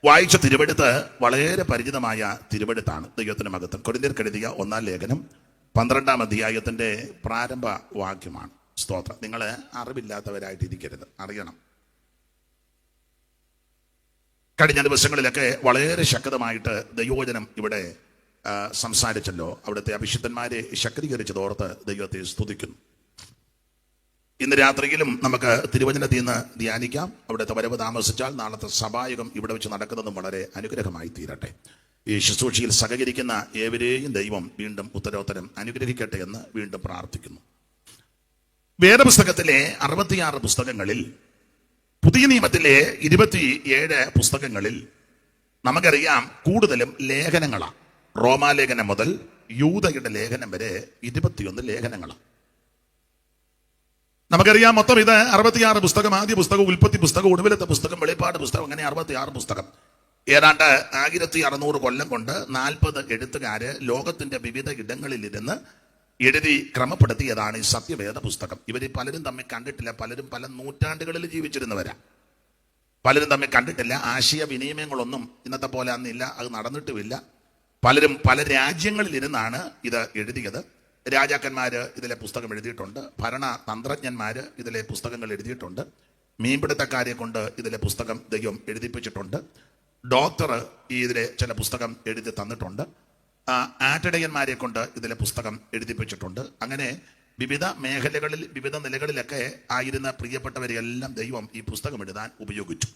വായിച്ച തിരുവെടുത്ത് വളരെ പരിചിതമായ തിരുവെടുത്താണ്. ദൈവത്തിന് മഹത്വം. കൊരിന്ത്യർക്ക് എഴുതിയ 1-ാം ലേഖനം 12-ാം അധ്യായത്തിന്റെ പ്രാരംഭ വാക്യമാണ്. സ്തോത്രം. നിങ്ങൾ അറിവില്ലാത്തവരായിട്ടിരിക്കരുത്, അറിയണം. കഴിഞ്ഞ ദിവസങ്ങളിലൊക്കെ വളരെ ശക്തമായിട്ട് ദൈവവചനം ഇവിടെ സംസാരിച്ചല്ലോ. അവിടുത്തെ അഭിഷിക്തന്മാരെ ശക്തീകരിച്ചതോർത്ത് ദൈവത്തെ സ്തുതിക്കുന്നു. ഇന്ന് രാത്രിയിലും നമുക്ക് തിരുവചനത്തിൽ നിന്ന് ധ്യാനിക്കാം. അവിടുത്തെ വരവ് താമസിച്ചാൽ നാളത്തെ സഭായുഗം ഇവിടെ വെച്ച് നടക്കുന്നതും വളരെ അനുഗ്രഹമായി തീരട്ടെ. ഈ ശുശ്രൂഷയിൽ സഹകരിക്കുന്ന ഏവരെയും ദൈവം വീണ്ടും ഉത്തരോത്തരം അനുഗ്രഹിക്കട്ടെ എന്ന് വീണ്ടും പ്രാർത്ഥിക്കുന്നു. വേദപുസ്തകത്തിലെ 66 പുസ്തകങ്ങളിൽ, പുതിയ നിയമത്തിലെ 27 പുസ്തകങ്ങളിൽ നമുക്കറിയാം കൂടുതലും ലേഖനങ്ങളാണ്. റോമാലേഖനം മുതൽ യൂദയുടെ ലേഖനം വരെ 21 ലേഖനങ്ങളാണ്. നമുക്കറിയാം മൊത്തം ഇത് 66 പുസ്തകം. ആദ്യ പുസ്തകം ഉൽപ്പത്തി പുസ്തകം, ഒടുവിലത്തെ പുസ്തകം വെളിപ്പാട് പുസ്തകം, അങ്ങനെ 66 പുസ്തകം. ഏതാണ്ട് 1600 കൊല്ലം കൊണ്ട് 40 എഴുത്തുകാര് ലോകത്തിന്റെ വിവിധ ഇടങ്ങളിലിരുന്ന് എഴുതി ക്രമപ്പെടുത്തിയതാണ് ഈ സത്യവേദ പുസ്തകം. ഇവർ പലരും തമ്മിൽ കണ്ടിട്ടില്ല. പലരും പല നൂറ്റാണ്ടുകളിൽ ജീവിച്ചിരുന്നവരാ. പലരും തമ്മിൽ കണ്ടിട്ടില്ല. ആശയവിനിമയങ്ങളൊന്നും ഇന്നത്തെ പോലെ അന്നില്ല, അത് നടന്നിട്ടുമില്ല. പലരും പല രാജ്യങ്ങളിലിരുന്നാണ് ഇത് എഴുതിയത്. രാജാക്കന്മാര് ഇതിലെ പുസ്തകം എഴുതിയിട്ടുണ്ട്. ഭരണ തന്ത്രജ്ഞന്മാര് ഇതിലെ പുസ്തകങ്ങൾ എഴുതിയിട്ടുണ്ട്. മീൻപിടുത്തക്കാരെ കൊണ്ട് ഇതിലെ പുസ്തകം ദൈവം എഴുതിപ്പിച്ചിട്ടുണ്ട്. ഡോക്ടർ ഇതിലെ ചില പുസ്തകം എഴുതി തന്നിട്ടുണ്ട്. ആട്ടിടയന്മാരെ കൊണ്ട് ഇതിലെ പുസ്തകം എഴുതിപ്പിച്ചിട്ടുണ്ട്. അങ്ങനെ വിവിധ മേഖലകളിൽ വിവിധ നിലകളിലൊക്കെ ആയിരുന്ന പ്രിയപ്പെട്ടവരെയെല്ലാം ദൈവം ഈ പുസ്തകം എഴുതാൻ ഉപയോഗിച്ചു.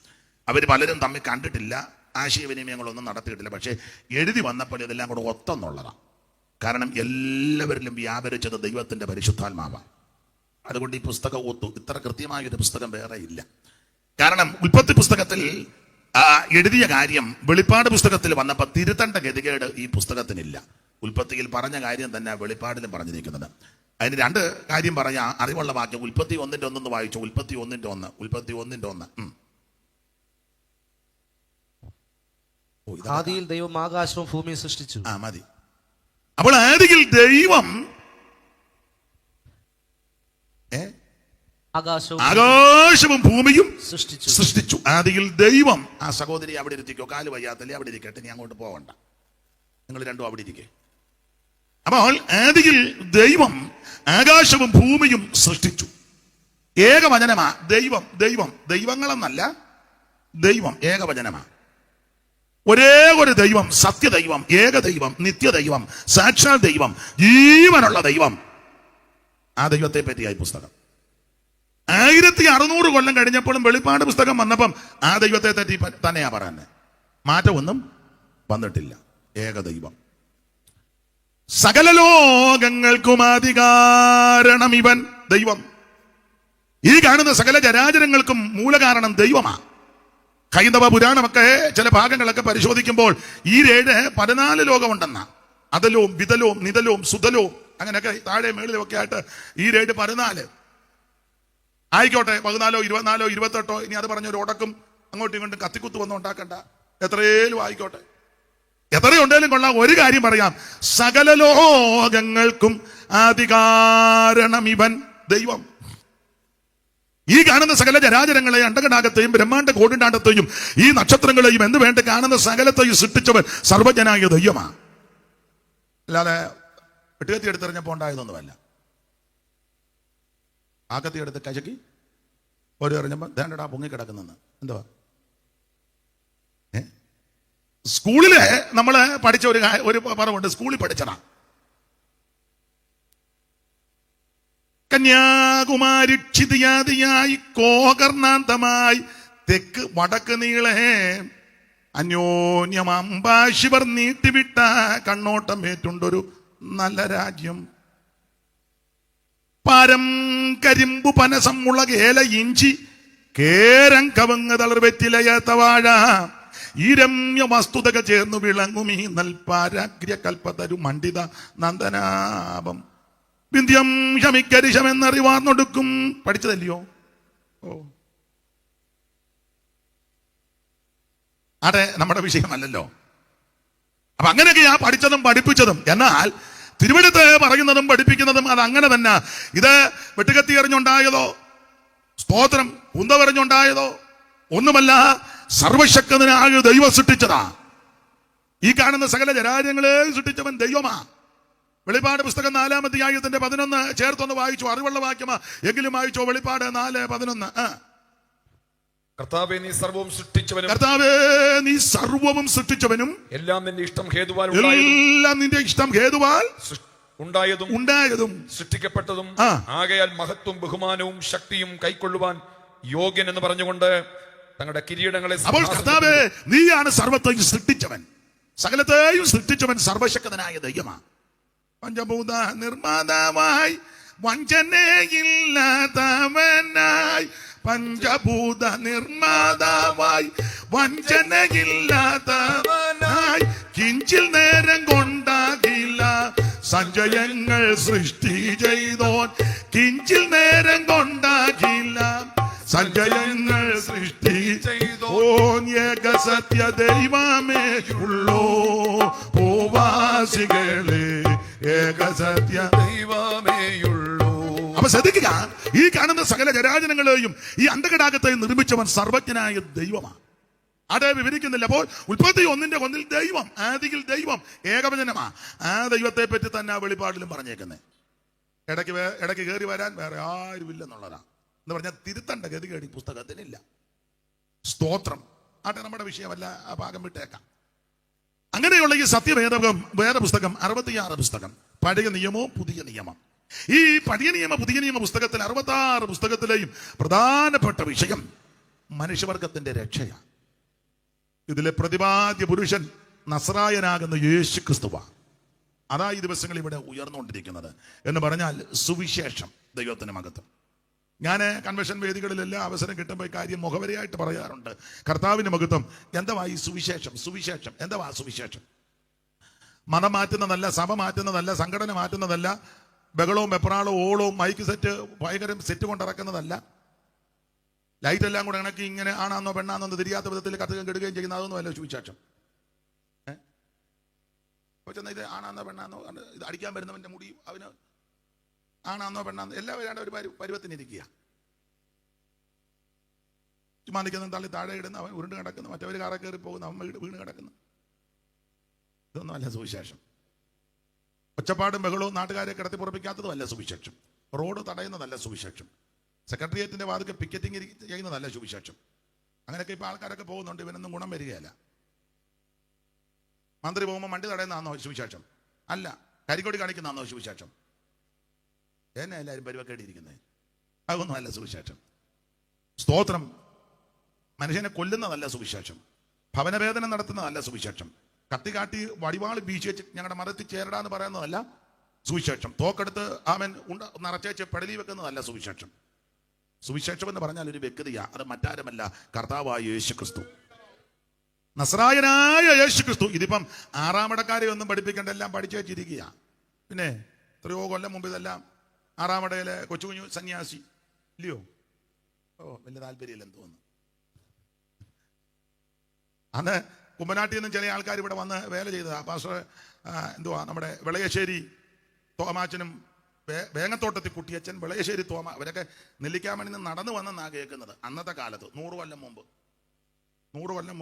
അവർ പലരും തമ്മിൽ കണ്ടിട്ടില്ല, ആശയവിനിമയങ്ങളൊന്നും നടത്തിയിട്ടില്ല. പക്ഷേ എഴുതി വന്നപ്പോൾ ഇതെല്ലാം കൂടെ ഒത്തെന്നുള്ളതാണ്. കാരണം എല്ലാവരിലും വ്യാപരിച്ചത് ദൈവത്തിന്റെ പരിശുദ്ധാത്മാവാണ്. അതുകൊണ്ട് ഈ പുസ്തകം ഒത്തു. ഇത്ര കൃത്യമായൊരു പുസ്തകം വേറെ ഇല്ല. കാരണം ഉൽപ്പത്തി പുസ്തകത്തിൽ എഴുതിയ കാര്യം വെളിപ്പാട് പുസ്തകത്തിൽ വന്നപ്പോൾ തിരുത്തേണ്ട ഗതികേട് ഈ പുസ്തകത്തിനില്ല. ഉൽപ്പത്തിയിൽ പറഞ്ഞ കാര്യം തന്നെ വെളിപ്പാടിലും പറഞ്ഞിരിക്കുന്നത്. അതിന് 2 കാര്യം പറയാം. അറിവുള്ള വാക്യം ഉൽപ്പത്തി 1:1 വായിച്ചു. ഉൽപ്പത്തി 1:1. ആദിയിൽ ദൈവം ആകാശവും ഭൂമിയും സൃഷ്ടിച്ചു. മതി. അപ്പോൾ ആദിയിൽ ദൈവം ആകാശവും ഭൂമിയും സൃഷ്ടിച്ചു. ആദിയിൽ ദൈവം. ആ സഹോദരി അവിടെ ഇരുത്തിക്കോ, കാല് വയ്യാത്തല്ലേ, അവിടെ ഇരിക്കട്ടെ, നീ അങ്ങോട്ട് പോവണ്ട, നിങ്ങൾ രണ്ടും അവിടെ ഇരിക്കേ. അപ്പോൾ ആദിയിൽ ദൈവം ആകാശവും ഭൂമിയും സൃഷ്ടിച്ചു. ഏകവചനമാ ദൈവം. ദൈവങ്ങളെന്നല്ല, ദൈവം ഏകവചനമാ. ഒരേ ഒരു ദൈവം, സത്യദൈവം, ഏകദൈവം, നിത്യദൈവം, സാക്ഷാൽ ദൈവം, ജീവനുള്ള ദൈവം. ആ ദൈവത്തെ പറ്റിയായി പുസ്തകം. 1600 കൊല്ലം കഴിഞ്ഞപ്പോഴും വെളിപ്പാട് പുസ്തകം വന്നപ്പം ആ ദൈവത്തെ പറ്റി തന്നെയാ പറയുന്നത്. മാറ്റമൊന്നും വന്നിട്ടില്ല. ഏകദൈവം. സകല ലോകങ്ങൾക്കും അധികാരണം ഇവൻ. ദൈവം. ഈ കാണുന്ന സകല ചരാചരങ്ങൾക്കും മൂലകാരണം ദൈവമാ. ഹൈന്ദവ പുരാണമൊക്കെ ചില ഭാഗങ്ങളൊക്കെ പരിശോധിക്കുമ്പോൾ ഈ 14 ലോകമുണ്ടെന്നാ. അതലോം, വിതലോം, നിതലോം, സുതലോം, അങ്ങനെയൊക്കെ താഴെ മേളിലും ഒക്കെ ആയിട്ട് ഈ 14 ആയിക്കോട്ടെ. 14, 24, 28, ഇനി അത് പറഞ്ഞൊരു ഉടക്കും അങ്ങോട്ടും ഇങ്ങോട്ടും കത്തിക്കുത്ത് വന്ന് ഉണ്ടാക്കണ്ട. എത്രയേലും ആയിക്കോട്ടെ, എത്രയുണ്ടേലും കൊള്ളാം. ഒരു കാര്യം പറയാം, സകല ലോകങ്ങൾക്കും അധികാരണം ഇവൻ. ദൈവം. ഈ കാണുന്ന സകല ചരാചരങ്ങളെ, അണ്ടകടാകത്തെയും ബ്രഹ്മാണ്ട കോടിണ്ടാണ്ടത്തെയും ഈ നക്ഷത്രങ്ങളെയും എന്ന് വേണ്ട കാണുന്ന സകലത്തെയും സൃഷ്ടിച്ചവൻ സർവ്വജനായ ദൈവമാ. അല്ലാതെ വെട്ടുകത്തി എടുത്തെറിഞ്ഞപ്പോ ഉണ്ടായതൊന്നുമല്ല. ആ കത്തി എടുത്ത് കശക്കി ഒരു എറിഞ്ഞപ്പോ ദേണ്ടടാ പൊങ്ങിക്കിടക്കുന്നെന്ന്. എന്തുവാ? സ്കൂളില് നമ്മള് പഠിച്ച ഒരു പറവുണ്ട്. സ്കൂളിൽ പഠിച്ചതാ. കന്യാകുമാരി ക്ഷിതിയാതിയായി കോകർണാന്തമായി തെക്ക് വടക്ക് നീളെ അന്യോന്യമമ്പാശിവർ നീട്ടിവിട്ട കണ്ണോട്ടമേറ്റുണ്ടൊരു നല്ല രാജ്യം. പരം കരിമ്പു പനസം മുളകേല ഇഞ്ചി കേരം കവങ്ങ് തളർവെറ്റിലയത്തവാഴ ഈ രമ്യ വസ്തുതക ചേർന്നു വിളങ്ങുമീ നൽപാരാഗ്ര കൽപ്പതരു മണ്ഡിത നന്ദനാഭം വിന്ധ്യം ശമിക്കരിശമെന്നറിവാർന്നൊടുക്കും. പഠിച്ചതല്ലയോ? അതെ, നമ്മുടെ വിഷയമല്ലല്ലോ. അപ്പൊ അങ്ങനെയൊക്കെയാ പഠിച്ചതും പഠിപ്പിച്ചതും. എന്നാൽ തിരുവെടുത്ത് പറയുന്നതും പഠിപ്പിക്കുന്നതും അത് അങ്ങനെ തന്നെ. ഇത് വെട്ടുകത്തി എറിഞ്ഞുണ്ടായതോ, സ്തോത്രം കുന്തമെറിഞ്ഞുണ്ടായതോ ഒന്നുമല്ല. സർവശക്തനായ ദൈവം സൃഷ്ടിച്ചതാ. ഈ കാണുന്ന സകല ജരാജങ്ങളെ സൃഷ്ടിച്ചവൻ ദൈവമാ. വെളിപ്പാട് പുസ്തകം 4-ാം അധ്യായത്തിന്റെ 11 ചേർത്തൊന്ന് വായിച്ചു. അറിവുള്ള വാക്യമാ, എങ്കിലും വായിച്ചോ. വെളിപ്പാട് 4:11. കർത്താവേ, നീ സർവവും സൃഷ്ടിച്ചവനും, കർത്താവേ, നീ സർവവും സൃഷ്ടിച്ചവനും, എല്ലാം നിന്റെ ഇഷ്ടം ഹേതുവാൽ ഉണ്ടായതും സൃഷ്ടിക്കപ്പെട്ടതും ആകയാൽ മഹത്വം ബഹുമാനവും ശക്തിയും കൈക്കൊള്ളുവാൻ യോഗ്യൻ എന്ന് പറഞ്ഞുകൊണ്ട് തങ്ങളുടെ കിരീടങ്ങളെ. അപ്പോൾ കർത്താവേ, നീയാണ് സർവത്തെയും സൃഷ്ടിച്ചവൻ, സകലത്തെയും സൃഷ്ടിച്ചവൻ സർവശക്തനായ ദൈവമാണ്. പഞ്ചഭൂത നിർമ്മാതാവായി വഞ്ചനയില്ലാത്തവനായി, പഞ്ചഭൂത നിർമ്മാതാവായി വഞ്ചനയില്ലാത്തവനായി, കിഞ്ചിൽ നേരം കൊണ്ടാകില്ല സഞ്ചയങ്ങൾ സൃഷ്ടി ചെയ്തോൻ, കിഞ്ചിൽ നേരം കൊണ്ടാകില്ല സഞ്ചയങ്ങൾ സൃഷ്ടി ചെയ്തോൻ. ഏക സത്യ ദൈവമേ ഉള്ളോ ഭൂവാസികളെ, ഏക സത്യ ദൈവമേയുള്ളൂ. അപ്പൊ ശ്രദ്ധിക്കുക, ഈ കാണുന്ന സകല ജരാജനങ്ങളെയും ഈ അന്ധകടാകത്തെയും നിർമ്മിച്ചവൻ സർവജ്ഞനായ ദൈവമാണ്. അത് വിവരിക്കുന്നില്ല. അപ്പോൾ ഉൽപ്പത്തി 1:1 ദൈവം, ആദിയിൽ ദൈവം, ഏകവചനമാ. ആ ദൈവത്തെ പറ്റി തന്നെ വെളിപ്പാടിലും പറഞ്ഞേക്കുന്നത്. ഇടയ്ക്ക് കയറി വരാൻ വേറെ ആരുമില്ലെന്നുള്ളതാ എന്ന് പറഞ്ഞാൽ തിരുത്തണ്ട ഗതികേട് ഈ പുസ്തകത്തിനില്ല. സ്തോത്രം. ആട്ടെ, നമ്മുടെ വിഷയമല്ല, ആ ഭാഗം വിട്ടേക്കാം. അങ്ങനെയുള്ള ഈ വേദപുസ്തകം 66 പുസ്തകം, പഴയ നിയമവും പുതിയ നിയമം. ഈ പഴയ നിയമ പുതിയ നിയമ പുസ്തകത്തിൽ 66 പുസ്തകത്തിലെയും പ്രധാനപ്പെട്ട വിഷയം മനുഷ്യവർഗത്തിന്റെ രക്ഷയാണ്. ഇതിലെ പ്രതിപാദ്യ പുരുഷൻ നസ്രായനാകുന്ന യേശു ക്രിസ്തുവാ. അതാ ഈ ദിവസങ്ങൾ ഇവിടെ ഉയർന്നുകൊണ്ടിരിക്കുന്നത്. എന്ന് പറഞ്ഞാൽ സുവിശേഷം, ദൈവത്തിന് മഹത്വം. ഞാൻ കൺവെൻഷൻ വേദികളിലെല്ലാം അവസരം കിട്ടുമ്പോൾ കാര്യം മുഖവരയായിട്ട് പറയാറുണ്ട്. കർത്താവിന് മഹത്വം. എന്താ ഈ സുവിശേഷം? സുവിശേഷം എന്താ സുവിശേഷം? മതം മാറ്റുന്നതല്ല, സഭ മാറ്റുന്നതല്ല, സംഘടന മാറ്റുന്നതല്ല, ബഹളവും വെപ്രാളവും ഓളവും മൈക്ക് സെറ്റ് ഭയങ്കര സെറ്റ് കൊണ്ടിറക്കുന്നതല്ല, ലൈറ്റ് എല്ലാം കൂടെ ഇണക്കി ഇങ്ങനെ ആണാന്നോ പെണ്ണാന്നോ തിരിയാത്ത വിധത്തിൽ കത്തുകയും കെടുകയും ചെയ്യുന്ന അതൊന്നും അല്ല സുവിശേഷം. ഇത് ആണാന്നോ പെണ്ണാന്നോ, ഇത് അടിക്കാൻ വരുന്നവന്റെ മുടി അവന് ആണാന്നോ പെണ്ണാന്നോ എല്ലാം വരാണ്ട് ഒരു പരുവത്തിനിരിക്കുക. ചുമ്മാ നിൽക്കുന്ന തള്ളി താഴെ ഇടുന്ന, അവൻ ഉരുണ്ട് കിടക്കുന്നു, മറ്റവർ കാറ കയറി പോകുന്നു, അവൻ വീണ് കിടക്കുന്നു. ഇതൊന്നും അല്ല സുവിശേഷം. ഒച്ചപ്പാടും ബഹളവും നാട്ടുകാരെ കിടത്തി പുറപ്പിക്കാത്തതും അല്ല സുവിശേഷം. റോഡ് തടയുന്നതല്ല സുവിശേഷം. സെക്രട്ടേറിയറ്റിന്റെ വാതിക്ക് പിക്കറ്റിംഗ് ചെയ്യുന്നതല്ല സുവിശേഷം. അങ്ങനെയൊക്കെ ഇപ്പൊ ആൾക്കാരൊക്കെ പോകുന്നുണ്ട്. ഇവനൊന്നും ഗുണം വരികയല്ല. മന്ത്രി പോകുമ്പോൾ വണ്ടി തടയുന്നതാണോ സുവിശേഷം? അല്ല. കരിക്കൊടി കാണിക്കുന്നതാണോ സുവിശേഷം? എന്നെ എല്ലാവരും പരിവക്കേണ്ടിയിരിക്കുന്നത്. അതൊന്നും അല്ല സുവിശേഷം. സ്തോത്രം. മനുഷ്യനെ കൊല്ലുന്നതല്ല സുവിശേഷം. ഭവനവേദന നടത്തുന്നതല്ല സുവിശേഷം. കത്തികാട്ടി വടിവാള് വീശിച്ച് ഞങ്ങളുടെ മതത്തിൽ ചേരടാന്ന് പറയുന്നതല്ല സുവിശേഷം. തോക്കെടുത്ത് അവൻ നിറച്ചേച്ച് പെടലി വെക്കുന്നതല്ല സുവിശേഷം. സുവിശേഷം എന്ന് പറഞ്ഞാൽ ഒരു വ്യക്തിയാ. അത് മറ്റാരുമല്ല, കർത്താവായ യേശു ക്രിസ്തു, നസ്രായനായ യേശു ക്രിസ്തു. ഇതിപ്പം 6ാം ഇടക്കാരെ ഒന്നും പഠിപ്പിക്കേണ്ട, എല്ലാം പഠിച്ചു വെച്ചിരിക്കുക. പിന്നെ എത്രയോ കൊല്ലം മുമ്പ് ഇതെല്ലാം 6ാം ഇടയിലെ കൊച്ചു കുഞ്ഞു സന്യാസി ഇല്ലയോ? വലിയ താല്പര്യമില്ലെന്ന് തോന്നുന്നു. അന്ന് കുമ്പനാട്ടിൽ നിന്നും ചില ആൾക്കാർ ഇവിടെ വന്ന് വേല ചെയ്തതാ. പാസ്റ്റർ നമ്മുടെ വിളയശ്ശേരി തോമാച്ചനും വേങ്ങത്തോട്ടത്തിൽ കുട്ടിയച്ഛൻ, വിളയശ്ശേരി തോമ, അവരൊക്കെ നെല്ലിക്കാമണിൽ നിന്ന് നടന്നു വന്നെന്നാ കേൾക്കുന്നത്. അന്നത്തെ കാലത്ത് 100 കൊല്ലം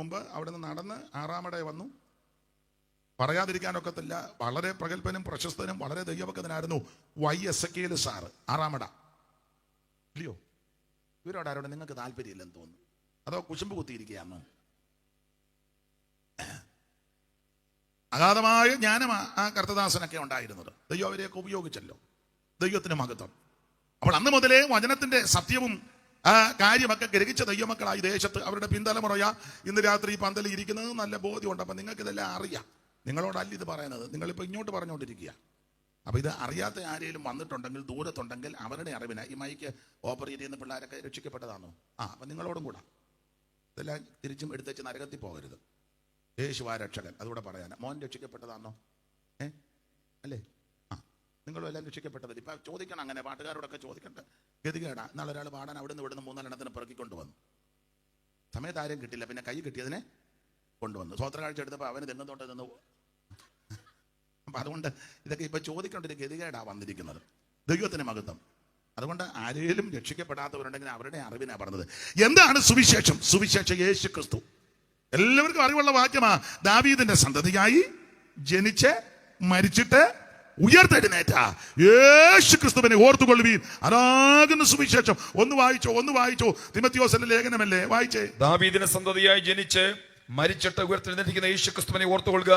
മുമ്പ് അവിടെ നിന്ന് നടന്ന് 6ാം ഇടയിൽ വന്നു. പറയാതിരിക്കാനൊക്കത്തില്ല, വളരെ പ്രഗത്ഭനും പ്രശസ്തനും വളരെ ദൈവഭക്തനായിരുന്നു YS സാറ്. 6ാം ഇട ഇല്ലയോ? ഇവരോട് ആരോട് നിങ്ങൾക്ക് താല്പര്യമില്ലെന്ന് തോന്നുന്നു, അതോ കുശുമ്പ് കുത്തിയിരിക്കുകയാന്ന്? അഗാധമായ ജ്ഞാനം ആ കർത്തദാസനൊക്കെ ഉണ്ടായിരുന്നത്. ദൈവം അവരെയൊക്കെ ഉപയോഗിച്ചല്ലോ. ദൈവത്തിന് മഹത്വം. അപ്പോൾ അന്ന് മുതലേ വചനത്തിന്റെ സത്യവും ആ കാര്യമൊക്കെ ഗ്രഹിച്ച ദൈവമക്കളായി ദേശത്ത് അവരുടെ പിന്തലമുറയാ ഇന്ന് രാത്രി പന്തലിൽ ഇരിക്കുന്നത് നല്ല ബോധ്യമുണ്ട്. അപ്പം നിങ്ങൾക്ക് ഇതെല്ലാം അറിയാം. നിങ്ങളോടല്ല ഇത് പറയുന്നത്, നിങ്ങളിപ്പോൾ ഇങ്ങോട്ട് പറഞ്ഞുകൊണ്ടിരിക്കുക. അപ്പോൾ ഇത് അറിയാത്ത ആരെങ്കിലും വന്നിട്ടുണ്ടെങ്കിൽ, ദൂരത്തുണ്ടെങ്കിൽ അവരുടെ അറിവിന് ഈ മൈക്ക് ഓപ്പറേറ്റ് ചെയ്യുന്ന പിള്ളേരൊക്കെ രക്ഷിക്കപ്പെട്ടതാണോ? അപ്പം നിങ്ങളോടും കൂടാ ഇതെല്ലാം തിരിച്ചും എടുത്തേച്ച് നരകത്തിൽ പോകരുത്. യേശുവാ രക്ഷകൻ, അതുകൂടെ പറയാൻ. മോൻ രക്ഷിക്കപ്പെട്ടതാണോ? അല്ലേ? നിങ്ങളും എല്ലാം രക്ഷിക്കപ്പെട്ടത്. ഇപ്പം ചോദിക്കണം, അങ്ങനെ പാട്ടുകാരോടൊക്കെ ചോദിക്കണ്ട. ഗതികേടാ. നാളെ ഒരാൾ പാടാൻ അവിടെ നിന്ന് ഇവിടുന്ന് 3 എണ്ണത്തിന് പിറക്കിക്കൊണ്ട് വന്നു. സമയത്ത് ആരും കിട്ടില്ല, പിന്നെ കൈ കിട്ടിയതിനെ കൊണ്ടുവന്നു. സ്വോത്രകാഴ്ച എടുത്തപ്പോൾ അവന് തെങ്ങത്തോട്ട് നിന്ന്. അപ്പം അതുകൊണ്ട് ഇതൊക്കെ ഇപ്പം ചോദിക്കേണ്ട ഒരു ഗതികേടാ വന്നിരിക്കുന്നത്. ദൈവത്തിന് മഹത്വം. അതുകൊണ്ട് ആരെയും രക്ഷിക്കപ്പെടാത്തവരുണ്ടെങ്കിൽ അവരുടെ അറിവിനാ പറഞ്ഞത്. എന്താണ് സുവിശേഷം? സുവിശേഷം യേശു ക്രിസ്തു. എല്ലാവർക്കും അറിവുള്ള വാക്യമാ. ദാവീദിന്റെ സന്തതിയായി ജനിച്ച് മരിച്ചിട്ട് ഉയർത്തെഴുന്നേറ്റ യേശു ക്രിസ്തുവിനെ ഓർത്തുകൊള്ളുവീൻ, അതാകുന്ന സുവിശേഷം. ഒന്ന് വായിച്ചോ. തിമോഥെയോസിന്റെ ലേഖനമല്ലേ, വായിച്ചേ. ദാവീദിന്റെ സന്തതിയായി ജനിച്ച് മരിച്ചിട്ട് ഉയർത്തെഴുന്നേറ്റിരിക്കുന്ന യേശു ക്രിസ്തുവിനെ ഓർത്തുകൊള്ളുക,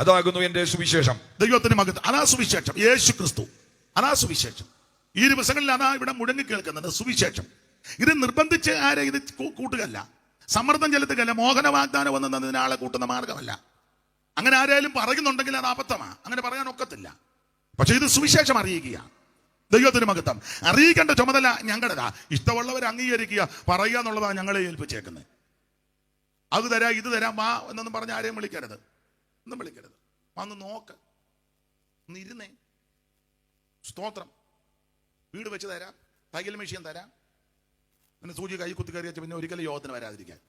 അതാകുന്നു എന്റെ സുവിശേഷം. ദൈവത്തിന്റെ മകൻ, അതാ സുവിശേഷം. യേശു ക്രിസ്തു, അതാ സുവിശേഷം. ഈ ദിവസങ്ങളിൽ അതാ ഇവിടെ മുഴങ്ങി കേൾക്കുന്നത് സുവിശേഷം. ഇത് നിർബന്ധിച്ച് ആരെ ഇത് കൂട്ടുകയല്ല, സമ്മർദ്ദം ചെലുത്തുകയല്ല, മോഹന വാഗ്ദാനം എന്നതിന് ആളെ കൂട്ടുന്ന മാർഗമല്ല. അങ്ങനെ ആരെങ്കിലും പറയുന്നുണ്ടെങ്കിൽ അത് അബദ്ധമാ, അങ്ങനെ പറയാൻ ഒക്കത്തില്ല. പക്ഷെ ഇത് സുവിശേഷം അറിയിക്കുക, ദൈവത്തിന് മഹത്വം. അറിയിക്കേണ്ട ചുമതല ഞങ്ങളുടേതാ. ഇഷ്ടമുള്ളവർ അംഗീകരിക്കുക, പറയുക എന്നുള്ളതാ ഞങ്ങളെ ഏൽപ്പിച്ചേക്കുന്നത്. അത് തരാം ഇത് തരാം വാ എന്നൊന്നും പറഞ്ഞ് ആരെയും വിളിക്കരുത്, ഒന്നും വിളിക്കരുത്. വന്ന് നോക്ക്, ഒന്നിരുന്നേ. സ്തോത്രം. വീട് വെച്ച് തരാം, തയ്യൽ മെഷീൻ തരാം, പിന്നെ സൂചി കൈ കുത്തി കയറി വെച്ച് പിന്നെ ഒരിക്കലും യോഗത്തിന് വരാതിരിക്കാൻ.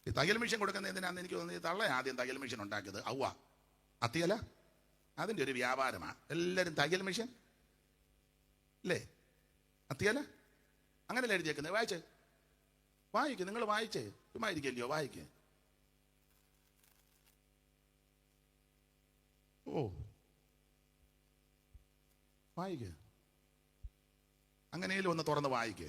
ഈ തയ്യൽ മെഷീൻ കൊടുക്കുന്ന എന്തിനാന്ന് എനിക്ക് തോന്നുന്നത്, തള്ള ആദ്യം തയ്യൽ മെഷീൻ ഉണ്ടാക്കിയത് ഔവ അത്തിയല, അതിൻ്റെ ഒരു വ്യാപാരമാണ്. എല്ലാവരും തയ്യൽ മെഷീൻ അല്ലേ, അത്തിയല അങ്ങനെയല്ല എഴുതിയേക്കുന്നത്. വായിക്ക്, നിങ്ങൾ വായിച്ചേ, ചുമ്മാ ഇരിക്കല്ലയോ, വായിക്കേ. വായിക്ക്, അങ്ങനെയും ഒന്ന് തുറന്ന് വായിക്ക്.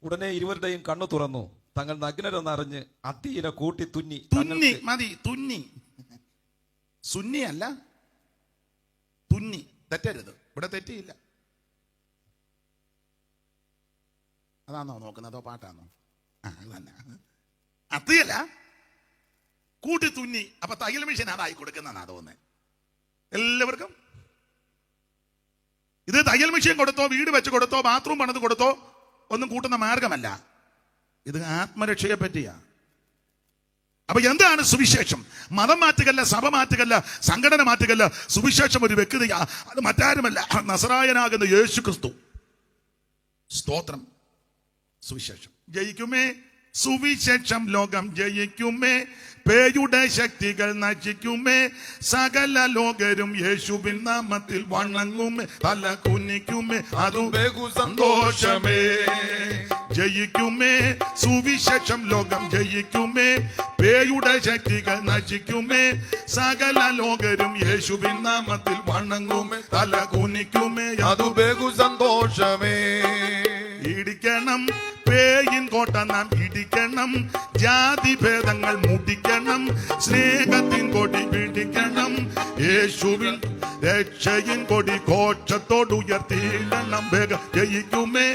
ഉടനെ ഇരുവരുടെയും കണ്ണു തുറന്നു, തങ്ങൾ നഗ്നരെന്നറിഞ്ഞ് അത്തിയില കൂട്ടി തുന്നി. മതി, തുന്നി. സുന്നിയല്ല, തുന്നി. തെറ്റരുത്, ഇവിടെ തെറ്റിയില്ല. അതാണോ നോക്കുന്നത്, അതോ പാട്ടാണോ? അതന്നെ, അത്തിയല്ല കൂട്ടി തുന്നി. അപ്പൊ തയ്യൽ മെഷീൻ അതായി കൊടുക്കുന്നതാണ് തോന്നുന്നത് എല്ലാവർക്കും. ഇത് തയ്യൽ മെഷീൻ കൊടുത്തോ, വീട് വെച്ച് കൊടുത്തോ, ബാത്റൂം പണിത് കൊടുത്തോ ഒന്നും കൂട്ടുന്ന മാർഗമല്ല. ഇത് ആത്മരക്ഷയെ പറ്റിയാ. അപ്പൊ എന്താണ് സുവിശേഷം? മതം മാറ്റുകല്ല, സഭ മാറ്റുകല്ല, സംഘടന മാറ്റുകല്ല. സുവിശേഷം ഒരു വ്യക്തിയാ, അത് മറ്റാരുമല്ല, നസറായനാകുന്ന യേശു ക്രിസ്തു. സ്തോത്രം. സുവിശേഷം ജയിക്കുമേ, സുവിശേഷം ലോകം ജയിക്കുമേ, പേയുടെ ശക്തികൾ നശിക്കുമേ, സകല ലോകരും യേശുവിൻ നാമത്തിൽ വണങ്ങുമേ, തല കുനിക്കുമേ, അതു ബഹു സന്തോഷമേ. ജയിക്കുമേ, സുവിശേഷം ലോകം ജയിക്കുമേ, പേയുടെ ശക്തികൾ നശിക്കുമേ, സകല ലോകരും യേശുവിൻ നാമത്തിൽ വണങ്ങുമേ, തല കുനിക്കുമേ, അതു ബഹു സന്തോഷമേ. ഇടിക്കണം പേയിൻ കോട്ട നാം ഇടിക്കണം, ജാതി ഭേദങ്ങൾ മുടിക്കണം, സ്നേഹത്തിൻ കൊടി പിടിക്കണം, യേശുവിൻ രക്ഷയിൻ കൊടി ഘോഷത്തോട് ഉയർത്തിയിടണം. വേഗം ജയിക്കുമേ,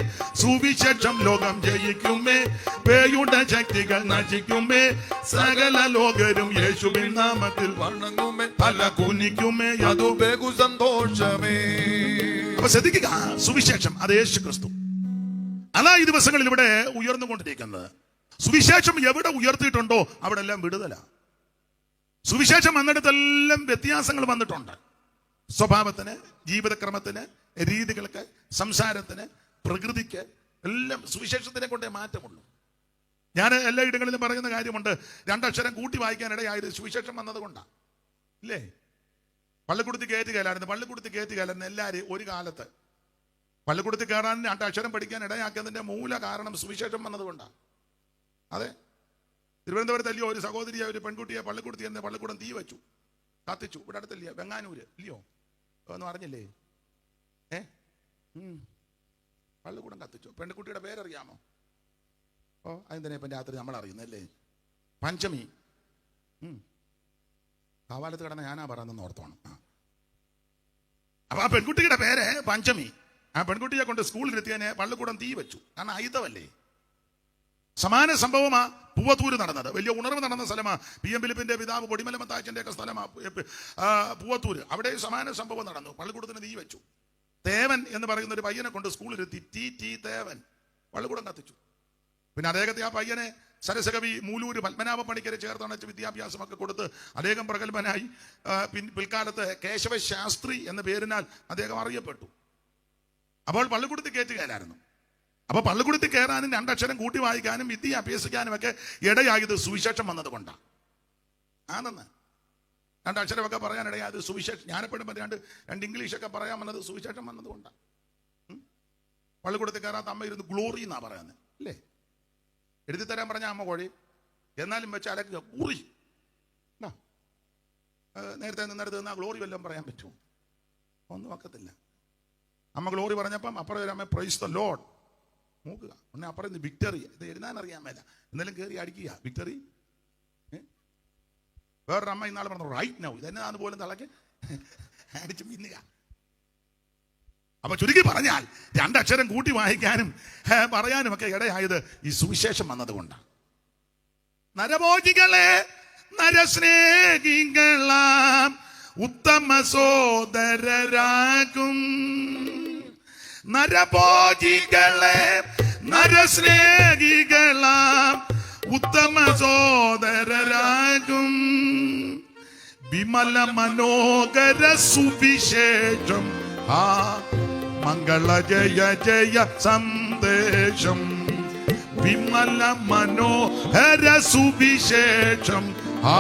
സുവിശേഷം ലോകം ജയിക്കുമേ, പേയുടെ ശക്തികൾ നശിക്കുമേ, സകല ലോകരും യേശുവിൻ നാമത്തിൽ വണങ്ങുമേ, തല കുനിക്കുമേ, അതു ബഹു സന്തോഷമേ. അപ്പൊ ശ്രദ്ധിക്കുക, സുവിശേഷം അത് യേശു ക്രിസ്തു. അതാ ഈ ദിവസങ്ങളിൽ ഇവിടെ ഉയർന്നുകൊണ്ടിരിക്കുന്നത്. സുവിശേഷം എവിടെ ഉയർത്തിയിട്ടുണ്ടോ അവിടെ എല്ലാം വിടുതല. സുവിശേഷം വന്നിടത്തെല്ലാം വ്യത്യാസങ്ങൾ വന്നിട്ടുണ്ട്. സ്വഭാവത്തിന്, ജീവിതക്രമത്തിന്, രീതികൾക്ക്, സംസാരത്തിന്, പ്രകൃതിക്ക് എല്ലാം സുവിശേഷത്തിനെ കൊണ്ടേ മാറ്റമുള്ളൂ. ഞാൻ എല്ലാ ഇടങ്ങളിലും പറയുന്ന കാര്യമുണ്ട്, രണ്ടക്ഷരം കൂട്ടി വായിക്കാനിടയായത് സുവിശേഷം വന്നതുകൊണ്ടാണ്. ഇല്ലേ? പള്ളിക്കൂടത്തിൽ കയറ്റുകയല്ലായിരുന്നു, പള്ളിക്കൂടത്തിൽ കയറ്റുകയല്ലായിരുന്നു എല്ലാവരും ഒരു കാലത്ത്. പള്ളിക്കൂടത്തിൽ കയറാൻ രണ്ടക്ഷരം പഠിക്കാൻ ഇടയാക്കിയതിന്റെ മൂല കാരണം സുവിശേഷം വന്നതുകൊണ്ടാണ്. അതെ, തിരുവനന്തപുരത്തല്ലയോ ഒരു സഹോദരിയെ, ഒരു പെൺകുട്ടിയെ പള്ളിക്കൂടത്തിൽ തന്നെ പള്ളിക്കൂടം തീ വെച്ചു, കത്തിച്ചു. ഇവിടെ അടുത്തല്ലയോ, വെങ്ങാനൂര് ഇല്ലയോ, ഒന്നും അറിഞ്ഞില്ലേ? പള്ളിക്കൂടം കത്തിച്ചു. പെൺകുട്ടിയുടെ പേരറിയാമോ? അതെന്തിനാ ഇപ്പം രാത്രി നമ്മൾ അറിയുന്നല്ലേ? പഞ്ചമി. കാവാലത്ത് കിടന്ന ഞാനാ പറയുന്നെന്ന് ഓർത്തോണം. അപ്പൊ ആ പെൺകുട്ടിയുടെ പേര് പഞ്ചമി. ആ പെൺകുട്ടിയെ കൊണ്ട് സ്കൂളിലെത്തിയതിനെ പള്ളിക്കൂടം തീ വെച്ചു. കാരണം ആയുധമല്ലേ. സമാന സംഭവമാ പൂവത്തൂര് നടന്നത്. വലിയ ഉണർവ് നടന്ന സ്ഥലമാ. പി എം ഫിലിപ്പിന്റെ പിതാവ് കൊടിമല മത്താച്ചന്റെ ഒക്കെ സ്ഥലമാ പൂവത്തൂര്. അവിടെ സമാന സംഭവം നടന്നു. പള്ളിക്കൂടത്തിന് തീ വെച്ചു. തേവൻ എന്ന് പറയുന്ന ഒരു പയ്യനെ കൊണ്ട് സ്കൂളിലെത്തി. ടി തേവൻ പള്ളിക്കൂടം കത്തിച്ചു. പിന്നെ അദ്ദേഹത്തെ, ആ പയ്യനെ സരസകവി മൂലൂര് പത്മനാഭ പണിക്കരെ ചേർത്തണച്ച് വിദ്യാഭ്യാസമൊക്കെ കൊടുത്ത് അദ്ദേഹം പ്രഗത്ഭനായി. പിൽക്കാലത്ത് കേശവ ശാസ്ത്രി എന്ന പേരിനാൽ അദ്ദേഹം അറിയപ്പെട്ടു. അപ്പോൾ പള്ളിക്കൂടത്തിൽ കയറ്റുകയില്ലായിരുന്നു. അപ്പൊ പള്ളിക്കൂടത്തിൽ കയറാനും രണ്ടക്ഷരം കൂട്ടി വായിക്കാനും വിദ്യ അഭ്യസിക്കാനും ഒക്കെ ഇടയായത് സുവിശേഷം വന്നത് കൊണ്ടാണ്. ആണെന്ന് രണ്ടക്ഷരമൊക്കെ പറയാനിടയായത് സുവിശേഷം. ഞാനെപ്പോഴും രണ്ട് ഇംഗ്ലീഷൊക്കെ പറയാൻ വന്നത് സുവിശേഷം വന്നത് കൊണ്ടാണ്. പള്ളിക്കൂടത്തിൽ കയറാത്ത അമ്മ ഇരുന്ന് ഗ്ലോറി എന്നാ പറയുന്നത് അല്ലേ? എഴുതി തരാൻ പറഞ്ഞ അമ്മ കോഴി എന്നാലും വെച്ച് അലക്കുക ഗ്ലോറി. നേരത്തെ നിന്നെടുത്ത് നിന്നാ ഗ്ലോറി വല്ലതും പറയാൻ പറ്റുമോ? ഒന്നും ഒക്കത്തില്ല. അമ്മ ഗ്ലോറി പറഞ്ഞപ്പം അപ്പുറം അമ്മ പ്രൈസ് ദ ലോർഡ് നോക്കുക. ഉടനെ അപ്പുറം വിക്ടറി. ഇത് എഴുതാൻ അറിയാൻ മേല, എന്നാലും കയറി അടിക്കുക വിക്ടറി. വേറൊരു അമ്മ ഇന്നാളെ പറഞ്ഞു റൈറ്റ് നൗ. ഇതെന്നാന്ന് പോലും തളക്ക് അടിച്ച് മിന്നുക. അപ്പൊ ചുരുക്കി പറഞ്ഞാൽ രണ്ടക്ഷരം കൂട്ടി വായിക്കാനും പറയാനും ഒക്കെ ഇടയായത് ഈ സുവിശേഷം വന്നതുകൊണ്ടാണ്. നരഭോജികളെ നരസ്നേഹികളാം ഉത്തമ സോദരരാകും. നരഭോജികളെ നരസ്നേഹികളാം ഉത്തമ സോദരരാകും. വിമല മനോഹര സുവിശേഷം ആ മംഗള ജയ ജയ സന്ദേശം. വിമല മനോഹര സുവിശേഷം ആ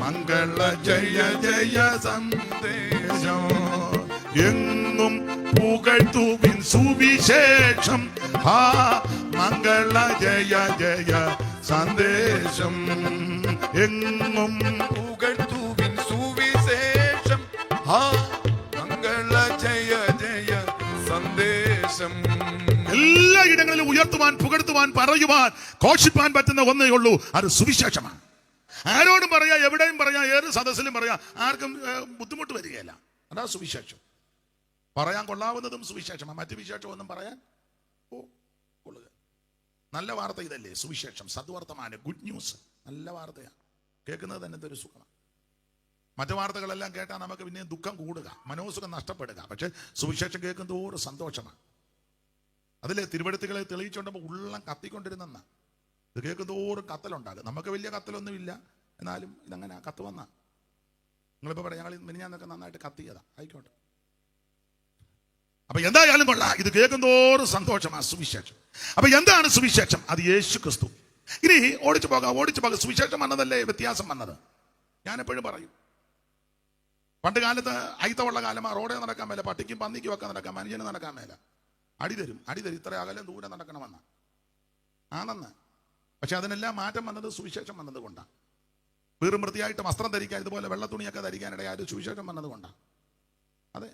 മംഗള ജയ ജയ സന്ദേശം. എങ്ങും പുകഴ്ത്തുവിൻ സുവിശേഷം ആ മംഗള ജയ ജയ സന്ദേശം. എങ്ങും പുകഴ്ത്തുവിൻ സുവിശേഷം ആ മംഗള ജയ ജയ സന്ദേശം. എല്ലാ ഇടങ്ങളിലും ഉയർത്തുവാൻ, പുകഴ്ത്തുവാൻ, പറയുവാൻ, ഘോഷിപ്പാൻ പറ്റുന്ന ഒന്നേ ഉള്ളൂ, അത് സുവിശേഷമാണ്. ആരോടും പറയാ, എവിടെയും പറയാ, ഏത് സദസ്സിലും പറയാ, ആർക്കും ബുദ്ധിമുട്ട് വരികയില്ല. അതാ സുവിശേഷം. പറയാൻ കൊള്ളാവുന്നതും സുവിശേഷമാണ്. മറ്റു വിശേഷം ഒന്നും പറയാൻ കൊള്ളുക. നല്ല വാർത്ത ഇതല്ലേ സുവിശേഷം, സദ്വർത്തമാനം, ഗുഡ് ന്യൂസ്. നല്ല വാർത്തയാണ്, കേൾക്കുന്നത് തന്നെ ഒരു സുഖമാണ്. മറ്റു വാർത്തകളെല്ലാം കേട്ടാൽ നമുക്ക് പിന്നെ ദുഃഖം കൂടുക, മനോസുഖം നഷ്ടപ്പെടുക. പക്ഷെ സുവിശേഷം കേൾക്കുന്നതോറും സന്തോഷമാണ്. അതിലെ തിരുവെഴുത്തുകളെ തെളിയിച്ചുകൊണ്ടപ്പോൾ ഉള്ളം കത്തിക്കൊണ്ടിരുന്ന ഇത് കേൾക്കുന്നതോറും കത്തലുണ്ടാകും. നമുക്ക് വലിയ കത്തലൊന്നുമില്ല, എന്നാലും ഇതങ്ങനെ കത്ത് വന്ന നിങ്ങളിപ്പോൾ പറയാം ഞങ്ങൾ മിനിഞ്ഞാന്നൊക്കെ നന്നായിട്ട് കത്തിയതാ, ആയിക്കോട്ടെ. അപ്പൊ എന്തായാലും കൊള്ളാം, ഇത് കേൾക്കുന്നതോറും സന്തോഷമാണ് സുവിശേഷം. അപ്പൊ എന്താണ് സുവിശേഷം? അത് യേശു ക്രിസ്തു. ഇനി ഓടിച്ചു പോകാം. സുവിശേഷം വന്നതല്ലേ വ്യത്യാസം വന്നത്? ഞാനെപ്പോഴും പറയും, പണ്ട് കാലത്ത് അയിത്തമുള്ള കാലം റോഡേ നടക്കാൻ മേല, പട്ടിക്കും പന്നിക്കും ഒക്കെ നടക്കാൻ, മനുഷ്യന് നടക്കാൻ മേല. അടി തരും ഇത്ര അകലം ദൂരം നടക്കണമെന്ന് ആണെന്ന്. പക്ഷെ അതിനെല്ലാം മാറ്റം വന്നത് സുവിശേഷം വന്നത് കൊണ്ടാണ്. വീറും വൃത്തിയായിട്ട് വസ്ത്രം ധരിക്കാൻ, ഇതുപോലെ വെള്ളത്തുണിയൊക്കെ ധരിക്കാനിടയായത് സുവിശേഷം വന്നത് കൊണ്ടാണ്. അതെ,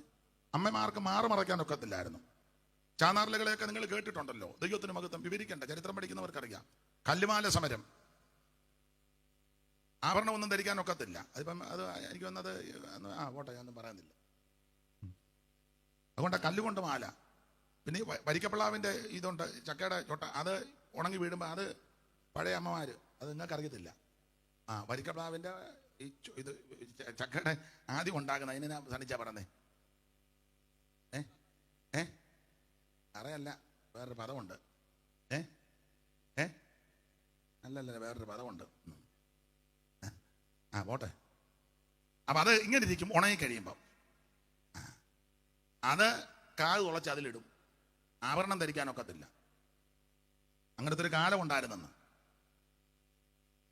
അമ്മമാർക്ക് മാറ് മറയ്ക്കാനൊക്കത്തില്ലായിരുന്നു. ചാനാർലകളെയൊക്കെ നിങ്ങൾ കേട്ടിട്ടുണ്ടല്ലോ. ദൈവത്തിന് മഹത്വം വിവരിക്കേണ്ട, ചരിത്രം പഠിക്കുന്നവർക്കറിയാം. കല്ലുമാല സമരം, ആഭരണമൊന്നും ധരിക്കാനൊക്കത്തില്ല. അതിപ്പം അത് എനിക്ക് വന്നത് പോട്ടെ, ഞാനൊന്നും പറയുന്നില്ല. അതുകൊണ്ട് കല്ലുകൊണ്ട് മാല. പിന്നെ വരിക്കപ്പിള്ളാവിൻ്റെ ഇതുണ്ട്, ചക്കയുടെ ചൊട്ട, അത് ഉണങ്ങി വീഴുമ്പോൾ അത് പഴയ അമ്മമാര്, അത് നിങ്ങൾക്ക് അറിയത്തില്ല. വരിക്കപ്പിള്ളാവിൻ്റെ ഈ ഇത് ചക്കയുടെ ആദ്യം ഉണ്ടാകുന്ന അതിനെ സണിച്ചാ പറഞ്ഞേ. അറിയല്ല, വേറൊരു പദമുണ്ട്. അല്ലല്ല, വേറൊരു പദമുണ്ട്. പോട്ടെ. അപ്പൊ അത് ഇങ്ങനെ ഇരിക്കും, ഉണങ്ങി കഴിയുമ്പോൾ അത് കാത് തുളച്ച് അതിലിടും. ആഭരണം ധരിക്കാനൊക്കത്തില്ല. അങ്ങനത്തെ ഒരു കാലം ഉണ്ടായിരുന്നെന്ന്.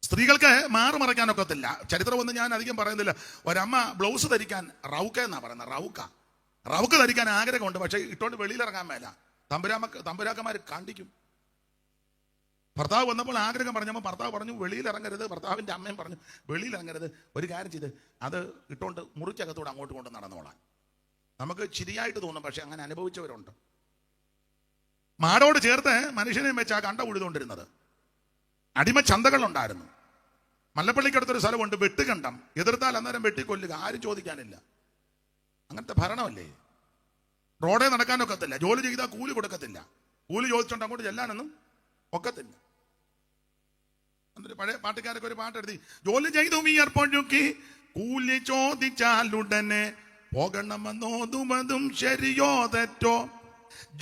സ്ത്രീകൾക്ക് മാറ് മറയ്ക്കാനൊക്കത്തില്ല. ചരിത്രമൊന്നും ഞാൻ അധികം പറയുന്നില്ല. ഒരമ്മ ബ്ലൗസ് ധരിക്കാൻ, റൗക്ക എന്നാ പറയുന്നത്, റൗക്ക ധരിക്കാൻ ആഗ്രഹമുണ്ട്. പക്ഷെ ഇട്ടോണ്ട് വെളിയിലിറങ്ങാൻ മേല. തമ്പുരാക്കന്മാർ കണ്ടിക്കും. ഭർത്താവ് വന്നപ്പോൾ ആഗ്രഹം പറഞ്ഞപ്പോൾ ഭർത്താവ് പറഞ്ഞു വെളിയിലിറങ്ങരുത്. ഭർത്താവിൻ്റെ അമ്മയും പറഞ്ഞു വെളിയിലിറങ്ങരുത്. ഒരു കാര്യം ചെയ്ത് അത് ഇട്ടോണ്ട് മുറിക്കകത്തൂടെ അങ്ങോട്ട് കൊണ്ട് നടന്നോളാൻ. നമുക്ക് ചിരിയായിട്ട് തോന്നും, പക്ഷെ അങ്ങനെ അനുഭവിച്ചവരുണ്ട്. മാടോട് ചേർത്ത് മനുഷ്യനെ വെച്ച് ആ കണ്ട ഉഴുതുകൊണ്ടിരുന്നത്. അടിമ ചന്തകളുണ്ടായിരുന്നു. മല്ലപ്പള്ളിക്കടുത്തൊരു സ്ഥലമുണ്ട്, വെട്ടുകണ്ടം. എതിർത്താൽ അന്നേരം വെട്ടിക്കൊല്ലുക, ആരും ചോദിക്കാനില്ല. അങ്ങനത്തെ ഭരണമല്ലേ. റോഡേ നടക്കാനൊക്കത്തില്ല. ജോലി ചെയ്താൽ കൂലി കൊടുക്കത്തില്ല. കൂലി ചോദിച്ചോണ്ട് അങ്ങോട്ട് ചെല്ലാനൊന്നും ഒക്കത്തില്ല. എന്നിട്ട് പഴയ പാട്ടുകാരൊക്കെ ഒരു പാട്ടെഴുതി, ജോലി ചെയ്തു വിയർപ്പൊഴുക്കി കൂലി ചോദിച്ചാലുടനെ പോകണമെന്നോതുമതും ശരിയോ തെറ്റോ.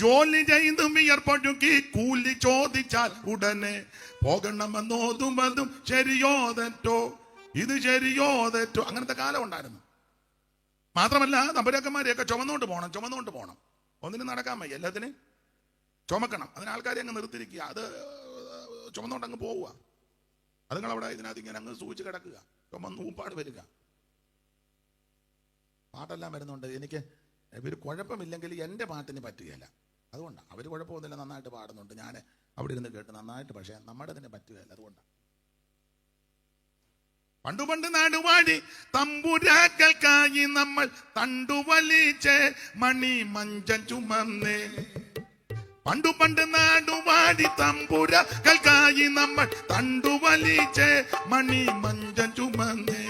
ജോലി ചെയ്തു വിയർപ്പൊഴുക്കി കൂലി ചോദിച്ചാൽ ഉടനെ പോകണമെന്നോതുമതും ശരിയോ തെറ്റോ. ഇത് ശരിയോ തെറ്റോ. അങ്ങനത്തെ കാലം ഉണ്ടായിരുന്നു. മാത്രമല്ല തമ്പുരാക്കന്മാരെയൊക്കെ ചുമന്നുകൊണ്ട് പോകണം. ഒന്നിനും നടക്കാൻ വയ്യ, എല്ലാത്തിനും ചുമക്കണം. അതിന് ആൾക്കാരെ അങ്ങ് നിർത്തിയിരിക്കുക. അത് ചുമന്നുകൊണ്ട് അങ്ങ് പോവുക. അതുങ്ങളവിടെ ഇതിനകത്ത് ഇങ്ങനെ അങ്ങ് സൂചിച്ച് കിടക്കുക. ചുമന്ന് ഊപ്പാട് വരിക. പാട്ടെല്ലാം വരുന്നുണ്ട്. എനിക്ക് ഇവർ കുഴപ്പമില്ലെങ്കിൽ എൻ്റെ പാട്ടിന് പറ്റുകയില്ല. അതുകൊണ്ടാണ്. അവർ കുഴപ്പമൊന്നുമില്ല, നന്നായിട്ട് പാടുന്നുണ്ട്. ഞാൻ അവിടെ ഇരുന്ന് കേട്ട് നന്നായിട്ട്, പക്ഷേ നമ്മുടെ തന്നെ പറ്റുകയില്ല. അതുകൊണ്ടാണ്. പണ്ട് നാടുവാഴി തമ്പുരാക്കൾക്കായി നമ്മൾ തണ്ടുവലിച്ച് മണി മഞ്ചം ചുമന്നേ. പണ്ട് നാടുവാഴി തമ്പുരാക്കൾക്കായി നമ്മൾ തണ്ടുവലിച്ച് മണി മഞ്ചം ചുമന്നേ.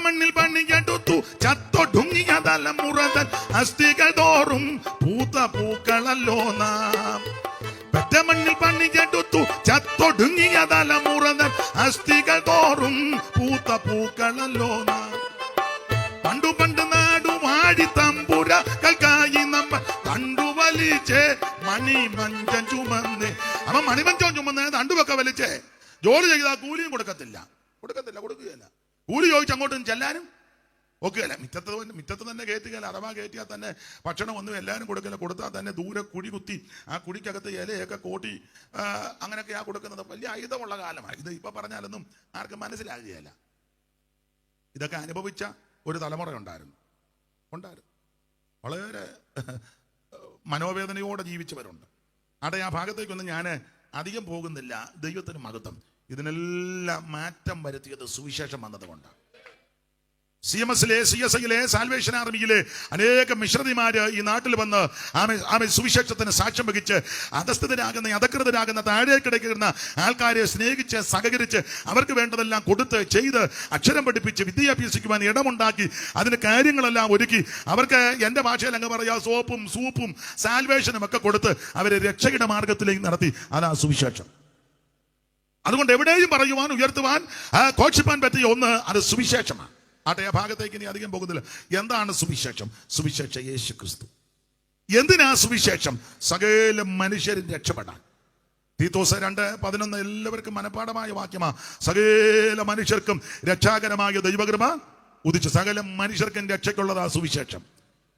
മണ്ണിൽ പണിയെടുത്തു ചത്തൊടുങ്ങിയ തലമുറതൻ അസ്ഥികൾ തോറും പൂത്ത പൂക്കളല്ലോ നാം. പെറ്റ മണ്ണിൽ പണിയെടുത്തു ചത്തൊടുങ്ങിയ തലമുറതൻ അസ്ഥികൾ തോറും പൂത്ത പൂക്കളല്ലോ നാം. പണ്ട് നാടുവാഴി തമ്പുരാക്കൾക്കായി നമ്മൾ തണ്ടുവലിച്ച് മണി മഞ്ചം ചുമന്ന്. അവൻ മണിമഞ്ചം ചുമന്ന് തണ്ടുവൊക്കെ വലിച്ചേ ജോലി ചെയ്താൽ കൂലിയും കൊടുക്കത്തില്ല. കൊടുക്കുകയില്ല. കൂലി ചോദിച്ച് അങ്ങോട്ടും ചെല്ലാനും ഒക്കെയല്ല. മിറ്റത്ത് തന്നെ കയറ്റുകയില്ല. അഥവാ കയറ്റിയാൽ തന്നെ ഭക്ഷണം ഒന്നും എല്ലാവരും കൊടുക്കില്ല. കൊടുത്താൽ തന്നെ ദൂരെ കുഴി കുത്തി ആ കുഴിക്കകത്ത് ഇലയൊക്കെ കോട്ടി അങ്ങനെയൊക്കെയാ കൊടുക്കുന്നത്. വലിയ ആയുധമുള്ള കാലമാണ് ഇത്. ഇപ്പൊ പറഞ്ഞാലൊന്നും ആർക്കും മനസ്സിലാകുകയില്ല. ഇതൊക്കെ അനുഭവിച്ച ഒരു തലമുറ ഉണ്ടായിരുന്നു. വളരെ മനോവേദനയോടെ ജീവിച്ചവരുണ്ട്. അവിടെ ആ ഭാഗത്തേക്കൊന്നും ഞാൻ അധികം പോകുന്നില്ല. ദൈവത്തിന് മഹത്വം. ഇതിനെല്ലാം മാറ്റം വരുത്തിയത് സുവിശേഷം വന്നതുകൊണ്ടാണ്. CSIയിലെ സാൽവേഷൻ ആർമിയിലെ അനേകം മിശ്രതിമാര് ഈ നാട്ടിൽ വന്ന് ആമേ സുവിശേഷത്തിന് സാക്ഷ്യം വഹിച്ച് അധസ്ഥിതരാകുന്ന അധകൃതരാകുന്ന താഴെ കിടക്കുന്ന ആൾക്കാരെ സ്നേഹിച്ച് സഹകരിച്ച് അവർക്ക് വേണ്ടതെല്ലാം കൊടുത്ത് ചെയ്ത് അക്ഷരം പഠിപ്പിച്ച് വിദ്യാഭ്യസിക്കുവാൻ ഇടമുണ്ടാക്കി അതിന് കാര്യങ്ങളെല്ലാം ഒരുക്കി അവർക്ക് എൻ്റെ ഭാഷയിൽ അങ്ങ് പറയാ സോപ്പും സൂപ്പും സാൽവേഷനും ഒക്കെ കൊടുത്ത് അവരെ രക്ഷയുടെ മാർഗത്തിലേക്ക് നടത്തി. അതാ സുവിശേഷം. അതുകൊണ്ട് എവിടെയും പറയുവാൻ ഉയർത്തുവാൻ ഘോഷിപ്പാൻ പറ്റിയ ഒന്ന് അത് സുവിശേഷമാണ്. ആട്ടെ, ആ ഭാഗത്തേക്ക് ഇനി അധികം പോകുന്നില്ല. എന്താണ് സുവിശേഷം? സുവിശേഷം യേശു ക്രിസ്തു. എന്തിനാ സുവിശേഷം? സകല മനുഷ്യരും രക്ഷപ്പെടാൻ. തീത്തോസ് 2:11 എല്ലാവർക്കും മനഃപാഠമായ വാക്യമാ. സകല മനുഷ്യർക്കും രക്ഷാകരമായ ദൈവകൃപ ഉദിച്ചു. സകല മനുഷ്യർക്കും രക്ഷയ്ക്കുള്ളതാ സുവിശേഷം.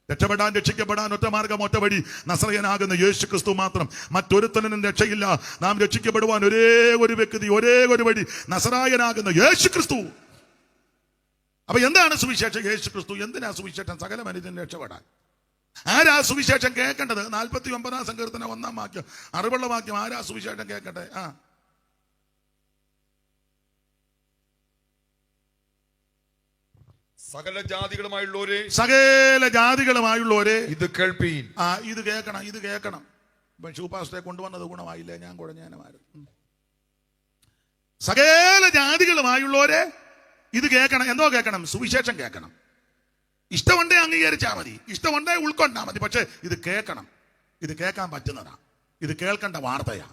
രക്ഷപ്പെടാൻ രക്ഷിക്കപ്പെടാൻ ഒറ്റ മാർഗം, ഒറ്റ വഴി, നസറയനാകുന്ന യേശു ക്രിസ്തു മാത്രം. മറ്റൊരുത്തനും രക്ഷയില്ല. നാം രക്ഷിക്കപ്പെടുവാൻ ഒരേ ഒരു വ്യക്തി, ഒരേ ഒരു വഴി, നസറായനാകുന്ന യേശു ക്രിസ്തു. അപ്പൊ എന്താണ് സുവിശേഷം? യേശു ക്രിസ്തു. എന്തിനാ സുവിശേഷം? സകല മനുഷ്യനും രക്ഷപ്പെടാൻ. ആരാ സുവിശേഷം കേൾക്കേണ്ടത്? 49 സങ്കീർത്തനം 1 വാക്യം, അറിവുള്ള വാക്യം. ആരാ സുവിശേഷം കേൾക്കട്ടെ? സകല ജാതികളുമായുള്ളവരെ ഇത് കേൾപ്പീൻ. ഇത് കേൾക്കണം. ഇപ്പൊ ഷൂപാസ്റ്റെ കൊണ്ടുവന്നത് ഗുണമായില്ലേ? ഞാൻ കുഴഞ്ഞേനമായിരുന്നു. സകല ജാതികളുമായുള്ളവരെ ഇത് കേൾക്കണം. എന്തോ കേൾക്കണം? സുവിശേഷം കേൾക്കണം. ഇഷ്ടമുണ്ടേ അംഗീകരിച്ചാൽ മതി, ഇഷ്ടമുണ്ടേ ഉൾക്കൊണ്ടാൽ മതി. പക്ഷെ ഇത് കേൾക്കണം. ഇത് കേൾക്കാൻ പറ്റുന്നതാ. ഇത് കേൾക്കേണ്ട വാർത്തയാ.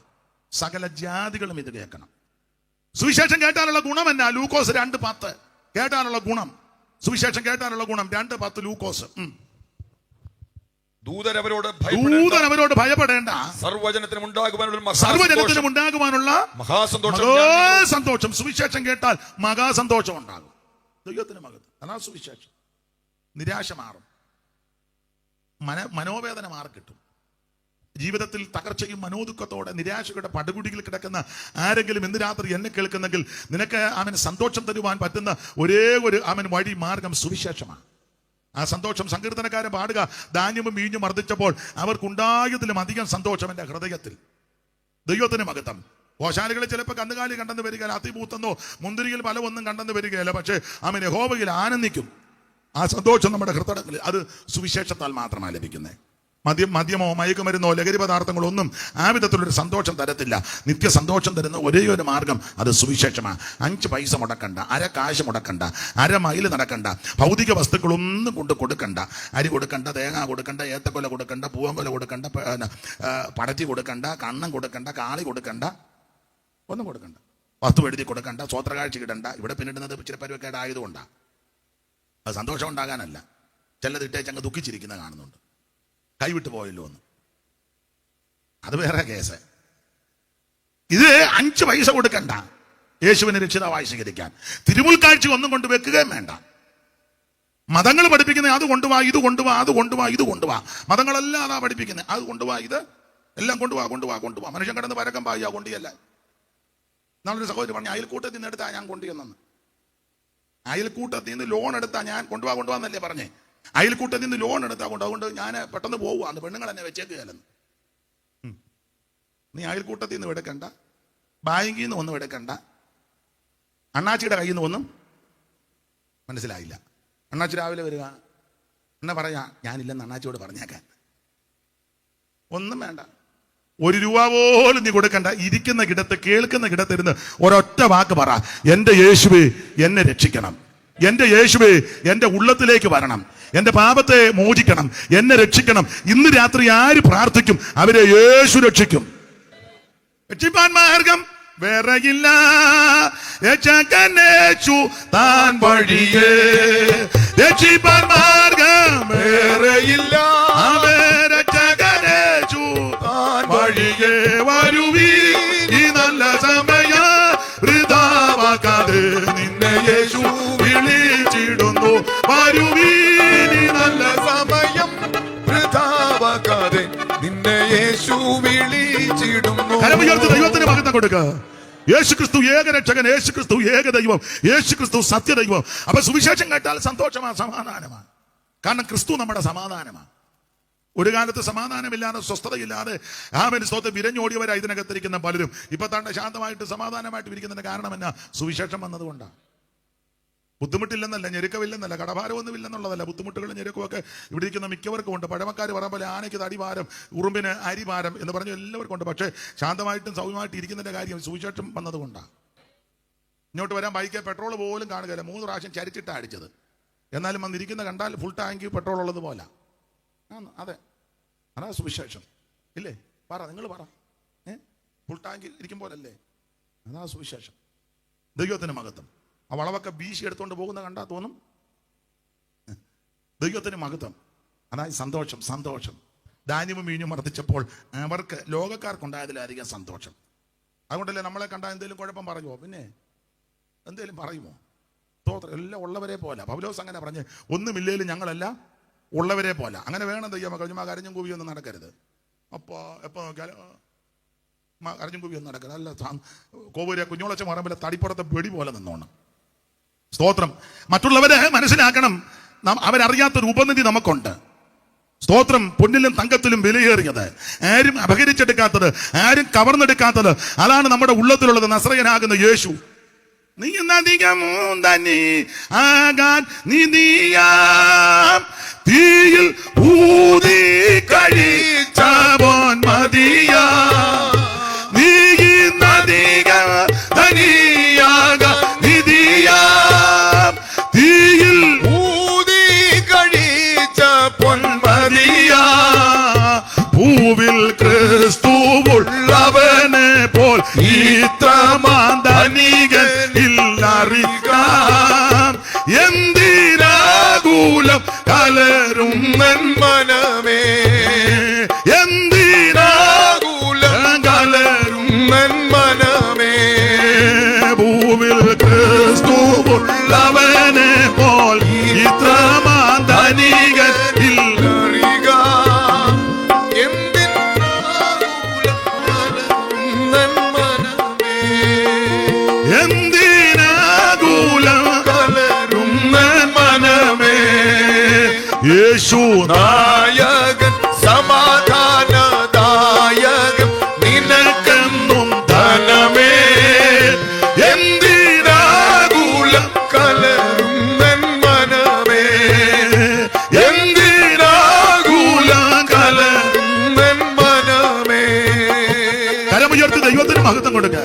സകല ജാതികളും ഇത് കേൾക്കണം. സുവിശേഷം കേട്ടാനുള്ള ഗുണം എന്നാ? ലൂക്കോസ് 2:10 കേട്ടാനുള്ള ഗുണം. സുവിശേഷം കേട്ടാനുള്ള ഗുണം 2:10 ലൂക്കോസ്. ദൂതരവരോട് ഭയപ്പെടേണ്ട. സർവ്വജനത്തിനും ഉണ്ടാകുവാനുള്ള മഹാസന്തോഷം. സുവിശേഷം കേട്ടാൽ മഹാസന്തോഷം ഉണ്ടാകും. ദൈവത്തിന് മകത്ത്. അതാ സുവിശേഷം. നിരാശ മാറും. മനോവേദന മാറി കിട്ടും. ജീവിതത്തിൽ തകർച്ചയും മനോദുഃഖത്തോടെ നിരാശയുടെ പടുകുടിയിൽ കിടക്കുന്ന ആരെങ്കിലും ഇന്ന് രാത്രി എന്നെ കേൾക്കുന്നെങ്കിൽ നിനക്ക് അവന് സന്തോഷം തരുവാൻ പറ്റുന്ന ഒരേ ഒരു വഴി, മാർഗം സുവിശേഷമാണ്. ആ സന്തോഷം സങ്കീർത്തനക്കാരൻ പാടുക. ധാന്യവും വീഞ്ഞും മർദ്ദിച്ചപ്പോൾ അവർക്കുണ്ടായതിലും അധികം സന്തോഷം എൻ്റെ ഹൃദയത്തിൽ. ദൈവത്തിന് മഹത്വം. ഗോശാലകളിൽ ചിലപ്പോൾ കന്നുകാലി കണ്ടെന്ന് വരികയില്ല, അതിപൂത്തെന്നോ മുന്തിരിയിൽ ഫലമൊന്നും കണ്ടെന്ന് വരികയില്ല. പക്ഷേ അവൻ യഹോവയിൽ ആനന്ദിക്കും. ആ സന്തോഷം നമ്മുടെ ഹൃദയത്തിൽ. അത് സുവിശേഷത്താൽ മാത്രമാണ് ലഭിക്കുന്നത്. മദ്യമോ മയക്കുമരുന്നോ ലഹരി പദാർത്ഥങ്ങളോ ഒന്നും ആ വിധത്തിലൊരു സന്തോഷം തരത്തില്ല. നിത്യ സന്തോഷം തരുന്ന ഒരേ ഒരു മാർഗം അത് സുവിശേഷമാണ്. 5 പൈസ മുടക്കണ്ട, അര കാശ് മുടക്കണ്ട, 1/2 മൈൽ നടക്കണ്ട, ഭൗതിക വസ്തുക്കളൊന്നും കൊണ്ട് കൊടുക്കണ്ട. അരി കൊടുക്കണ്ട, തേങ്ങ കൊടുക്കണ്ട, ഏത്തക്കൊല കൊടുക്കണ്ട, പൂവൻകൊല കൊടുക്കണ്ട, പടത്തി കൊടുക്കണ്ട, കണ്ണം കൊടുക്കണ്ട, കാളി കൊടുക്കണ്ട, ഒന്നും കൊടുക്കണ്ട. വസ്തു എഴുതി കൊടുക്കണ്ട, സ്വോത്രകാഴ്ച ഇടണ്ട. ഇവിടെ പിന്നിടുന്നത് ഇച്ചിരി പരുവക്കേടായതുകൊണ്ടാണ്. അത് സന്തോഷം ഉണ്ടാകാനല്ല. ചിലതിട്ടേച്ച് അങ്ങ് ദുഃഖിച്ചിരിക്കുന്ന കാണുന്നുണ്ട്. കൈവിട്ട് പോയല്ലോ എന്ന്. അത് വേറെ കേസ്. ഇത് 5 പൈസ കൊടുക്കണ്ട, യേശുവിനെ രക്ഷിതാവായി സ്വീകരിക്കാൻ. തിരുമുൽക്കാഴ്ച ഒന്നും കൊണ്ട് വെക്കുകയും വേണ്ട. മതങ്ങൾ പഠിപ്പിക്കുന്നത് അത് കൊണ്ടുപോവാ, ഇത് കൊണ്ടുപോവാ, അത് കൊണ്ടുപോവാ, ഇത് കൊണ്ടുപോവാ. മതങ്ങളെല്ലാം അതാ പഠിപ്പിക്കുന്നത്. അത് കൊണ്ടുപോവാ, ഇത് എല്ലാം കൊണ്ടുപോവാ. മനുഷ്യൻ കിടന്ന് പരക്കം പായ കൊണ്ടിയല്ല. നമ്മളൊരു സഹോദരി പറഞ്ഞു, അയൽക്കൂട്ടത്തിൽ നിന്ന് എടുത്താ ഞാൻ കൊണ്ടുവന്നു. അയൽക്കൂട്ടത്തിൽ നിന്ന് ലോൺ എടുത്താ ഞാൻ കൊണ്ടുപോവാന്നല്ലേ പറഞ്ഞേ. അയൽക്കൂട്ടത്തിൽ നിന്ന് ലോൺ എടുത്താ അതുകൊണ്ട് ഞാൻ പെട്ടെന്ന് പോവുകയാണ്, പെണ്ണുങ്ങൾ എന്നെ വെച്ചേക്കുകയല്ലെന്ന്. നീ അയൽക്കൂട്ടത്തിൽ നിന്ന് എടുക്കണ്ട, ബാങ്കിൽ നിന്ന് ഒന്നും എടുക്കണ്ട, അണ്ണാച്ചിയുടെ കയ്യിൽ നിന്ന് ഒന്നും. മനസ്സിലായില്ല? അണ്ണാച്ചി രാവിലെ വരിക, എന്നെ പറയാ ഞാനില്ലെന്ന് അണ്ണാച്ചിയോട് പറഞ്ഞേക്കാൻ. ഒന്നും വേണ്ട, 1 രൂപ പോലും നീ കൊടുക്കണ്ട. ഇരിക്കുന്ന കിടത്ത്, കേൾക്കുന്ന കിടത്തിരുന്ന് ഒരൊറ്റ വാക്ക് പറ, എന്റെ യേശുവേ എന്നെ രക്ഷിക്കണം, എന്റെ യേശുവേ എന്റെ ഉള്ളത്തിലേക്ക് വരണം, എന്റെ പാപത്തെ മോചിക്കണം, എന്നെ രക്ഷിക്കണം. ഇന്ന് രാത്രി ആര് പ്രാർത്ഥിക്കും അവരെ യേശു രക്ഷിക്കും. രക്ഷിപ്പാൻ മാർഗം വേറെയില്ല, രക്ഷകനേശു താൻ വഴിയേ. രക്ഷിപ്പാൻ മാർഗം വേറെയില്ല, രക്ഷകനേശു താൻ വഴിയേ. വരുവീ ഈ നല്ല സമയം വൃഥാവാക്കാതെ, നിന്നെ യേശു വിളിച്ചിടുന്നു. വരുവീ ഈ നല്ല സമയം വൃഥാവാക്കാതെ, നിന്നെ യേശു വിളിച്ചിടുന്നു. കരമുയർത്തി ദൈവത്തിന് മഹത്വം കൊടുക്കുക. യേശുക്രിസ്തു ഏകരക്ഷകൻ, യേശുക്രിസ്തു ഏകദൈവം, യേശുക്രിസ്തു സത്യദൈവം. അപ്പൊ സുവിശേഷം കേട്ടാൽ സന്തോഷമാണ്, സമാധാനമാണ്. കാരണം ക്രിസ്തു നമ്മുടെ സമാധാനമാണ്. ഒരു കാലത്ത് സമാധാനമില്ലാതെ, സ്വസ്ഥതയില്ലാതെ സ്തോത്രം വിരഞ്ഞോടിയവരായി ഇതിനകത്തിരിക്കുന്ന പലരും ഇപ്പൊ തന്നെ ശാന്തമായിട്ട് സമാധാനമായിട്ട് ഇരിക്കുന്നതിന്റെ കാരണം എന്നാ? സുവിശേഷം വന്നതുകൊണ്ടാണ്. ബുദ്ധിമുട്ടില്ലെന്നല്ല, ഞെരുക്കമില്ലെന്നല്ല, കടഭാരമൊന്നുമില്ലെന്നുള്ളതല്ല. ബുദ്ധിമുട്ടുകളും ഞെരുക്കമൊക്കെ ഇവിടെ ഇരിക്കുന്ന മിക്കവർക്കും ഉണ്ട്. പഴമക്കാർ പറഞ്ഞ പോലെ ആനയ്ക്ക് തടിഭാരം, ഉറുമ്പിന് അരിഭാരം എന്ന് പറഞ്ഞ് എല്ലാവർക്കും ഉണ്ട്. പക്ഷേ ശാന്തമായിട്ടും സൗമ്യമായിട്ട് ഇരിക്കുന്നതിന്റെ കാര്യം സുവിശേഷം വന്നതുകൊണ്ടാണ്. ഇങ്ങോട്ട് വരാൻ ബൈക്ക് പെട്രോൾ പോലും കാണുകയില്ല, 3 പ്രാവശ്യം ചരിച്ചിട്ടാണ് അടിച്ചത്. എന്നാലും വന്നിരിക്കുന്ന കണ്ടാൽ ഫുൾ ടാങ്ക് പെട്രോൾ ഉള്ളത് പോലെ. അതെ, അതാ സുവിശേഷം ഇല്ലേ? പറ, നിങ്ങൾ പറ. ഫുൾ ടാങ്ക് ഇരിക്കും പോലല്ലേ? അതാ സുവിശേഷം. ദൈവത്തിന് മഹത്വം. ആ വളവൊക്കെ വീശി എടുത്തുകൊണ്ട് പോകുന്ന കണ്ടാ തോന്നും ദൈവത്തിന് മഹത്വം. അതായത് സന്തോഷം. ധാന്യവും വീഞ്ഞും വർദ്ധിച്ചപ്പോൾ അവർക്ക്, ലോകക്കാർക്കുണ്ടായതിലധികം സന്തോഷം. അതുകൊണ്ടല്ലേ നമ്മളെ കണ്ടാൽ എന്തെങ്കിലും കുഴപ്പം പറയുമോ? പിന്നെ എന്തേലും പറയുമോ? എല്ലാം ഉള്ളവരെ പോലെ. പൗലോസ് അങ്ങനെ പറഞ്ഞ്, ഒന്നുമില്ലേലും ഞങ്ങളെല്ലാം ഉള്ളവരെ പോലെ. അങ്ങനെ വേണം ദൈവം. കരഞ്ഞും കൂവിയൊന്നും നടക്കരുത്. അപ്പോൾ എപ്പോൾ നോക്കിയാലും കരഞ്ഞും കൂവിയൊന്നും നടക്കരുത്. അല്ല, കോവൂരെ കുഞ്ഞോളച്ച മാറുമ്പോൾ തടിപ്പുറത്തെ വെടി പോലെ നിന്നോണം. സ്തോത്രം. മറ്റുള്ളവരെ മനസ്സിലാക്കണം, അവരറിയാത്തൊരു ഉപനിധി നമുക്കുണ്ട്. സ്തോത്രം. പൊന്നിലും തങ്കത്തിലും വിലയേറിയത്, ആരും അപഹരിച്ചെടുക്കാത്തത്, ആരും കവർന്നെടുക്കാത്തത്, അതാണ് നമ്മുടെ ഉള്ളത്തിലുള്ളത്. നസ്രയനാകുന്ന യേശു. നീ നദികമൂന്തനി ആകാൻ നീയാം തീയിൽ ഊതി കഴിച്ചവൻ മതിയാ. നീ നദികനിയാകാൻ നിധിയാം തീയിൽ ഊതി കഴിച്ച പൊന്മതിയാ. പൂവിൽ ക്രിസ്തുവുള്ളവനെ പോൽ ഇത്രമാന്തനികൻ ഇല്ലറിയാം. എന്തിനാകുലം കലരും മനമേ, എന്തിനാകുലം കലരും മനമേ. പൂവിൽ ക്രിസ്തുവുള്ളവനെ പോൽ ഇത്രമാന്തനികൻ അറിയുക എന്തിനാകുലം കലരും മനമേ. യേശു നായകൻ, സമാധാനദായകൻ, നിനക്കെന്നും ധനമേ. എന്തിനാകുലം കലരും മനമേ, എന്തിനാകുലം കലരും മനമേ. കരമുയർത്തി ദൈവത്തിന് മഹത്വം കൊടുക്ക.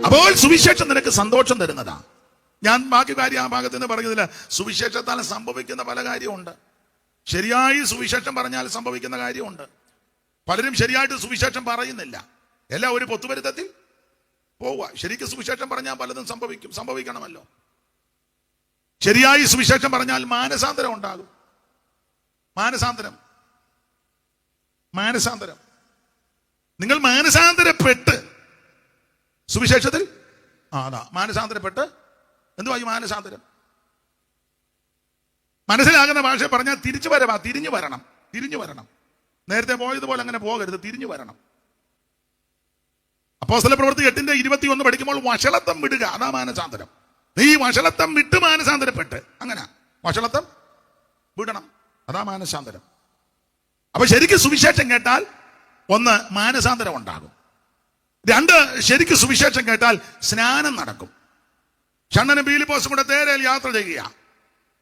അപ്പോൾ സുവിശേഷം നിനക്ക് സന്തോഷം തരുന്നതാ. ഞാൻ ബാക്കി കാര്യം ആ ഭാഗത്ത് നിന്ന് പറയുന്നില്ല. സുവിശേഷത്താൽ സംഭവിക്കുന്ന പല കാര്യമുണ്ട്. ശരിയായി സുവിശേഷം പറഞ്ഞാൽ സംഭവിക്കുന്ന കാര്യമുണ്ട്. പലരും ശരിയായിട്ട് സുവിശേഷം പറയുന്നില്ല. എല്ലാം ഒരു പൊത്തുവരുത്തത്തിൽ പോവുക. ശരിക്കും സുവിശേഷം പറഞ്ഞാൽ പലതും സംഭവിക്കണമല്ലോ. ശരിയായി സുവിശേഷം പറഞ്ഞാൽ മാനസാന്തരം ഉണ്ടാകും. മാനസാന്തരം നിങ്ങൾ മാനസാന്തരപ്പെട്ട് സുവിശേഷത്തിൽ അതാ മാനസാന്തരപ്പെട്ട്. എന്തുവാ ഈ മാനസാന്തരം? മനസ്സിലാകുന്ന ഭാഷ പറഞ്ഞാൽ തിരിച്ചു വരവാ. തിരിഞ്ഞു വരണം. നേരത്തെ പോയതുപോലെ അങ്ങനെ പോകരുത്, തിരിഞ്ഞു വരണം. അപ്പോസ്തല പ്രവൃത്തി 8:21 പഠിക്കുമ്പോൾ വഷളത്വം വിടുക, അതാ മാനസാന്തരം. നീ വഷളത്വം വിട്ട് മാനസാന്തരപ്പെട്ട്, അങ്ങനെ വഷളത്വം വിടണം, അതാ മാനസാന്തരം. അപ്പൊ ശരിക്കും സുവിശേഷം കേട്ടാൽ ഒന്ന് മാനസാന്തരം ഉണ്ടാകും, രണ്ട് ശരിക്കും സുവിശേഷം കേട്ടാൽ സ്നാനം നടക്കും. ഷണ്ണനും പീലിപ്പോസും കൂടെ തേരയിൽ യാത്ര ചെയ്യുക.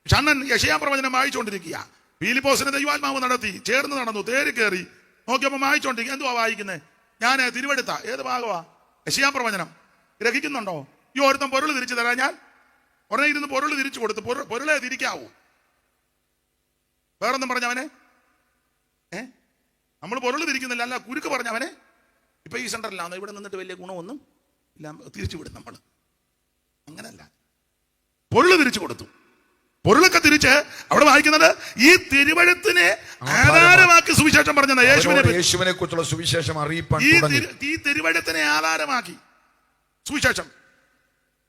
ഷണ്ണൻ യെശയ്യാ പ്രവചനം വായിച്ചുകൊണ്ടിരിക്കുക. പീലിപ്പോസിനെ ദൈവാത്മാവ് നടത്തി, ചേർന്ന് നടന്നു, തേര് കയറി നോക്കിയപ്പോൾ വായിച്ചുകൊണ്ടിരിക്കുക. എന്തുവാ വായിക്കുന്നത്? ഞാൻ തിരുവെടുത്ത ഏത് ഭാഗമാ? യെശയ്യാ പ്രവചനം. ഗ്രഹിക്കുന്നുണ്ടോ? ഈ ഒരുത്തം പൊരുൾ തിരിച്ചു തരാൻ ഞാൻ ഉടനെ ഇരുന്ന് പൊരുൾ തിരിച്ചു കൊടുത്തു. പൊരുളെ തിരിക്കാവൂ, വേറൊന്നും പറഞ്ഞവനെ. നമ്മൾ പൊരുൾ തിരിക്കുന്നില്ല, അല്ല കുരുക്ക് പറഞ്ഞവനെ. ഇപ്പൊ ഈ സെന്ററിലാണ്, ഇവിടെ നിന്നിട്ട് വലിയ ഗുണമൊന്നും ഇല്ല, തിരിച്ചു വിടും നമ്മൾ. അങ്ങനല്ല, പൊരുൾ തിരിച്ചു കൊടുത്തു. പൊരുളൊക്കെ തിരിച്ച് അവിടെ വായിക്കുന്നത് ഈ തിരുവഴുത്തിനെ ആധാരമാക്കി സുവിശേഷം പറഞ്ഞത് യേശുവിനെ കുറിച്ചുള്ള സുവിശേഷം അറിയിപ്പാൻ ഈ തിരുവഴുത്തിനെ ആധാരമാക്കി സുവിശേഷം.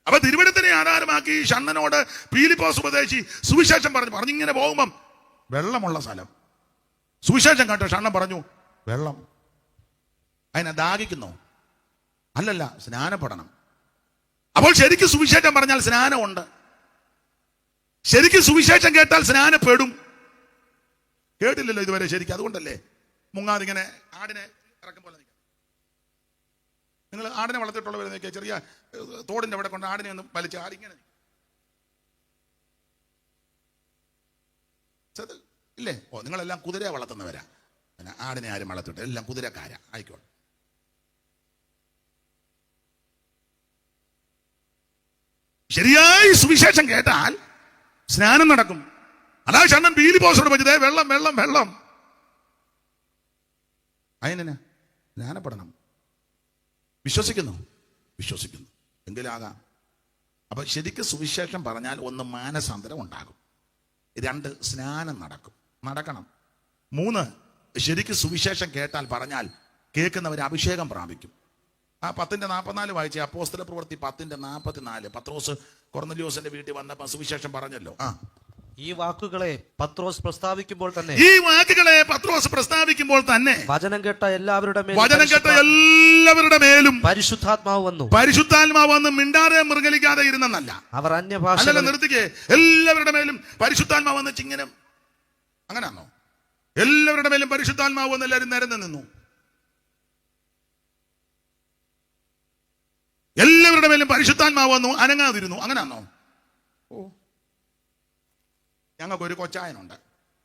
അപ്പൊ തിരുവഴുത്തിനെ ആധാരമാക്കി ഷണ്ണനോട് പീലിപ്പോസ് ഉപദേശി സുവിശേഷം പറഞ്ഞിങ്ങനെ പോകുമ്പം വെള്ളമുള്ള സ്ഥലം സുവിശേഷം കേട്ടോ. ഷണ്ണൻ പറഞ്ഞു വെള്ളം, അതിനെ ദാഹിക്കുന്നോ? അല്ലല്ല, സ്നാനപ്പെടണം. അപ്പോൾ ശരിക്കും സുവിശേഷം പറഞ്ഞാൽ സ്നാനമുണ്ട്. ശരിക്കും സുവിശേഷം കേട്ടാൽ സ്നാനപ്പെടും. കേട്ടില്ലല്ലോ ഇതുവരെ ശരിക്കും, അതുകൊണ്ടല്ലേ മുങ്ങാതിങ്ങനെ ആടിനെ ഇറക്കും പോലെ നിൽക്കാം. നിങ്ങൾ ആടിനെ വളർത്തിയിട്ടുള്ളവരെ നോക്കിയാൽ ചെറിയ തോടിന്റെ അവിടെ കൊണ്ട് ആടിനെ ഒന്ന് വലിച്ച് ആടിങ്ങനെ ഇല്ലേ? ഓ, നിങ്ങളെല്ലാം കുതിര വളർത്തുന്നവരാ. പിന്നെ ആടിനെ ആരും വളർത്തിട്ട് എല്ലാം കുതിരക്കാരാ, ആയിക്കോട്ടെ. ശരിയായി സുവിശേഷം കേട്ടാൽ സ്നാനം നടക്കും. അതാ ഷണ്ണൻ പീലിപ്പോസോട് പറഞ്ഞത് വെള്ളം വെള്ളം വെള്ളം. അതിനെ സ്നാനപ്പെടണം. വിശ്വസിക്കുന്നു എങ്കിലാകാം. അപ്പൊ ശരിക്കും സുവിശേഷം പറഞ്ഞാൽ ഒന്ന് മാനസാന്തരം ഉണ്ടാകും, രണ്ട് സ്നാനം നടക്കണം, മൂന്ന് ശരിക്കും സുവിശേഷം കേട്ടാൽ പറഞ്ഞാൽ കേൾക്കുന്നവർ അഭിഷേകം പ്രാപിക്കും. ആ 10:44 വായിച്ച അപ്പോസ്തല പ്രവൃത്തി 10:44. പത്രോസ് കൊർന്നലിയോസിന്റെ വീട്ടിൽ വന്നപ്പോൾ സുവിശേഷം പറഞ്ഞല്ലോ. ഈ വാക്കുകളെ പത്രോസ് പ്രസ്താവിക്കുമ്പോൾ തന്നെ വചനം കേട്ട എല്ലാവരുടെ മേലും പരിശുദ്ധാത്മാവ് വന്നു മിണ്ടാതെ മൃഗലിക്കാതെ ഇരുന്നല്ല. അവർ അന്യഭാഷ നിർത്തിക്കേ. എല്ലാവരുടെ മേലും പരിശുദ്ധാത്മാവ് വന്ന് ചിങ്ങനം, അങ്ങനെയാണോ? എല്ലാവരുടെ മേലും പരിശുദ്ധാത്മാവ് വന്ന് എല്ലാവരും നിരന്ന് നിന്നു. എല്ലാവരുടെ മേലും പരിശുദ്ധാത്മാവ് വന്നു, അനങ്ങാതിരുന്നു. അങ്ങനെയാണോ? ഓ, ഞങ്ങൾക്കൊരു കൊച്ചായനുണ്ട്.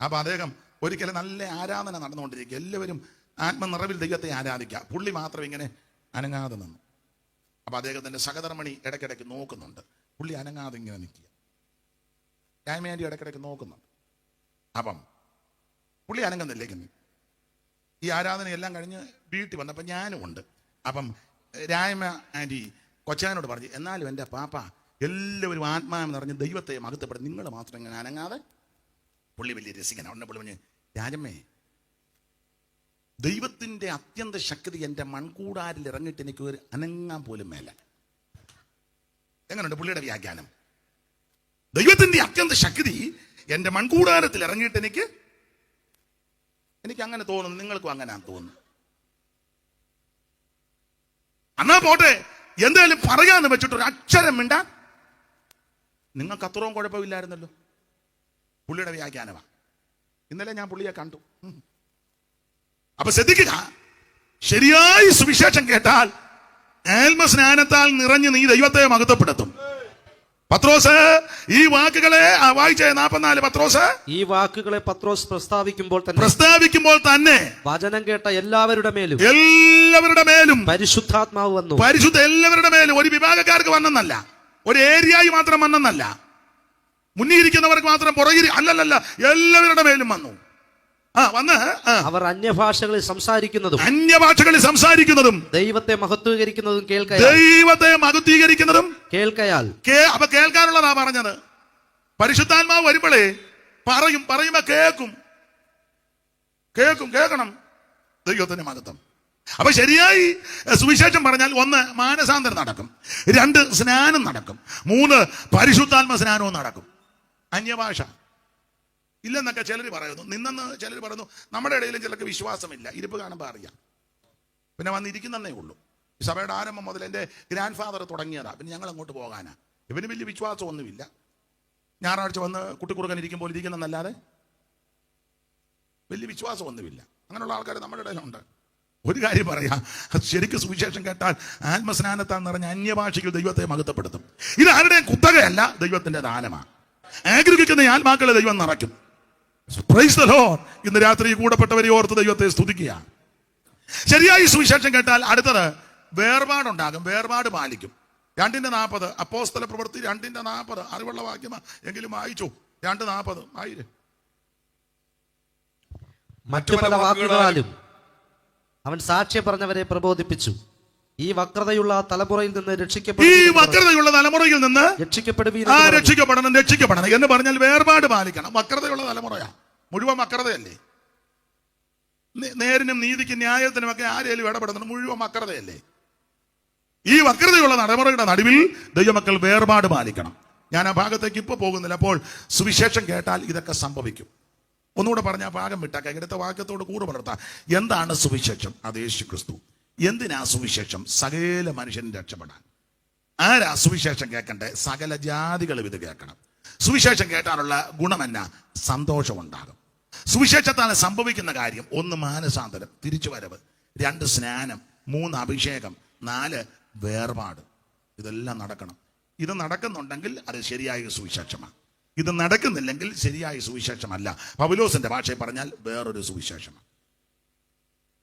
അപ്പൊ അദ്ദേഹം ഒരിക്കലും നല്ല ആരാധന നടന്നുകൊണ്ടിരിക്കുക, എല്ലാവരും ആത്മനിറവിൽ ദൈവത്തെ ആരാധിക്കുക. പുള്ളി മാത്രം ഇങ്ങനെ അനങ്ങാതെ നിന്നു. അപ്പൊ അദ്ദേഹത്തിന്റെ സഹധർമ്മിണി ഇടയ്ക്കിടയ്ക്ക് നോക്കുന്നുണ്ട്. പുള്ളി അനങ്ങാതെ ഇങ്ങനെ നിൽക്കുക. രാമയാൻറ്റി ഇടയ്ക്കിടയ്ക്ക് നോക്കുന്നുണ്ട്. അപ്പം പുള്ളി അനങ്ങുന്നില്ലേക്ക്. ഈ ആരാധനയെല്ലാം കഴിഞ്ഞ് വീട്ടിൽ വന്നപ്പോൾ ഞാനും ഉണ്ട്. അപ്പം രാമ ആൻറ്റി കൊച്ചാനോട് പറഞ്ഞു, എന്നാലും എൻ്റെ പാപ്പ എല്ലാവരും ആത്മാവെന്ന് പറഞ്ഞ് ദൈവത്തെ മഹത്വപ്പെടും, നിങ്ങൾ മാത്രം ഇങ്ങനെ അനങ്ങാതെ. പുള്ളി വലിയ രസികനാണ്. ഉടനെ പുള്ളി പറഞ്ഞു, രാജമ്മേ, ദൈവത്തിൻ്റെ അത്യന്ത ശക്തി എൻ്റെ മൺകൂടാരിൽ ഇറങ്ങിയിട്ട് എനിക്ക് ഒരു അനങ്ങാൻ പോലും മേല. എങ്ങനെയുണ്ട് പുള്ളിയുടെ വ്യാഖ്യാനം? ദൈവത്തിൻ്റെ അത്യന്ത ശക്തി എൻ്റെ മൺകൂടാരത്തിൽ ഇറങ്ങിയിട്ട് എനിക്ക് അങ്ങനെ തോന്നുന്നു, നിങ്ങൾക്കും അങ്ങനെ തോന്നുന്നു. എന്നാ പോട്ടെ, എന്തായാലും പറയാന്ന് വെച്ചിട്ട് ഒരു അക്ഷരം മിണ്ടാ. നിങ്ങൾക്ക് അത്രയും കുഴപ്പമില്ലായിരുന്നല്ലോ. പുള്ളിയുടെ വ്യാഖ്യാനമാ. ഇന്നലെ ഞാൻ പുള്ളിയെ കണ്ടു. അപ്പൊ ശ്രദ്ധിക്കുക, ശരിയായി സുവിശേഷം കേട്ടാൽ ആത്മസ്നാനത്താൽ നിറഞ്ഞ് നീ ദൈവത്തെ മഹത്വപ്പെടുത്തും. പത്രോസ് ഈ വാക്കുകളെ വായിച്ച 44. പത്രോസ് ഈ വാക്കുകളെ പത്രോസ് പ്രസ്താവിക്കുമ്പോൾ തന്നെ വചനം കേട്ട എല്ലാവരുടെ മേലും പരിശുദ്ധാത്മാവ് വന്നു. എല്ലാവരുടെ മേലും, ഒരു വിഭാഗക്കാർക്ക് വന്നെന്നല്ല, ഒരു ഏരിയയിൽ മാത്രം വന്നെന്നല്ല, മുന്നിരിക്കുന്നവർക്ക് മാത്രം പുറകിൽ അല്ലല്ല, എല്ലാവരുടെ മേലും വന്നു. വന്ന് അവർ അന്യഭാഷകളിൽ സംസാരിക്കുന്നതും ദൈവത്തെ മഹത്വീകരിക്കുന്നതും കേൾക്കയാൽ. അപ്പൊ കേൾക്കാനുള്ളതാ പറഞ്ഞത്. പരിശുദ്ധാത്മാവ് വരുമ്പോഴേ പറയുമ്പോ കേൾക്കണം. ദൈവത്തിന്റെ മഹത്വം. അപ്പൊ ശരിയായി സുവിശേഷം പറഞ്ഞാൽ 1 മാനസാന്തരം നടക്കും, 2 സ്നാനം നടക്കും, 3 പരിശുദ്ധാത്മ സ്നാനവും നടക്കും. അന്യഭാഷ ഇല്ലെന്നൊക്കെ ചിലർ പറയുന്നു, നിന്നെന്ന് ചിലർ പറയുന്നു. നമ്മുടെ ഇടയിലും ചിലർക്ക് വിശ്വാസമില്ല, ഇരിപ്പ് കാണുമ്പോൾ അറിയാം. പിന്നെ വന്നിരിക്കുന്നതേ ഉള്ളൂ. ഈ സഭയുടെ ആരംഭം മുതൽ എൻ്റെ ഗ്രാൻഡ് ഫാദർ തുടങ്ങിയതാ. പിന്നെ ഞങ്ങൾ അങ്ങോട്ട് പോകാനാ. ഇവന് വലിയ വിശ്വാസമൊന്നുമില്ല. ഞായറാഴ്ച വന്ന് കുട്ടിക്കുറുക്കൻ ഇരിക്കുമ്പോൾ ഇരിക്കുന്നതല്ലാതെ വലിയ വിശ്വാസമൊന്നുമില്ല. അങ്ങനെയുള്ള ആൾക്കാർ നമ്മുടെ ഇടയിലുണ്ട്. ഒരു കാര്യം പറയാം, ശരിക്കും സുവിശേഷം കേട്ടാൽ ആത്മസ്നാനത്താൽ നിറഞ്ഞ അന്യഭാഷയ്ക്ക് ദൈവത്തെ മഹത്വപ്പെടുത്തും. ഇത് ആരുടെയും കുത്തകയല്ല, ദൈവത്തിന്റെ ദാനമാണ്. ആഗ്രഹിക്കുന്ന ആത്മാക്കളെ ദൈവം നിറയ്ക്കും. Praise the Lord. ഇന്ന് രാത്രി കൂടപ്പെട്ടവരെ ഓർത്ത് ദൈവത്തെ സ്തുതിക്കുക. ശരിയായി സുവിശേഷം കേട്ടാൽ അടുത്തത് വേർപാടുണ്ടാകും, വേർപാട് പാലിക്കും. 2:40 അപ്പോസ്തല പ്രവൃത്തി 2:40 അറിവുള്ള വാക്യമാ എങ്കിലും വായിച്ചു. 2:40 ആയിരം. മറ്റു പല വാക്കുകളാലും അവൻ സാക്ഷ്യം പറഞ്ഞവരെ പ്രബോധിപ്പിച്ചു. ഈ വക്രതയുള്ള തലമുറയിൽ നിന്ന് രക്ഷിക്കപ്പെടണം എന്ന് പറഞ്ഞാൽ വേർപാട് പാലിക്കണം. വക്രതയുള്ള തലമുറയാ, മുഴുവൻ വക്രതയല്ലേ. നേരിനും നീതിക്കും ന്യായത്തിനും ഒക്കെ ആരെയും ഇടപെടുന്നത് മുഴുവൻ വക്രതയല്ലേ. ഈ വക്രതയുള്ള തലമുറയുടെ നടുവിൽ ദൈവമക്കൾ വേർപാട് പാലിക്കണം. ഞാൻ ആ ഭാഗത്തേക്ക് ഇപ്പൊ പോകുന്നില്ല. അപ്പോൾ സുവിശേഷം കേട്ടാൽ ഇതൊക്കെ സംഭവിക്കും. ഒന്നുകൂടെ പറഞ്ഞാൽ ഭാഗം വിട്ടാക്കാം. ഇവിടുത്തെ വാക്യത്തോട് കൂടെ പുലർത്താം. എന്താണ് സുവിശേഷം? അത് യേശു ക്രിസ്തു. എന്തിനാ സുവിശേഷം? സകല മനുഷ്യൻ രക്ഷപ്പെടാൻ. ആരാ സുവിശേഷം കേൾക്കണ്ടേ? സകല ജാതികളും ഇത് കേൾക്കണം. സുവിശേഷം കേട്ടാനുള്ള ഗുണമെന്നാ? സന്തോഷമുണ്ടാകും. സുവിശേഷത്താണ് സംഭവിക്കുന്ന കാര്യം: 1 മാനസാന്തരം, തിരിച്ചുവരവ്; 2 സ്നാനം; 3 അഭിഷേകം; 4 വേർപാട്. ഇതെല്ലാം നടക്കണം. ഇത് നടക്കുന്നുണ്ടെങ്കിൽ അത് ശരിയായ സുവിശേഷമാണ്. ഇത് നടക്കുന്നില്ലെങ്കിൽ ശരിയായ സുവിശേഷമല്ല. പൗലോസിന്റെ ഭാഷയിൽ പറഞ്ഞാൽ വേറൊരു സുവിശേഷമാണ്.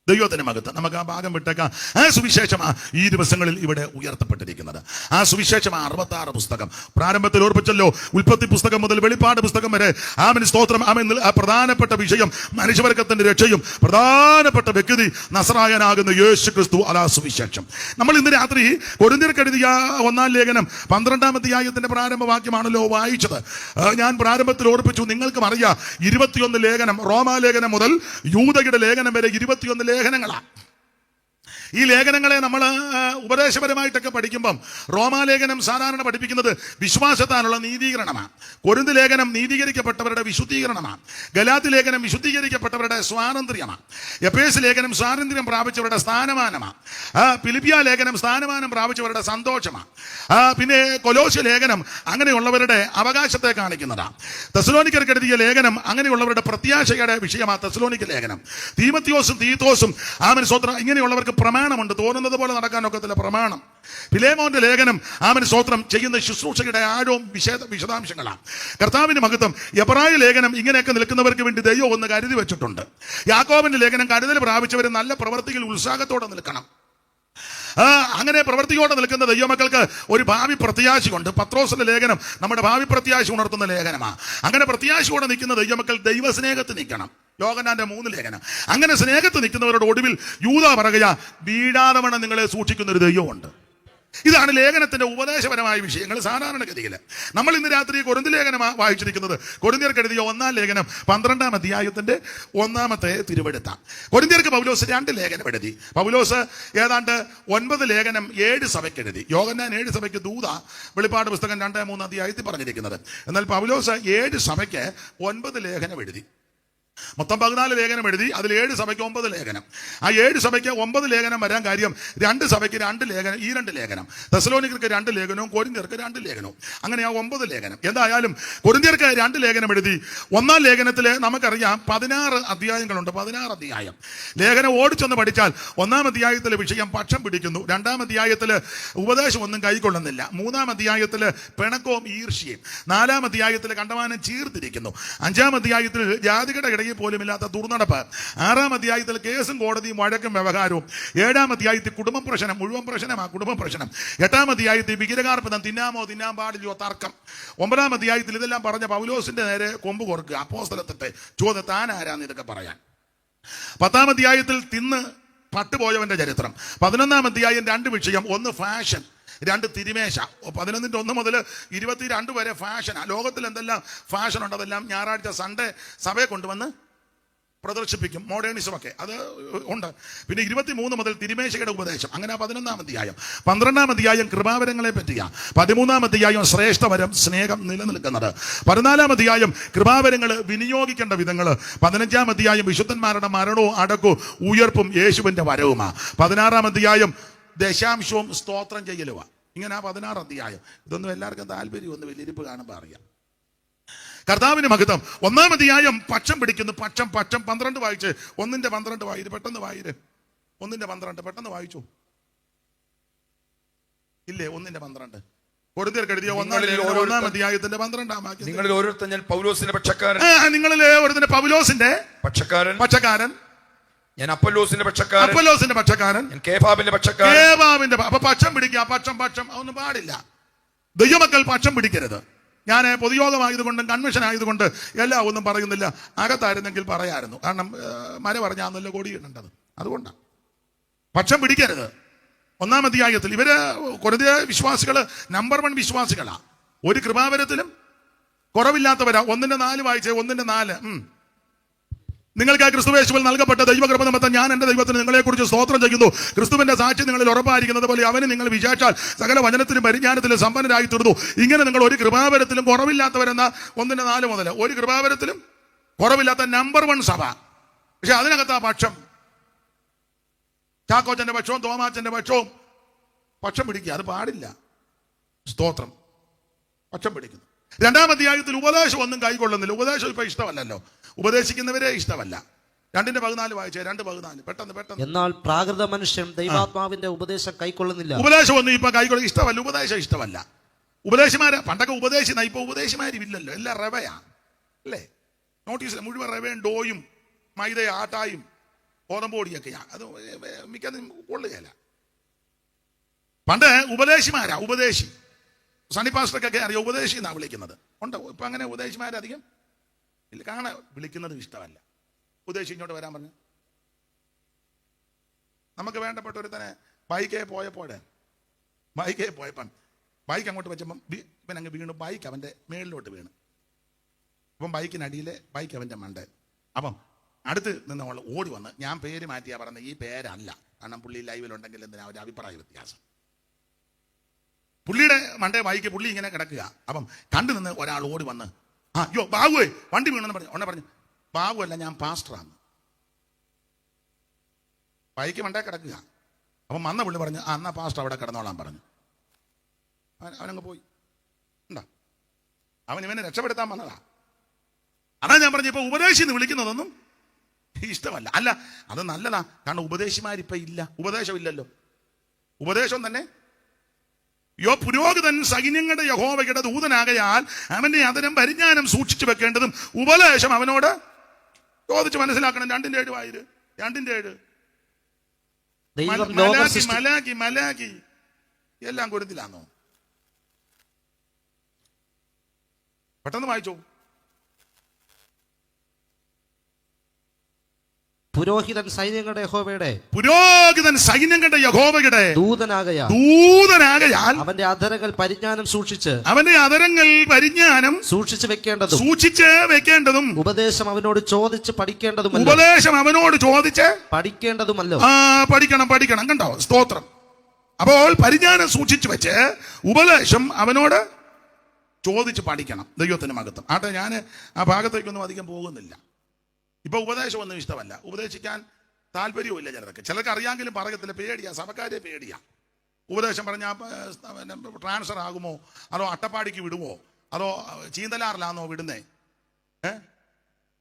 ദൈവത്തിന് മഹത്വം. നമുക്ക് ആ ഭാഗം വിട്ടേക്കാം. ആ സുവിശേഷമാ ഈ ദിവസങ്ങളിൽ ഇവിടെ ഉയർത്തപ്പെട്ടിരിക്കുന്നത്. ആ സുവിശേഷം 66 പുസ്തകം. പ്രാരംഭത്തിൽ ഓർപ്പിച്ചല്ലോ, ഉൽപ്പത്തി പുസ്തകം മുതൽ വെളിപ്പാട് പുസ്തകം വരെ. ആമേൻ, സ്തോത്രം. ആമേൻ. ആ പ്രധാനപ്പെട്ട വിഷയം മനുഷ്യവർഗത്തിന്റെ രക്ഷയും പ്രധാനപ്പെട്ട വ്യക്തി നസറായനാകുന്ന യേശു ക്രിസ്തു. അതാ സുവിശേഷം. നമ്മൾ ഇന്ന് രാത്രി കൊരിന്ത്യർക്ക് എഴുതിയ 1-ാം ലേഖനം 12-ാം അധ്യായത്തിന്റെ പ്രാരംഭ വാക്യമാണല്ലോ വായിച്ചത്. ഞാൻ പ്രാരംഭത്തിൽ ഓർപ്പിച്ചു, നിങ്ങൾക്കും അറിയാം 21 ലേഖനം, റോമാലേഖനം മുതൽ യൂദയുടെ ലേഖനം വരെ 21 ലേഖനങ്ങളാണ്. ഈ ലേഖനങ്ങളെ നമ്മൾ ഉപദേശപരമായിട്ടൊക്കെ പഠിക്കുമ്പം റോമാലേഖനം സാധാരണ പഠിപ്പിക്കുന്നത് വിശ്വാസത്താനുള്ള നീതീകരണമാണ്. കൊരിന്ത് ലേഖനം നീതീകരിക്കപ്പെട്ടവരുടെ വിശുദ്ധീകരണമാണ്. ഗലാത്തി ലേഖനം വിശുദ്ധീകരിക്കപ്പെട്ടവരുടെ സ്വാതന്ത്ര്യമാണ്. എഫേസ് ലേഖനം സ്വാതന്ത്ര്യം പ്രാപിച്ചവരുടെ സ്ഥാനമാനമാണ്. ഫിലിപ്പിയ ലേഖനം സ്ഥാനമാനം പ്രാപിച്ചവരുടെ സന്തോഷമാണ്. പിന്നെ കൊലോസ്യ ലേഖനം അങ്ങനെയുള്ളവരുടെ അവകാശത്തെ കാണിക്കുന്നതാണ്. തെസ്സലോനിക്കർക്ക് എഴുതിയ ലേഖനം അങ്ങനെയുള്ളവരുടെ പ്രത്യാശയുടെ വിഷയമാണ്. തെസ്സലോനിക്ക ലേഖനം. തീമത്തിയോസും തീത്തോസും ആമേൻ സ്തോത്രം ഇങ്ങനെയുള്ളവർക്ക് പ്രമാണമുണ്ട്. തോന്നുന്നത് പോലെ നടക്കാനൊക്കത്തില്ല, പ്രമാണം. ഫിലേമോന്റെ ലേഖനം ആമേൻ സ്തോത്രം ചെയ്യുന്ന ശുശ്രൂഷയുടെ ആഴവും വിശദാംശങ്ങളാണ്. കർത്താവിന്റെ മഹത്വം. എബ്രായ ലേഖനം ഇങ്ങനെയൊക്കെ നിൽക്കുന്നവർക്ക് വേണ്ടി ദൈവം ഒന്ന് കരുതി വെച്ചിട്ടുണ്ട്. യാക്കോബിന്റെ ലേഖനം കരുതൽ പ്രാപിച്ചവർ നല്ല പ്രവൃത്തിയിൽ ഉത്സാഹത്തോടെ നിൽക്കണം. അങ്ങനെ പ്രവൃത്തിയോടെ നിൽക്കുന്ന ദൈവമക്കൾക്ക് ഒരു ഭാവി പ്രത്യാശയുണ്ട്. പത്രോസിന്റെ ലേഖനം നമ്മുടെ ഭാവി പ്രത്യാശ ഉണർത്തുന്ന ലേഖനമാണ്. അങ്ങനെ പ്രത്യാശയോടെ നിൽക്കുന്ന ദൈവമക്കൾ ദൈവസ്നേഹത്തിൽ നിൽക്കണം. യോഹന്നാന്റെ 3 ലേഖനം. അങ്ങനെ സ്നേഹത്തിൽ നിൽക്കുന്നവരുടെ ഒടുവിൽ യൂദാ പറയുക, വീഴാതെ വണ്ണം നിങ്ങളെ സൂക്ഷിക്കുന്ന ഒരു ദൈവമുണ്ട്. ഇതാണ് ലേഖനത്തിന്റെ ഉപദേശപരമായ വിഷയങ്ങൾ. സാധാരണഗതിയിൽ നമ്മൾ ഇന്ന് രാത്രി കൊരിന്ത് ലേഖനം വായിച്ചിരിക്കുന്നത് കൊരിന്ത്യർക്ക് എഴുതിയ 1-ാം ലേഖനം 12-ാം അധ്യായത്തിന്റെ 1-ാമത്തെ തിരുവെടുത്താണ്. കൊരിന്ത്യർക്ക് പൗലോസ് 2 ലേഖനം എഴുതി. പൗലോസ് ഏതാണ്ട് 9 ലേഖനം 7 സഭയ്ക്ക് എഴുതി. യോഹന്നാൻ 7 സഭയ്ക്ക് ദൂത, വെളിപ്പാട് പുസ്തകം 2-3 അധ്യായത്തിൽ പറഞ്ഞിരിക്കുന്നത്. എന്നാൽ പൗലോസ് 7 സഭയ്ക്ക് 9 ലേഖനം എഴുതി. മൊത്തം 14 ലേഖനം എഴുതി. അതിൽ 7 സഭയ്ക്ക് 9 ലേഖനം. ആ 7 സഭയ്ക്ക് 9 ലേഖനം വരാൻ കാര്യം 2 സഭയ്ക്ക് 2 ലേഖനം. ഈ 2 ലേഖനം തെസ്സലോനിക്കർക്ക് 2 ലേഖനവും കൊരിന്ത്യർക്ക് 2 ലേഖനവും. അങ്ങനെ ആ 9 ലേഖനം. എന്തായാലും കൊരിന്ത്യർക്ക് 2 ലേഖനം എഴുതി. 1-ാം ലേഖനത്തിൽ നമുക്കറിയാം 16 അധ്യായങ്ങളുണ്ട്. 16 അധ്യായം. ലേഖനം ഓടിച്ചൊന്ന് പഠിച്ചാൽ 1-ാം അധ്യായത്തിലെ വിഷയം പക്ഷം പിടിക്കുന്നു. 2-ാം അധ്യായത്തിൽ ഉപദേശമൊന്നും കൈക്കൊള്ളുന്നില്ല. 3-ാം അധ്യായത്തിൽ പിണക്കവും ഈർഷ്യയും. 4-ാം അധ്യായത്തിൽ കണ്ടമാനം ചീർത്തിരിക്കുന്നു. 5-ാം അധ്യായത്തിൽ ജാതികളുടെ ഇടയിൽ പോലുമില്ലാത്ത ദുർനടപ്പ്. 6-ാം അധ്യായത്തിൽ കേസും കോടതിയും വഴക്കും വ്യവഹാരവും. 7-ാം അധ്യായത്തിൽ കുടുംബ പ്രശ്നം, മുഴുവൻ പ്രശ്നമാണ് കുടുംബ പ്രശ്നം. 8-ാം അധ്യായത്തിൽ വിഗ്രഹാർപ്പണം, തിന്നാമോ തിന്നാൻ പാടില്ലയോ തർക്കം. 9-ാം അധ്യായത്തിൽ ഇതെല്ലാം പറഞ്ഞ പൗലോസിന്റെ നേരെ കൊമ്പ് കൊടുക്കുക. അപ്പോസ്തലത്തെ ചോദ്യം, താൻ ആരാന്ന് ഇതൊക്കെ പറയാൻ. 10-ാം അധ്യായത്തിൽ തിന്ന് പട്ടുപോയവന്റെ ചരിത്രം. 11-ാം അധ്യായം 2 വിഷയം. 1 ഫാഷൻ, 2 തിരുമേശ. 11-1 മുതൽ 22 വരെ ഫാഷനാണ്. ലോകത്തിൽ എന്തെല്ലാം ഫാഷൻ ഉണ്ട് അതെല്ലാം ഞായറാഴ്ച സൺഡേ സഭയെ കൊണ്ടുവന്ന് പ്രദർശിപ്പിക്കും, മോഡേണിസം ഒക്കെ അത് ഉണ്ട്. പിന്നെ 23 മുതൽ തിരുമേശയുടെ ഉപദേശം, അങ്ങനെ 11-ാം അധ്യായം. 12-ാം അധ്യായം കൃപാവരങ്ങളെ പറ്റിയാ. 13-ാം അധ്യായം ശ്രേഷ്ഠവരം സ്നേഹം നിലനിൽക്കുന്നത്. 14-ാം അധ്യായം കൃപാവരങ്ങൾ വിനിയോഗിക്കേണ്ട വിധങ്ങൾ. 15-ാം അധ്യായം വിശുദ്ധന്മാരുടെ മരണവും അടക്കവും ഉയർപ്പും യേശുവിന്റെ വരവുമാ. 16-ാം അധ്യായം ദശാംശവും സ്തോത്രം ചെയ്യലുവാ. ഇങ്ങനെ 16 അധ്യായം. ഇതൊന്നും എല്ലാവർക്കും താല്പര്യമൊന്നും വലിയിരിപ്പ് കാണുമ്പോൾ അറിയാം. കർത്താവിന് മഹത്വം. 1-ാം അധ്യായം പക്ഷം പിടിക്കുന്നു. പക്ഷം 12 വായിച്ച്. 1-12 വായിര്, പെട്ടെന്ന് വായിര്. 1-12 പെട്ടെന്ന് വായിച്ചു. ഇല്ലേ? 1-12 കൊരിന്ത്യർക്ക് എഴുതിയ 1-ാം അധ്യായത്തിന്റെ 12-ാം വാക്യം. നിങ്ങളിൽ ഓരോരുത്തർ ഞാൻ പൗലോസിന്റെ പക്ഷക്കാരൻ. നിങ്ങളിൽ ഒരുത്തന്റെ പൗലോസിന്റെ പക്ഷക്കാരൻ, ഞാൻ അപ്പൊല്ലോസിന്റെ പക്ഷക്കാരൻ, ഞാൻ കേഫാബിന്റെ പക്ഷക്കാരൻ. അപ്പൊ പക്ഷം പിടിക്കുക. പക്ഷം അതൊന്നും പാടില്ല. ദൈവമക്കൾ പക്ഷം പിടിക്കരുത്. ഞാൻ പൊതുയോഗമായതുകൊണ്ടും കൺവെൻഷൻ ആയതുകൊണ്ട് എല്ലാം ഒന്നും പറയുന്നില്ല. അകത്തായിരുന്നെങ്കിൽ പറയായിരുന്നു. കാരണം മര പറഞ്ഞാന്നല്ലോ കൊടിയിടേണ്ടത്. അതുകൊണ്ടാണ് പക്ഷം പിടിക്കരുത്. 1-ാം അധ്യായത്തിൽ ഇവര് കൊരിന്ത്യ വിശ്വാസികള് നമ്പർ 1 വിശ്വാസികളാ. ഒരു കൃപാവരത്തിലും കുറവില്ലാത്തവരാ. 1-4 വായിച്ചേ. 1-4 നിങ്ങൾക്ക് ക്രിസ്തുവേശുവിൽ നൽകപ്പെട്ട ദൈവകൃപ നിമിത്തം ഞാൻ എന്റെ ദൈവത്തിന് നിങ്ങളെക്കുറിച്ച് സ്തോത്രം ചെയ്യുന്നു. ക്രിസ്തുവിന്റെ സാക്ഷി നിങ്ങളിൽ ഉറപ്പായിരിക്കുന്നത് പോലെ അവന് നിങ്ങൾ വിചാരിച്ചാൽ സകല വചനത്തിലും പരിജ്ഞാനത്തിലും സമ്പന്നരായി തീർന്നു. ഇങ്ങനെ നിങ്ങൾ ഒരു കൃപാവരത്തിലും കുറവില്ലാത്തവരെന്ന 1-4 മുതൽ ഒരു കൃപാവരത്തിലും കുറവില്ലാത്ത നമ്പർ 1 സഭ. പക്ഷെ അതിനകത്താ പക്ഷം. ചാക്കോച്ചന്റെ പക്ഷവും തോമാച്ചന്റെ പക്ഷവും പക്ഷം പിടിക്കുക. അത് പാടില്ല. സ്തോത്രം. പക്ഷം പിടിക്കുന്നു. 2-ാം അധ്യായത്തിൽ ഉപദേശം ഒന്നും കൈക്കൊള്ളുന്നില്ല. ഉപദേശം ഇപ്പൊ ഇഷ്ടമല്ലല്ലോ. ഉപദേശിക്കുന്നവരെ ഇഷ്ടമല്ല. 2-14 വായിച്ചേ. 2-14 പെട്ടെന്ന്. എന്നാൽ പ്രാകൃത മനുഷ്യൻ ദൈവാത്മാവിന്റെ ഉപദേശം കൈക്കൊള്ളുന്നില്ല. ഉപദേശം ഒന്നും ഇപ്പൊ കൈക്കൊള്ളും ഇഷ്ടമല്ല. ഉപദേശം ഇഷ്ടമല്ല. ഉപദേശിമാരെ പണ്ടൊക്കെ ഉപദേശിക്കുന്ന ഇപ്പൊ ഉപദേശിമാരില്ലല്ലോ. എല്ലാം റവയാ അല്ലേ? നോട്ടീസിൽ മുഴുവൻ റവയും ഡോയും മൈദയും ആട്ടായും ഗോതമ്പോടിയൊക്കെയാ. അത് മിക്കതും കൊള്ളുകയല്ല. പണ്ട് ഉപദേശിമാരാ. ഉപദേശി സണ്ണി പാസ്റ്റർക്കൊക്കെ അറിയാം. ഉപദേശി എന്നാ വിളിക്കുന്നത്. ഉണ്ട്. ഇപ്പൊ അങ്ങനെ ഉപദേശിമാരധികം ഇല്ല. കാണാൻ വിളിക്കുന്നത് ഇഷ്ടമല്ല. ഉപദേശി ഇങ്ങോട്ട് വരാൻ പറഞ്ഞു. നമുക്ക് വേണ്ടപ്പെട്ട ഒരു തന്നെ ബൈക്കേ പോയപ്പം ബൈക്ക് അങ്ങോട്ട് വെച്ചപ്പം ഇവൻ അങ്ങ് വീണു. ബൈക്ക് അവന്റെ മേളിലോട്ട് വീണ്. അപ്പം ബൈക്കിനടിയിലെ ബൈക്ക് അവന്റെ മണ്ട. അപ്പം അടുത്ത് നിന്ന് അവൾ ഓടി വന്ന് ഞാൻ പേര് മാറ്റിയാ പറഞ്ഞത്. ഈ പേരല്ല. കാരണം പുള്ളി ലൈവിലുണ്ടെങ്കിൽ എന്തിനാ ഒരു അഭിപ്രായ വ്യത്യാസം. പുള്ളിയുടെ മണ്ടേ ബൈക്ക് പുള്ളി ഇങ്ങനെ കിടക്കുക. അപ്പം കണ്ടു നിന്ന് ഒരാൾ ഓടി വന്ന് അയ്യോ ബാബുവേ വണ്ടി വീണെന്ന് പറഞ്ഞു. ബാബു അല്ല, ഞാൻ പാസ്റ്ററാണ്. ബൈക്ക് മണ്ടേ കിടക്കുക. അപ്പം വന്ന പുള്ളി പറഞ്ഞു എന്നാ പാസ്റ്റർ അവിടെ കിടന്നോളാൻ പറഞ്ഞു. അവനങ്ങ് പോയി. എന്താ ഇവനെ രക്ഷപ്പെടുത്താൻ വന്നതാ. അതാ ഞാൻ പറഞ്ഞു ഇപ്പൊ ഉപദേശി എന്ന് വിളിക്കുന്നതൊന്നും ഇഷ്ടമല്ല. അല്ല, അത് നല്ലതാ. കാരണം ഉപദേശിമാരിപ്പോ ഇല്ല. ഉപദേശം ഇല്ലല്ലോ. ഉപദേശം തന്നെ പുരോഹിതൻ സൈന്യങ്ങളുടെ യഹോവയുടെ ദൂതനാകയാൽ അവന്റെ അതരം പരിജ്ഞാനം സൂക്ഷിച്ചു വെക്കേണ്ടതും ഉപദേശം അവനോട് ചോദിച്ച് മനസ്സിലാക്കണം. 2-7 വായിര്. 2-7 മലാക്കി എല്ലാം കൊരിന്തിലാണോ? പെട്ടെന്ന് വായിച്ചോ. പുരോഹിതൻ സൈന്യങ്ങളുടെ യഹോവയുടെ ദൂതനാകയാൽ അവന്റെ അധരങ്ങൾ പരിജ്ഞാനം സൂക്ഷിച്ച് വെക്കേണ്ടതും ഉപദേശം അവനോട് ചോദിച്ച് പഠിക്കേണ്ടതുമല്ലോ. പഠിക്കണം. കണ്ടോ? സ്തോത്രം. അപ്പോൾ പരിജ്ഞാനം സൂക്ഷിച്ചു വെച്ച് ഉപദേശം അവനോട് ചോദിച്ച് പഠിക്കണം. ദൈവത്തിന് മഹത്വം. ആട്ടെ, ഞാൻ ആ ഭാഗത്തേക്കൊന്നും അധികം പോകുന്നില്ല. ഇപ്പൊ ഉപദേശമൊന്നും ഇഷ്ടമല്ല. ഉപദേശിക്കാൻ താല്പര്യവുമില്ല ചിലർക്ക് അറിയാമെങ്കിലും പറയത്തില്ല. പേടിയാ. സഭക്കാരെ പേടിയാ. ഉപദേശം പറഞ്ഞാൽ ട്രാൻസ്ഫർ ആകുമോ, അതോ അട്ടപ്പാടിക്ക് വിടുമോ, അതോ ചീന്തലാറിലാണോ വിടുന്നേ,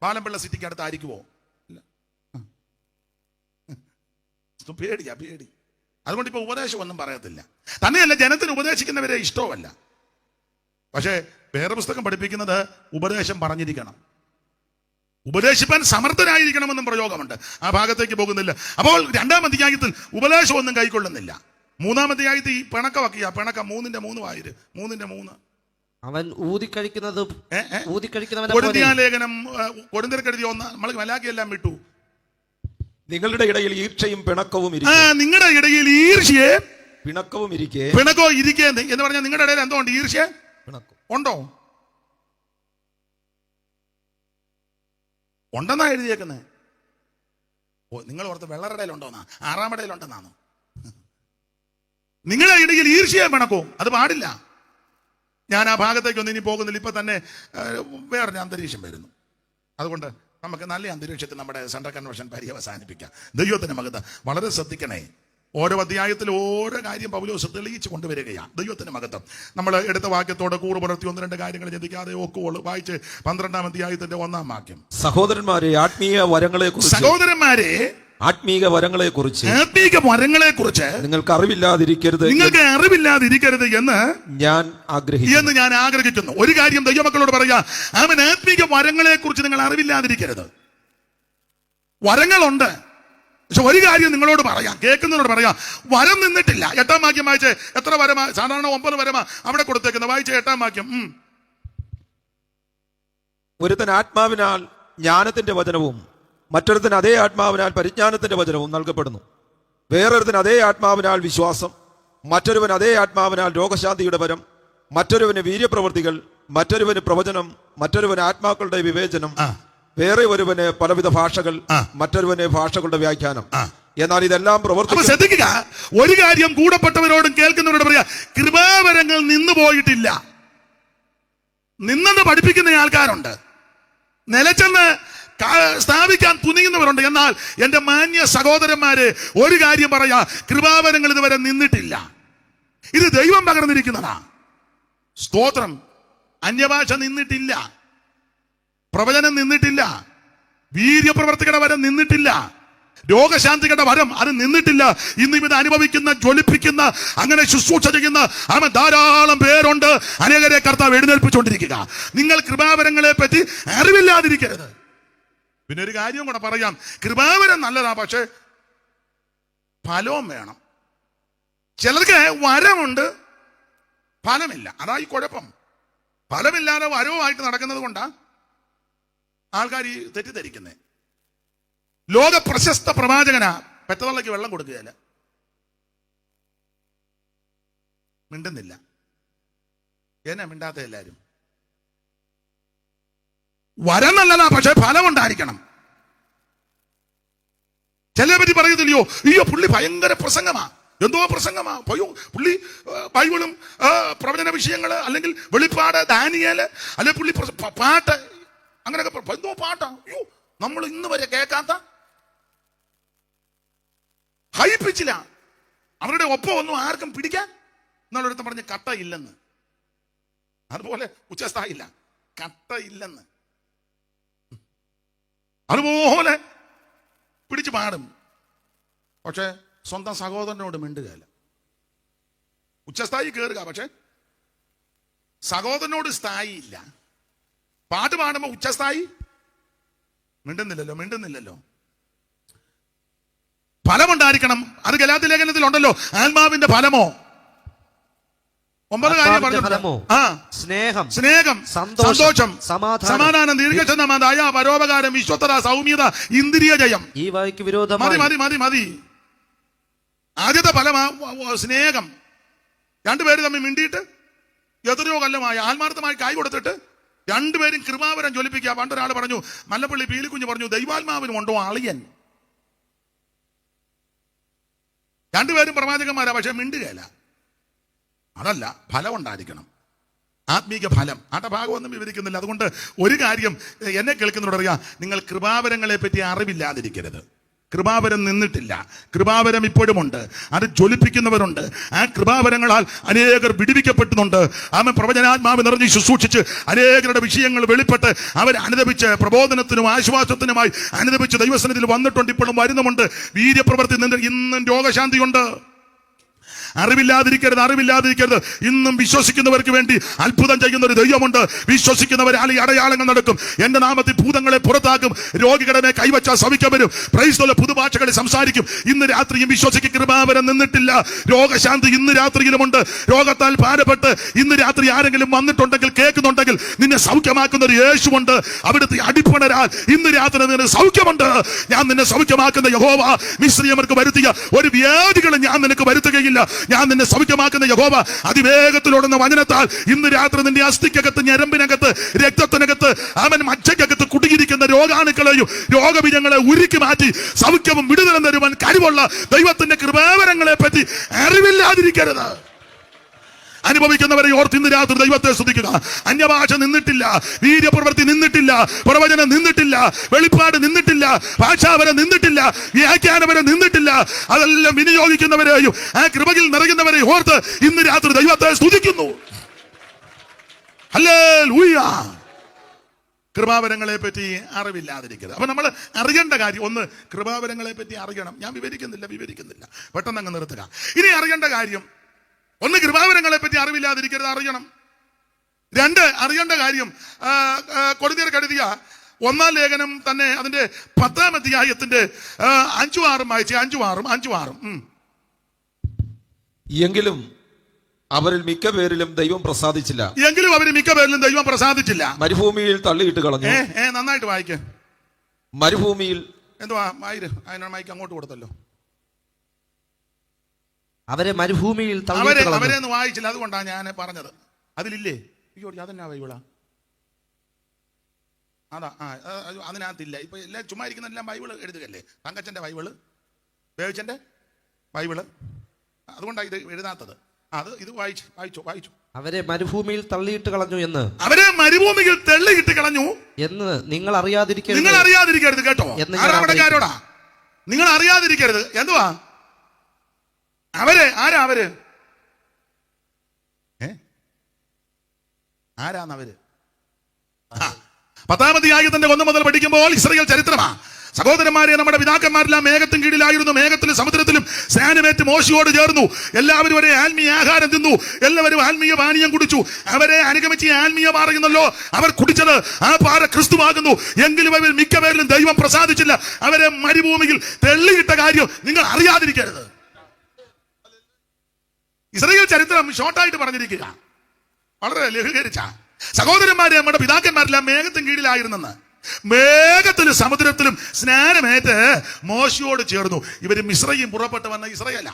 പാലമ്പിള്ള സിറ്റിക്ക് അടുത്തായിരിക്കുമോ? പേടി. അതുകൊണ്ട് ഇപ്പൊ ഉപദേശം ഒന്നും പറയത്തില്ല. തന്നെയല്ല, ജനത്തിന് ഉപദേശിക്കുന്നവരെ ഇഷ്ടവുമല്ല. പക്ഷേ വേറെ പുസ്തകം പഠിപ്പിക്കുന്നത് ഉപദേശം പറഞ്ഞിരിക്കണം, ഉപദേശിപ്പാൻ സമർത്ഥനായിരിക്കണമെന്നും പ്രയോഗമുണ്ട്. ആ ഭാഗത്തേക്ക് പോകുന്നില്ല. അപ്പോൾ 2-ാം അധ്യായത്തിൽ ഉപദേശം ഒന്നും കൈക്കൊള്ളുന്നില്ല. 3-ാം അധ്യായത്തിൽ ഈ പിണക്കമാക്കിയ പിണക്കം 3-3 വായിര്. 3-3 അവൻ ലേഖനം കൊരിന്ത്യർക്കെഴുതിയ 1 നമ്മൾ മലാഖിയെല്ലാം വിട്ടു. നിങ്ങളുടെ ഇടയിൽ ഈർച്ചയും പിണക്കവും നിങ്ങളുടെ ഇടയിൽ ഈർഷ്യയും പിണക്കവും ഇരിക്കെ എന്ന് പറഞ്ഞാൽ നിങ്ങളുടെ ഇടയിൽ എന്തോ ഉണ്ട്? ഈർഷ്യ ഉണ്ടോ? ഉണ്ടെന്നാ എഴുതിയേക്കുന്നത്. നിങ്ങൾ ഓർത്ത് വെള്ളറടയിലുണ്ടോന്നാ, ആറാമടയിലുണ്ടെന്നാണ്. നിങ്ങളുടെ ഇടയിൽ ഈർഷ്യ പിണക്കവും അത് പാടില്ല. ഞാൻ ആ ഭാഗത്തേക്കൊന്നും ഇനി പോകുന്നില്ല. ഇപ്പൊ തന്നെ വേറൊരു അന്തരീക്ഷം വരുന്നു. അതുകൊണ്ട് നമുക്ക് നല്ല അന്തരീക്ഷത്തിൽ നമ്മുടെ സെൻട്രൽ കൺവെൻഷൻ പര്യവസാനിപ്പിക്കാം. ദൈവത്തിന്റെ മകത്ത് വളരെ ശ്രദ്ധിക്കണേ. ഓരോ അധ്യായത്തിൽ ഓരോ കാര്യം പൗലോസ് തെളിയിച്ച് കൊണ്ടുവരികയാണ്. ദൈവത്തിന്റെ മകത്വം. നമ്മൾ എടുത്ത വാക്യത്തോടെ കൂറ് പുലർത്തി 1-2 കാര്യങ്ങൾ ചിന്തിക്കാതെ ഒക്കുവോളൂ. വായിച്ച് 12-ാം അധ്യായത്തിന്റെ 1-ാം വാക്യം. സഹോദരന്മാരെ ആത്മീയ വരങ്ങളെ കുറിച്ച് ആത്മീക വരങ്ങളെ കുറിച്ച് നിങ്ങൾക്ക് അറിവില്ലാതിരിക്കരുത് എന്ന് ഞാൻ ആഗ്രഹിക്കുന്നു. ഒരു കാര്യം ദൈവമക്കളോട് പറയാ, അവൻ ആത്മീക വരങ്ങളെ കുറിച്ച് നിങ്ങൾ അറിവില്ലാതിരിക്കരുത്. വരങ്ങളുണ്ട്. പക്ഷെ ഒരു കാര്യം നിങ്ങളോട് പറയാം, കേൾക്കുന്നതിനോട് പറയാം, വരം നിന്നിട്ടില്ല. 8-ാം വാക്യം വായിച്ച്. എത്ര വരമാ? സാധാരണ 9 വരമാ അവിടെ കൊടുത്തേക്കുന്നത്. വായിച്ച് 8-ാം വാക്യം. ഒരുത്തൻ ആത്മാവിനാൽ ജ്ഞാനത്തിന്റെ വചനവും മറ്റൊരുത്തൻ അതേ ആത്മാവിനാൽ പരിജ്ഞാനത്തിന്റെ വചനവും നൽകപ്പെടുന്നു. വേറൊരുത്തൻ അതേ ആത്മാവിനാൽ വിശ്വാസം, മറ്റൊരുവൻ അതേ ആത്മാവിനാൽ രോഗശാന്തിയുടെ വരം, മറ്റൊരുവന് വീര്യപ്രവൃത്തികൾ, മറ്റൊരുവന് പ്രവചനം, മറ്റൊരുവന് ആത്മാക്കളുടെ വിവേചനം, വേറെ ഒരുവന് പലവിധ ഭാഷകൾ, മറ്റൊരുവന് ഭാഷകളുടെ വ്യാഖ്യാനം. എന്നാൽ ഇതെല്ലാം പ്രവർത്തിക്കുക. ശ്രദ്ധിക്കുക, ഒരു കാര്യം കൂടപ്പെട്ടവരോടും കേൾക്കുന്നവരോട് പറയാ, കൃപാവരങ്ങൾ നിന്നു പോയിട്ടില്ല. നിന്നെന്ന് പഠിപ്പിക്കുന്ന ആൾക്കാരുണ്ട്, നിലച്ചെന്ന് സ്ഥാപിക്കാൻ തുനിയുന്നവരുണ്ട്. എന്നാൽ എന്റെ മാന്യ സഹോദരന്മാരെ, ഒരു കാര്യം പറയാ, കൃപാവരങ്ങൾ ഇതുവരെ നിന്നിട്ടില്ല. ഇത് ദൈവം പകർന്നിരിക്കുന്നതാ. സ്തോത്രം. അന്യഭാഷ നിന്നിട്ടില്ല, പ്രവചനം നിന്നിട്ടില്ല, വീര്യപ്രവർത്തികളുടെ വരം നിന്നിട്ടില്ല, രോഗശാന്തികളുടെ വരം അത് നിന്നിട്ടില്ല. ഇന്ന് ഇത് അനുഭവിക്കുന്ന, ജ്വലിപ്പിക്കുന്ന, അങ്ങനെ ശുശ്രൂഷ ചെയ്യുന്ന അവൻ ധാരാളം പേരുണ്ട്. അനേകരെ കർത്താവ് എഴുന്നേൽപ്പിച്ചുകൊണ്ടിരിക്കുക. നിങ്ങൾ കൃപാവരങ്ങളെ പറ്റി അറിവില്ലാതിരിക്കരുത്. പിന്നെ ഒരു കാര്യം കൂടെ പറയാം, കൃപാവരം നല്ലതാ, പക്ഷെ ഫലവും വേണം. ചിലർക്ക് വരമുണ്ട്, ഫലമില്ല. അതാ ഈ കുഴപ്പം. ഫലമില്ലാതെ വരവുമായിട്ട് നടക്കുന്നത് കൊണ്ടാ ആൾക്കാർ ഈ തെറ്റിദ്ധരിക്കുന്നത്. ലോക പ്രശസ്ത പ്രവാചകനാ, പെറ്റതള്ളയ്ക്ക് വെള്ളം കൊടുക്കുകയല്ല. മിണ്ടുന്നില്ല. എന്നാ മിണ്ടാത്ത എല്ലാരും? വരം നല്ലതാ, പക്ഷെ ഫലം ഉണ്ടായിരിക്കണം. ചിലരെ പറ്റി പറയത്തില്ലയോ, അയ്യോ പുള്ളി ഭയങ്കര പ്രസംഗമാ, എന്തോ പ്രസംഗമാ, പുള്ളി ബൈബിളും പ്രവചന വിഷയങ്ങള്, അല്ലെങ്കിൽ വെളിപ്പാട്, ദാനിയേല്, അല്ലെങ്കിൽ പുള്ളി പാട്ട്, അങ്ങനെയൊക്കെ എന്തോ പാട്ടാ. അയ്യോ, നമ്മൾ ഇന്ന് വരെ കേൾക്കാത്ത ഹൈ പിച്ചില. അവരുടെ ഒപ്പം ഒന്നും ആർക്കും പിടിക്കാൻ. എന്നൊരിടത്ത് പറഞ്ഞ് കട്ട ഇല്ലെന്ന്. അതുപോലെ ഉച്ചസ്ഥായില്ല, കട്ട ഇല്ലെന്ന്. അതുപോലെ പിടിച്ചു പാടും, പക്ഷെ സ്വന്തം സഹോദരനോട് മിണ്ടുകയല്ല. ഉച്ചസ്ഥായി കയറുക, പക്ഷെ സഹോദരനോട് സ്ഥായി ഇല്ല. പാട്ട് പാടുമ്പോ ഉച്ചസ്ഥായി മിണ്ടുന്നില്ലല്ലോ. ഫലമുണ്ടായിരിക്കണം. അത് ഗലാത്യ ലേഖനത്തിലുണ്ടല്ലോ, ആത്മാവിന്റെ ഫലമോ. 9 കാര്യം പറഞ്ഞു. സ്നേഹം, സന്തോഷം, സമാധാനം, ദീർഘക്ഷമ, ദയ, പരോപകാരം, വിശ്വസ്തത, സൗമ്യത, ഇന്ദ്രിയ ജയം. ഈ വായ്ക്ക് വിരോധമായി മതി. ആദ്യത്തെ ഫലമാ സ്നേഹം. രണ്ടുപേരും തമ്മിൽ മിണ്ടിയിട്ട് എത്രയോ കൊല്ലമായി ആത്മാർത്ഥമായി കൈ കൊടുത്തിട്ട് രണ്ടുപേരും കൃപാവരം ജ്വലിപ്പിക്കുക. പണ്ടൊരാൾ പറഞ്ഞു, മല്ലപ്പള്ളി പീലിക്കുഞ്ഞ് പറഞ്ഞു, ദൈവാത്മാവിനും ഉണ്ടോ അളിയൻ? രണ്ടുപേരും പ്രവാചകന്മാരാ, പക്ഷെ മിണ്ടുകയല്ല. അതല്ല, ഫലം ഉണ്ടായിരിക്കണം. ആത്മീക ഫലം. ആട്ട ഭാഗമൊന്നും വിവരിക്കുന്നില്ല. അതുകൊണ്ട് ഒരു കാര്യം എന്നെ കേൾക്കുന്നതോട് അറിയാം, നിങ്ങൾ കൃപാവരങ്ങളെ പറ്റി അറിവില്ലാതിരിക്കരുത്. കൃപാവരം നിന്നിട്ടില്ല, കൃപാവരം ഇപ്പോഴുമുണ്ട്. അത് ജ്വലിപ്പിക്കുന്നവരുണ്ട്. ആ കൃപാവരങ്ങളാൽ അനേകർ വിടുവിക്കപ്പെടുന്നുണ്ട്. അവൻ പ്രവചനാത്മാവ് നിറഞ്ഞ് ശുശ്രൂഷിച്ച് അനേകരുടെ വിഷയങ്ങൾ വെളിപ്പെട്ട് അവർ അനുദപിച്ച് പ്രബോധനത്തിനും ആശ്വാസത്തിനുമായി അനുദപിച്ച് ദൈവസന്നിധിയിൽ വന്നിട്ടുണ്ട്, ഇപ്പോഴും വരുന്നുമുണ്ട്. വീര്യപ്രവൃത്തി ഇന്നും രോഗശാന്തിയുണ്ട്. അറിവില്ലാതിരിക്കരുത്. ഇന്നും വിശ്വസിക്കുന്നവർക്ക് വേണ്ടി അത്ഭുതം ചെയ്യുന്ന ഒരു ദൈവമുണ്ട്. വിശ്വസിക്കുന്നവരാൽ ഈ അടയാളങ്ങൾ നടക്കും. എന്റെ നാമത്തിൽ ഭൂതങ്ങളെ പുറത്താക്കും, രോഗികളുടെ കൈവച്ചാൽ സൗഖ്യം വരും. Praise the Lord. പുതുഭാഷകളിൽ സംസാരിക്കും. ഇന്ന് രാത്രിയും വിശ്വസിക്കും. കൃപാവരം നിന്നിട്ടില്ല, രോഗശാന്തി ഇന്ന് രാത്രിയിലുമുണ്ട്. രോഗത്താൽ ഭാരപ്പെട്ട് ഇന്ന് രാത്രി ആരെങ്കിലും വന്നിട്ടുണ്ടെങ്കിൽ, കേൾക്കുന്നുണ്ടെങ്കിൽ, നിന്നെ സൗഖ്യമാക്കുന്ന ഒരു യേശുവുണ്ട്. അവിടുത്തെ അടിപ്പണരാൽ ഇന്ന് രാത്രി നിന്നെ സൗഖ്യമുണ്ട്. ഞാൻ നിന്നെ സൗഖ്യമാക്കുന്ന യഹോവ. മിസ്രിയർക്ക് വരുത്തിയ ഒരു വ്യാധികളും ഞാൻ നിനക്ക് വരുത്തുകയില്ല. ഞാൻ നിന്നെ സൗഖ്യമാക്കുന്ന യഹോവ അതിവേഗത്തിലോടുന്ന വചനത്താൽ ഇന്ന് രാത്രി നിന്റെ അസ്ഥിക്കകത്ത്, ഞരമ്പിനകത്ത്, രക്തത്തിനകത്ത്, അവൻ മജ്ജയ്ക്കകത്ത് കുടുങ്ങിയിരിക്കുന്ന രോഗാണുക്കളെയും രോഗബീജങ്ങളെ ഉരുക്കി മാറ്റി സൗഖ്യവും വിടുതലും തരുവാൻ കഴിവുള്ള ദൈവത്തിന്റെ കൃപാവരങ്ങളെ പറ്റി അറിവില്ലാതിരിക്കരുത്. അനുഭവിക്കുന്നവരെ ഓർത്ത് ഇന്ന് രാത്രി ദൈവത്തെ സ്തുതിക്കുക. അന്യഭാഷ നിന്നിട്ടില്ല, വീര്യപ്രവൃത്തി നിന്നിട്ടില്ല, പ്രവചനം നിന്നിട്ടില്ല, വെളിപ്പാട് നിന്നിട്ടില്ല, ഭാഷാവരം നിന്നിട്ടില്ല, വ്യാഖ്യാനവരം നിന്നിട്ടില്ല. അതെല്ലാം വിനിയോഗിക്കുന്നവരെയും ആ കൃപയിൽ നിറയുന്നവരെ ഓർത്ത് ഇന്ന് രാത്രി ദൈവത്തെ സ്തുതിക്കുന്നു. ഹല്ലേലൂയ. കൃപാവരങ്ങളെ പറ്റി അറിവില്ലാതിരിക്കരുത്. അപ്പൊ നമ്മൾ അറിയേണ്ട കാര്യം ഒന്ന്, കൃപാവരങ്ങളെ പറ്റി അറിയണം. ഞാൻ വിവരിക്കുന്നില്ല, പെട്ടെന്ന് അങ്ങ് നിർത്തുക. ഇനി അറിയേണ്ട കാര്യം ഒന്ന്, കൃപാവരങ്ങളെ പറ്റി അറിവില്ലാതിരിക്കരുത്, അറിയണം. രണ്ട്, അറിയേണ്ട കാര്യം കൊരിന്ത്യർക്ക് എഴുതിയ 1-ാം ലേഖനം തന്നെ അതിന്റെ 10-ാം അധ്യായത്തിന്റെ 5-ഉം 6-ഉം വായിച്ചേ. 5-ഉം 6-ഉം. എങ്കിലും അവരിൽ മിക്ക പേരിലും ദൈവം പ്രസാദിച്ചില്ല. മരുഭൂമിയിൽ തള്ളിയിട്ട് കളഞ്ഞു. നന്നായിട്ട് വായിക്കേ. മരുഭൂമിയിൽ എന്തുവാ അതിനോട് മൈക്ക് അങ്ങോട്ട് കൊടുത്തല്ലോ. അവരെ മരുഭൂമിയിൽ അവരെ വായിച്ചില്ല, അതുകൊണ്ടാണ് ഞാൻ പറഞ്ഞത്. അതിലില്ലേ? അയ്യോ, അതെന്നാ ബൈബിളാ? അതാ, അതിനകത്തില്ല. ഇപ്പൊ എല്ലാം ചുമ്മാ ഇരിക്കുന്നെല്ലാം ബൈബിള് എഴുതുകല്ലേ. തങ്കച്ചന്റെ ബൈബിള്, ബേബിച്ചന്റെ ബൈബിള്, അതുകൊണ്ടാണ് ഇത് എഴുതാത്തത്. ഇത് വായിച്ചു. അവരെ മരുഭൂമിയിൽ തള്ളിയിട്ട് കളഞ്ഞു എന്ന് നിങ്ങൾ അറിയാതിരിക്കരുത് കേട്ടോ. ആരാടാ? നിങ്ങൾ അറിയാതിരിക്കരുത്. എന്തുവാ അവര്? അവര് ആരാന്നവര്? 10-ാം അധ്യായത്തിന്റെ 1 മുതൽ പഠിക്കുമ്പോൾ ഇസ്രായേൽ ചരിത്രമാ. സഹോദരന്മാരെ, നമ്മുടെ പിതാക്കന്മാരെല്ലാം മേഘത്തിന് കീഴിലായിരുന്നു. മേഘത്തിലും സമുദ്രത്തിലും സ്നാനമേറ്റ് മോശയോട് ചേർന്നു. എല്ലാവരും ഒരേ ആത്മീയ ആഹാരം തിന്നു, എല്ലാവരും ആത്മീയ പാനീയം കുടിച്ചു. അവരെ അനുഗമിച്ച് ആത്മീയ പാറയുന്നല്ലോ. അവർ കുടിച്ചത് ആ പാറ ക്രിസ്തുവാകുന്നു. എങ്കിലും അവർ മിക്ക പേരിലും ദൈവം പ്രസാദിച്ചില്ല. അവരെ മരുഭൂമിയിൽ തെള്ളിയിട്ട കാര്യം നിങ്ങൾ അറിയാതിരിക്കരുത്. ഇസ്രായേൽ ചരിത്രം ഷോർട്ടായിട്ട് പറഞ്ഞിരിക്കുക, വളരെ ലഘൂകരിച്ച. സഹോദരന്മാരെ, നമ്മുടെ പിതാക്കന്മാരെല്ലാം മേഘത്തിന് കീഴിലായിരുന്നെന്ന്. മേഘത്തിലും സമുദ്രത്തിലും സ്നാനമേറ്റ് മോശയോട് ചേർന്നു. ഇവര് മിസ്രയീം പുറപ്പെട്ട് വന്ന ഇസ്രായേല.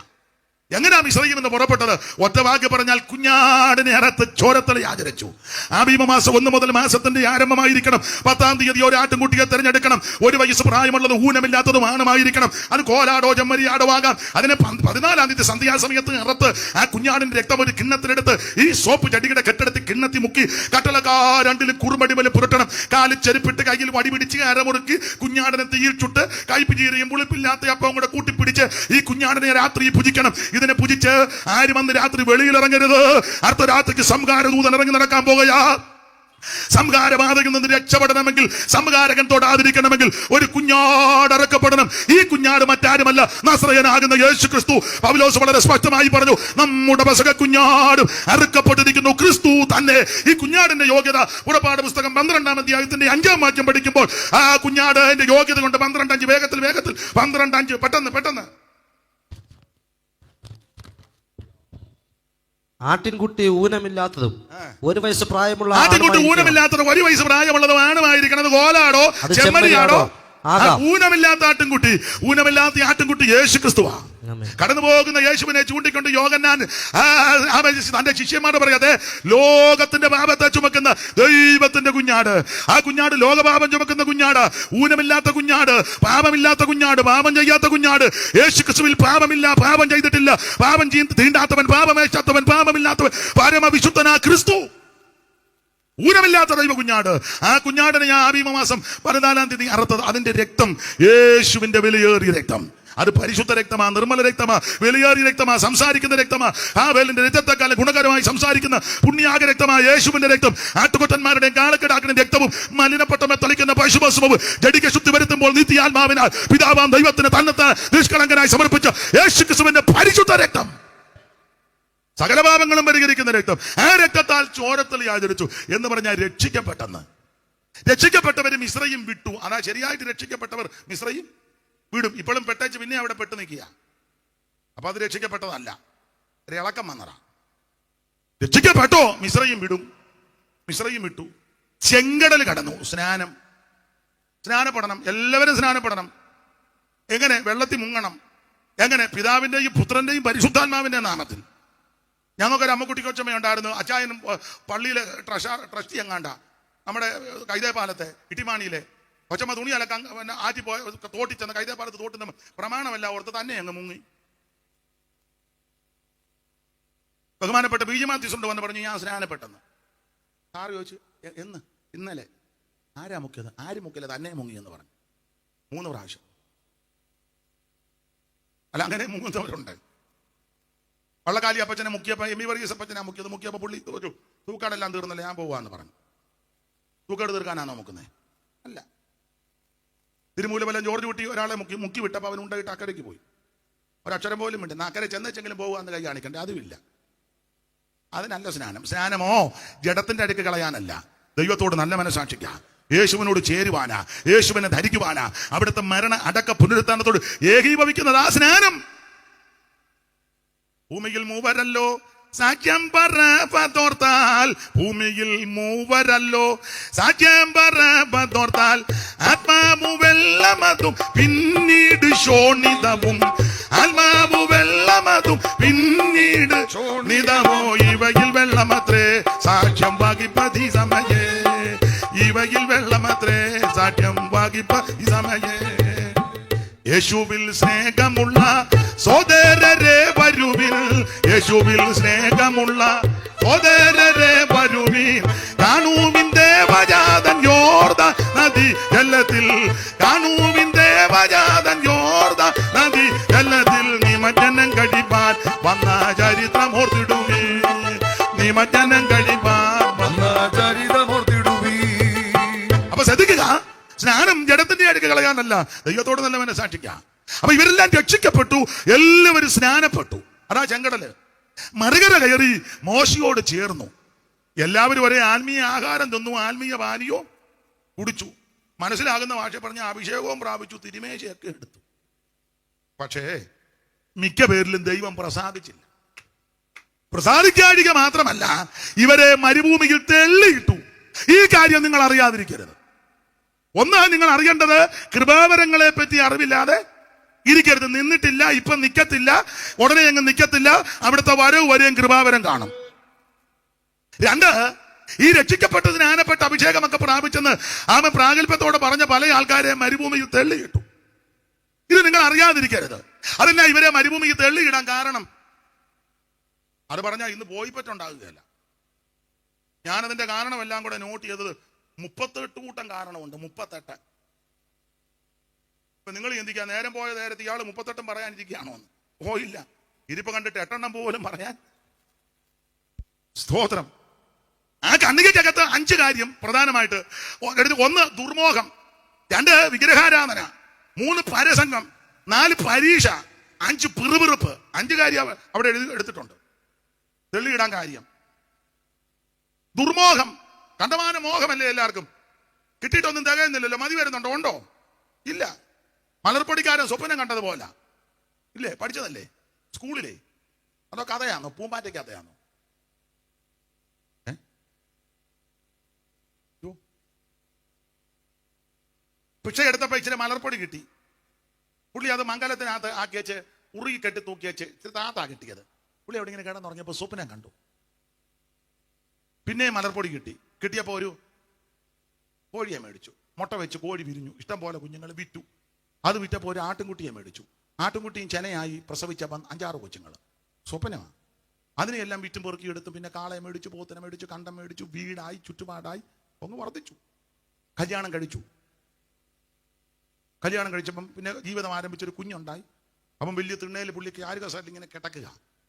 എങ്ങനെയാ മിസ്രയീം എന്ന് പുറപ്പെട്ടത്? ഒറ്റ വാക്ക് പറഞ്ഞാൽ കുഞ്ഞാടിനെ അറുത്ത് ചോരത്തളി ആചരിച്ചു. ആബീമമാസം 1 മുതൽ മാസത്തിന്റെ ആരംഭമായിരിക്കണം. 10-ാം തീയതി ഒരു ആട്ടിൻകുട്ടിയെ തെരഞ്ഞെടുക്കണം. 1 വയസ്സ് പ്രായമുള്ളത്, ഊനമില്ലാത്തതും ആണമായിരിക്കണം. അത് കോലാടോ ചെമ്മരിയാടോ ആകാം. അതിനെ 14-ാം തീയതി സന്ധ്യാസമയത്ത് അറുത്ത് ആ കുഞ്ഞാടിന്റെ രക്തം ഒരു കിണ്ണത്തിലെടുത്ത് ഈ സോപ്പ് ചടിയുടെ കെട്ടെടുത്ത് കിണ്ണത്തി മുക്കി കട്ടളക്കാരണ്ടിലും കുറുമടിമലും പുരട്ടണം. കാലിൽ ചെരുപ്പിട്ട് കയ്യിൽ വടി പിടിച്ച് അരമുറുക്കി കുഞ്ഞാടിനെ തീയിൽ ചുട്ട് കയ്പ് ചീരയും പുളിപ്പില്ലാത്ത അപ്പവും കൂടെ കൂട്ടിപ്പിടിച്ച് ഈ കുഞ്ഞാടിനെ രാത്രി ഭുജിക്കണം. ഇതിനെ പൂജിച്ച് ആരും അന്ന് രാത്രി വെളിയിലിറങ്ങരുത്. അർദ്ധരാത്രിക്ക് സംഹാരദൂതൻ ഇറങ്ങി നടക്കാൻ പോകുകയാ. സംഹാരബാധയിൽ നിന്ന് രക്ഷപ്പെടണമെങ്കിൽ, സംഹാരകൻ തൊടാതിരിക്കണമെങ്കിൽ ഒരു കുഞ്ഞാട് അറക്കപ്പെടണം. ഈ കുഞ്ഞാട് മറ്റാരുമല്ല, നസ്രയനാകുന്ന യേശു ക്രിസ്തു. പൗലോസ് വളരെ സ്പഷ്ടമായി പറഞ്ഞു, നമ്മുടെ പെസഹ കുഞ്ഞാടും അറുക്കപ്പെട്ടിരിക്കുന്നു, ക്രിസ്തു തന്നെ. ഈ കുഞ്ഞാടിന്റെ യോഗ്യത പുറപ്പാട് പുസ്തകം 12-ാം അധ്യായത്തിന്റെ 5-ാം വാക്യം പഠിക്കുമ്പോൾ ആ കുഞ്ഞാട് എന്റെ യോഗ്യത കൊണ്ട് 12:5 വേഗത്തിൽ 12:5 പെട്ടെന്ന് ആട്ടിൻകുട്ടി ഊനമില്ലാത്തതും 1 വയസ്സ് പ്രായമുള്ള ഒരു വയസ്സ് പ്രായമുള്ളതും ആണുമായിരിക്കണം. കോലാടോ ചെമ്മരിയാടോ ഊനമില്ലാത്ത ആട്ടിൻകുട്ടി യേശു ക്രിസ്തുവാ. കടന്നു പോകുന്ന യേശുവിനെ ചൂണ്ടിക്കൊണ്ട് യോഹന്നാൻ തന്റെ ശിഷ്യന്മാരോട് പറയാതെ, ലോകത്തിന്റെ പാപത്തെ ചുമക്കുന്ന ദൈവത്തിന്റെ കുഞ്ഞാട്. ആ കുഞ്ഞാട് ലോകപാപം ചുമക്കുന്ന കുഞ്ഞാട്, ഊനമില്ലാത്ത കുഞ്ഞാട്, പാപമില്ലാത്ത കുഞ്ഞാട്, പാപം ചെയ്യാത്ത കുഞ്ഞാട്. യേശു ക്രിസ്തുവിൽ പാപമില്ല, പാപം ചെയ്തിട്ടില്ല, പാപം തീണ്ടാത്തവൻ, പാപമേശാത്തവൻ, പാപമില്ലാത്തവൻ, പരമവിശുദ്ധനാ ക്രിസ്തു. ഊനമില്ലാത്ത ദൈവ കുഞ്ഞാട്. ആ കുഞ്ഞാടിനെ ഞാൻ ആബീമമാസം 14-ാം തീയതി അറുത്തത്. അതിന്റെ രക്തം യേശുവിന്റെ വിലയേറിയ രക്തം. അത് പരിശുദ്ധ രക്തമാ, നിർമ്മല രക്തമാ, വിലയേറിയ രക്തമാ, സംസാരിക്കുന്ന രക്തമാ. ആ വേലിന്റെ രക്തത്തെക്കാലം ഗുണകരമായി സംസാരിക്കുന്ന പുണ്യാഗ രക്തമാ യേശുവിന്റെ രക്തം. ആട്ടുകൊറ്റന്മാരുടെയും കാളക്കിടാക്കളുടെ രക്തവും മലിനപ്പെട്ടമെ തളിക്കുന്ന പശുഭസ്മവും ജഡിക ശുദ്ധി വരുത്തുമ്പോൾ നിത്യാത്മാവിനാൽ പിതാവാം ദൈവത്തിന് തന്നെത്താൻ നിഷ്കളങ്കനായി സമർപ്പിച്ച യേശു ക്രിസ്തുവിന്റെ പരിശുദ്ധ രക്തം, സകല പാപങ്ങളും പരിഹരിക്കുന്ന രക്തം. ആ രക്തത്താൽ ചോരത്തളി ആചരിച്ചു എന്ന് പറഞ്ഞാൽ രക്ഷിക്കപ്പെട്ടവരും മിസ്രയീം വിട്ടു. അതാ ശരിയായിട്ട് രക്ഷിക്കപ്പെട്ടവർ മിസ്രയീം വിടും. ഇപ്പോഴും പെട്ടേച്ച് പിന്നെ അവിടെ പെട്ടു നിൽക്കുക. അപ്പൊ അത് രക്ഷിക്കപ്പെട്ടതല്ല, ഒരു ഇളക്കം വന്നറ. രക്ഷിക്കപ്പെട്ടോ മിസ്രയീം വിട്ടു. ചെങ്കടൽ കടന്നു. സ്നാനപ്പെടണം, എല്ലാവരും സ്നാനപ്പെടണം. എങ്ങനെ? വെള്ളത്തിൽ മുങ്ങണം. എങ്ങനെ? പിതാവിന്റെയും പുത്രന്റെയും പരിശുദ്ധാത്മാവിന്റെ നാമത്തിൽ. ഞങ്ങൾക്കൊരു അമ്മക്കുട്ടി കൊച്ചമ്മ ഉണ്ടായിരുന്നു. അച്ചായനും പള്ളിയിലെ ട്രസ്റ്റി എങ്ങാണ്ട, നമ്മുടെ കൈതേപ്പാലത്തെ ഇട്ടിമാണിയിലെ. കൊച്ചമ്മ തുണി അലക്കാൻ ആറ്റി പോയ തോട്ടി ചെന്ന് കൈതേപ്പാലത്ത് തോട്ടുന്ന പ്രമാണമല്ല ഓർത്ത് തന്നെ അങ്ങ് മുങ്ങി. ബഹുമാനപ്പെട്ട ബീജമാത്യസുണ്ട് വന്ന് പറഞ്ഞു ഞാൻ സ്നാനപ്പെട്ടെന്ന്. സാറ് ചോദിച്ചു എന്ന്? ഇന്നലെ. ആരാ മുക്കിയത്? ആര് മുക്കില്ല, തന്നെ മുങ്ങി എന്ന് പറഞ്ഞു. 3 പ്രാവശ്യം. അല്ല, അങ്ങനെ മുങ്ങുന്നവരുണ്ട്. വള്ളക്കാലി അപ്പച്ചനെ മുക്കിയപ്പോ എം ഇ വർഗീസ് അപ്പച്ചനെ മുക്കിയത്. മുക്കിയപ്പോ പുള്ളി ഒരു തൂക്കാടെല്ലാം തീർന്നല്ലേ, ഞാൻ പോവാന്ന് പറഞ്ഞു. തൂക്കാട് തീർക്കാനാണോ മുക്കുന്നേ? അല്ല. തിരുമൂലമല്ലം ജോർജ് കുട്ടി ഒരാളെ മുക്കി വിട്ടപ്പോൾ അവൻ ഉണ്ടായിട്ട് അക്കരയ്ക്ക് പോയി. ഒരക്ഷരം പോലും ഉണ്ട്. അക്കരെ ചെന്നെച്ചെങ്കിലും പോകുകയെന്ന് കൈ കാണിക്കണ്ടേ? അതുമില്ല. അതിനല്ല സ്നാനം. സ്നാനമോ ജഡത്തിന്റെ അടുക്ക് കളയാനല്ല, ദൈവത്തോട് നല്ല മനസ്സാക്ഷിക്കാം, യേശുവിനോട് ചേരുവാനാ, യേശുവിനെ ധരിക്കുവാനാ, അവിടുത്തെ മരണ അടക്ക പുനരുത്ഥാനത്തോട് ഏകീഭവിക്കുന്നത് ആ സ്നാനം. ഭൂമിയിൽ മൂവരല്ലോ സാക്ഷ്യം പറത്തോർത്താൽ, ഭൂമിയിൽ മൂവരല്ലോ സാക്ഷ്യം പറത്തോർത്താൽ, ആത്മാവു വെള്ളമതും പിന്നീട് ശോണിതവും, ആത്മാവു വെള്ളമതും പിന്നീട് ശോണിതമോ, ഇവയിൽ വെള്ളമത്രേ സാക്ഷ്യം വാകിപ്പതി സമയേ, ഇവയിൽ വെള്ളമത്രേ സാക്ഷ്യം വാകിപ്പതി സമയേ. യേശുവിൽ സ്നേഹമുള്ള സോദരരെ വരുവിൽ, യേശുവിൽ സ്നേഹമുള്ള സോദരരെ വരുവിൻ, കാണുവിൻ ദേവജാതൻ യോർദാൻ നദി ജലത്തിൽ, കാണുവിൻ ദേവജാതൻ യോർദാൻ നദി ജലത്തിൽ, നിമജ്ജനം കഴിപ്പാൻ വന്ന ചരിത്രം ഓർത്തിടുവീ, നിമജ്ജനം കഴിപ്പാൻ വന്ന ചരിത്രം ഓർത്തിടുവീ. അപ്പൊ ശ്രദ്ധിക്കുക, സ്നാനം ജഡത്തിന്റെ അടുക്ക് കളയാനല്ല, ദൈവത്തോട് നല്ല മനസ്സാക്ഷിക്കാം. അപ്പൊ ഇവരെല്ലാം രക്ഷിക്കപ്പെട്ടു, എല്ലാവരും സ്നാനപ്പെട്ടു. അതാ ചെങ്കടല്. മറുകര കയറി മോശയോട് ചേർന്നു. എല്ലാവരും ഒരേ ആത്മീയ ആഹാരം തിന്നു, ആത്മീയ പാനീയവും കുടിച്ചു. മനസ്സിലാകുന്ന ഭാഷ പറഞ്ഞ അഭിഷേകവും പ്രാപിച്ചു, തിരുമേശയൊക്കെ എടുത്തു. പക്ഷേ മിക്ക പേരിലും ദൈവം പ്രസാദിച്ചില്ല. പ്രസാദിക്കാതിരിക്കുക മാത്രമല്ല, ഇവരെ മരുഭൂമിയിൽ തെള്ളിയിട്ടു. ഈ കാര്യം നിങ്ങൾ അറിയാതിരിക്കരുത്. ഒന്ന്, നിങ്ങൾ അറിയേണ്ടത് കൃപാവരങ്ങളെ പറ്റി അറിവില്ലാതെ ഇരിക്കരുത്. നിന്നിട്ടില്ല, ഇപ്പൊ നിക്കത്തില്ല, ഉടനെ അങ്ങ് നിക്കത്തില്ല, അവിടുത്തെ വരവ് വരെയും കൃപാവരം കാണും. 2, ഈ രക്ഷിക്കപ്പെട്ട സ്നാനപ്പെട്ട അഭിഷേകമൊക്കെ പ്രാപിച്ചെന്ന് ആമ പ്രാഗൽഭ്യത്തോടെ പറഞ്ഞ പല ആൾക്കാരെ മരുഭൂമിയിൽ തെള്ളിയിട്ടു. ഇത് നിങ്ങൾ അറിയാതിരിക്കരുത്. അതെന്നാ ഇവരെ മരുഭൂമിയിൽ തെള്ളിയിടാൻ കാരണം? അത് പറഞ്ഞാൽ ഇന്ന് പോയിപ്പറ്റുണ്ടാകുകയല്ല. ഞാനതിന്റെ കാരണമെല്ലാം കൂടെ നോട്ട് ചെയ്തത് 38 കൂട്ടം കാരണമുണ്ട്. 38. ഇപ്പൊ നിങ്ങൾ ചിന്തിക്കുക, നേരം പോയ നേരത്തെ ഇയാൾ 38 പറയാനിരിക്കുകയാണോ എന്ന്? പോയില്ല. ഇതിപ്പോ കണ്ടിട്ട് 8 എണ്ണം പോലും പറയാൻ. സ്തോത്രം. ആ കണ്ണികയ്ക്കകത്ത് 5 കാര്യം പ്രധാനമായിട്ട്. 1 ദുർമോഹം, 2 വിഗ്രഹാരാധന, 3 പരസംഗം, 4 പരീക്ഷ, 5 പിറുപിറുപ്പ്. 5 കാര്യം അവിടെ എടുത്തിട്ടുണ്ട് തെള്ളിയിടാൻ കാര്യം. ദുർമോഹം, കണ്ടമാന മോഹമല്ലേ എല്ലാവർക്കും? കിട്ടിയിട്ടൊന്നും തികയുന്നില്ലല്ലോ. മതി വരുന്നുണ്ടോ? ഉണ്ടോ? ഇല്ല. മലർപ്പൊടിക്കാരൻ സ്വപ്നം കണ്ടതുപോലെ ഇല്ലേ? പഠിച്ചതല്ലേ സ്കൂളിലെ? അതോ കഥയാണോ? പൂമ്പാറ്റയ്ക്ക് കഥയാണോ? ഭിക്ഷ എടുത്തപ്പോ ഇച്ചിരി മലർപ്പൊടി കിട്ടി. പുള്ളി അത് മംഗലത്തിനകത്ത് ആക്കി വെച്ച് ഉറുകി കെട്ടി തൂക്കി വെച്ച് ഇച്ചിരി താത്താ കിട്ടിയത്. പുള്ളി അവിടെ ഇങ്ങനെ കിടന്നുറങ്ങിയപ്പോ സ്വപ്നം കണ്ടു. പിന്നെ മലർപ്പൊടി കിട്ടിയപ്പോ ഒരു കോഴിയെ മേടിച്ചു. മുട്ട വെച്ച് കോഴി വിരിഞ്ഞു. ഇഷ്ടം പോലെ കുഞ്ഞുങ്ങൾ വിറ്റു. അത് വിറ്റപ്പോൾ ഒരു ആട്ടിൻകുട്ടിയെ മേടിച്ചു. ആട്ടിൻകുട്ടിയും ചെനയായി പ്രസവിച്ചപ്പം 5-6 കൊച്ചുങ്ങൾ. സ്വപ്നമാണ്. അതിനെയെല്ലാം വിറ്റും പെറുക്കി എടുത്തു. പിന്നെ കാളയെ മേടിച്ചു, പോത്തിനെ മേടിച്ചു, കണ്ടം മേടിച്ചു, വീടായി, ചുറ്റുപാടായി ഒന്ന് വർദ്ധിച്ചു. കല്യാണം കഴിച്ചപ്പം പിന്നെ ജീവിതം ആരംഭിച്ചൊരു കുഞ്ഞുണ്ടായി. അപ്പം വലിയ തിണ്ണയിൽ പുള്ളിക്ക് ആര് കസാലിൽ ഇങ്ങനെ കിടക്കുക.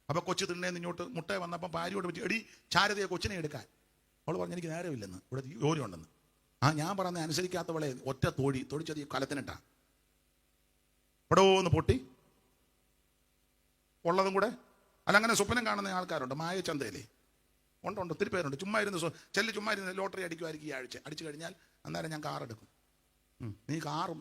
അപ്പൊ കൊച്ചു തിണ്ണേന്ന് ഇങ്ങോട്ട് മുട്ട വന്നപ്പം ഭാര്യയോട് പറ്റി, എടി ചാരതയെ കൊച്ചിനെ എടുക്കാൻ. അവൾ പറഞ്ഞു എനിക്ക് നേരമില്ലെന്ന്, ഇവിടെ ജോലി ഉണ്ടെന്ന്. ഞാൻ പറഞ്ഞ അനുസരിക്കാത്തവളെ ഒറ്റ തൊഴിച്ചത് കലത്തിനിട്ടാ ഇവിടെ ഒന്ന് പൊട്ടി ഉള്ളതും കൂടെ. അല്ല, അങ്ങനെ സ്വപ്നം കാണുന്ന ആൾക്കാരുണ്ട്. മായച്ചന്തയിലേ ഉണ്ട്, ഒത്തിരി പേരുണ്ട്. ചുമ്മാ ഇരുന്ന് ലോട്ടറി അടിക്കുമായിരിക്കും. ഈ ആഴ്ച അടിച്ചു കഴിഞ്ഞാൽ അന്നേരം ഞാൻ കാർ എടുക്കും. നീ കാറും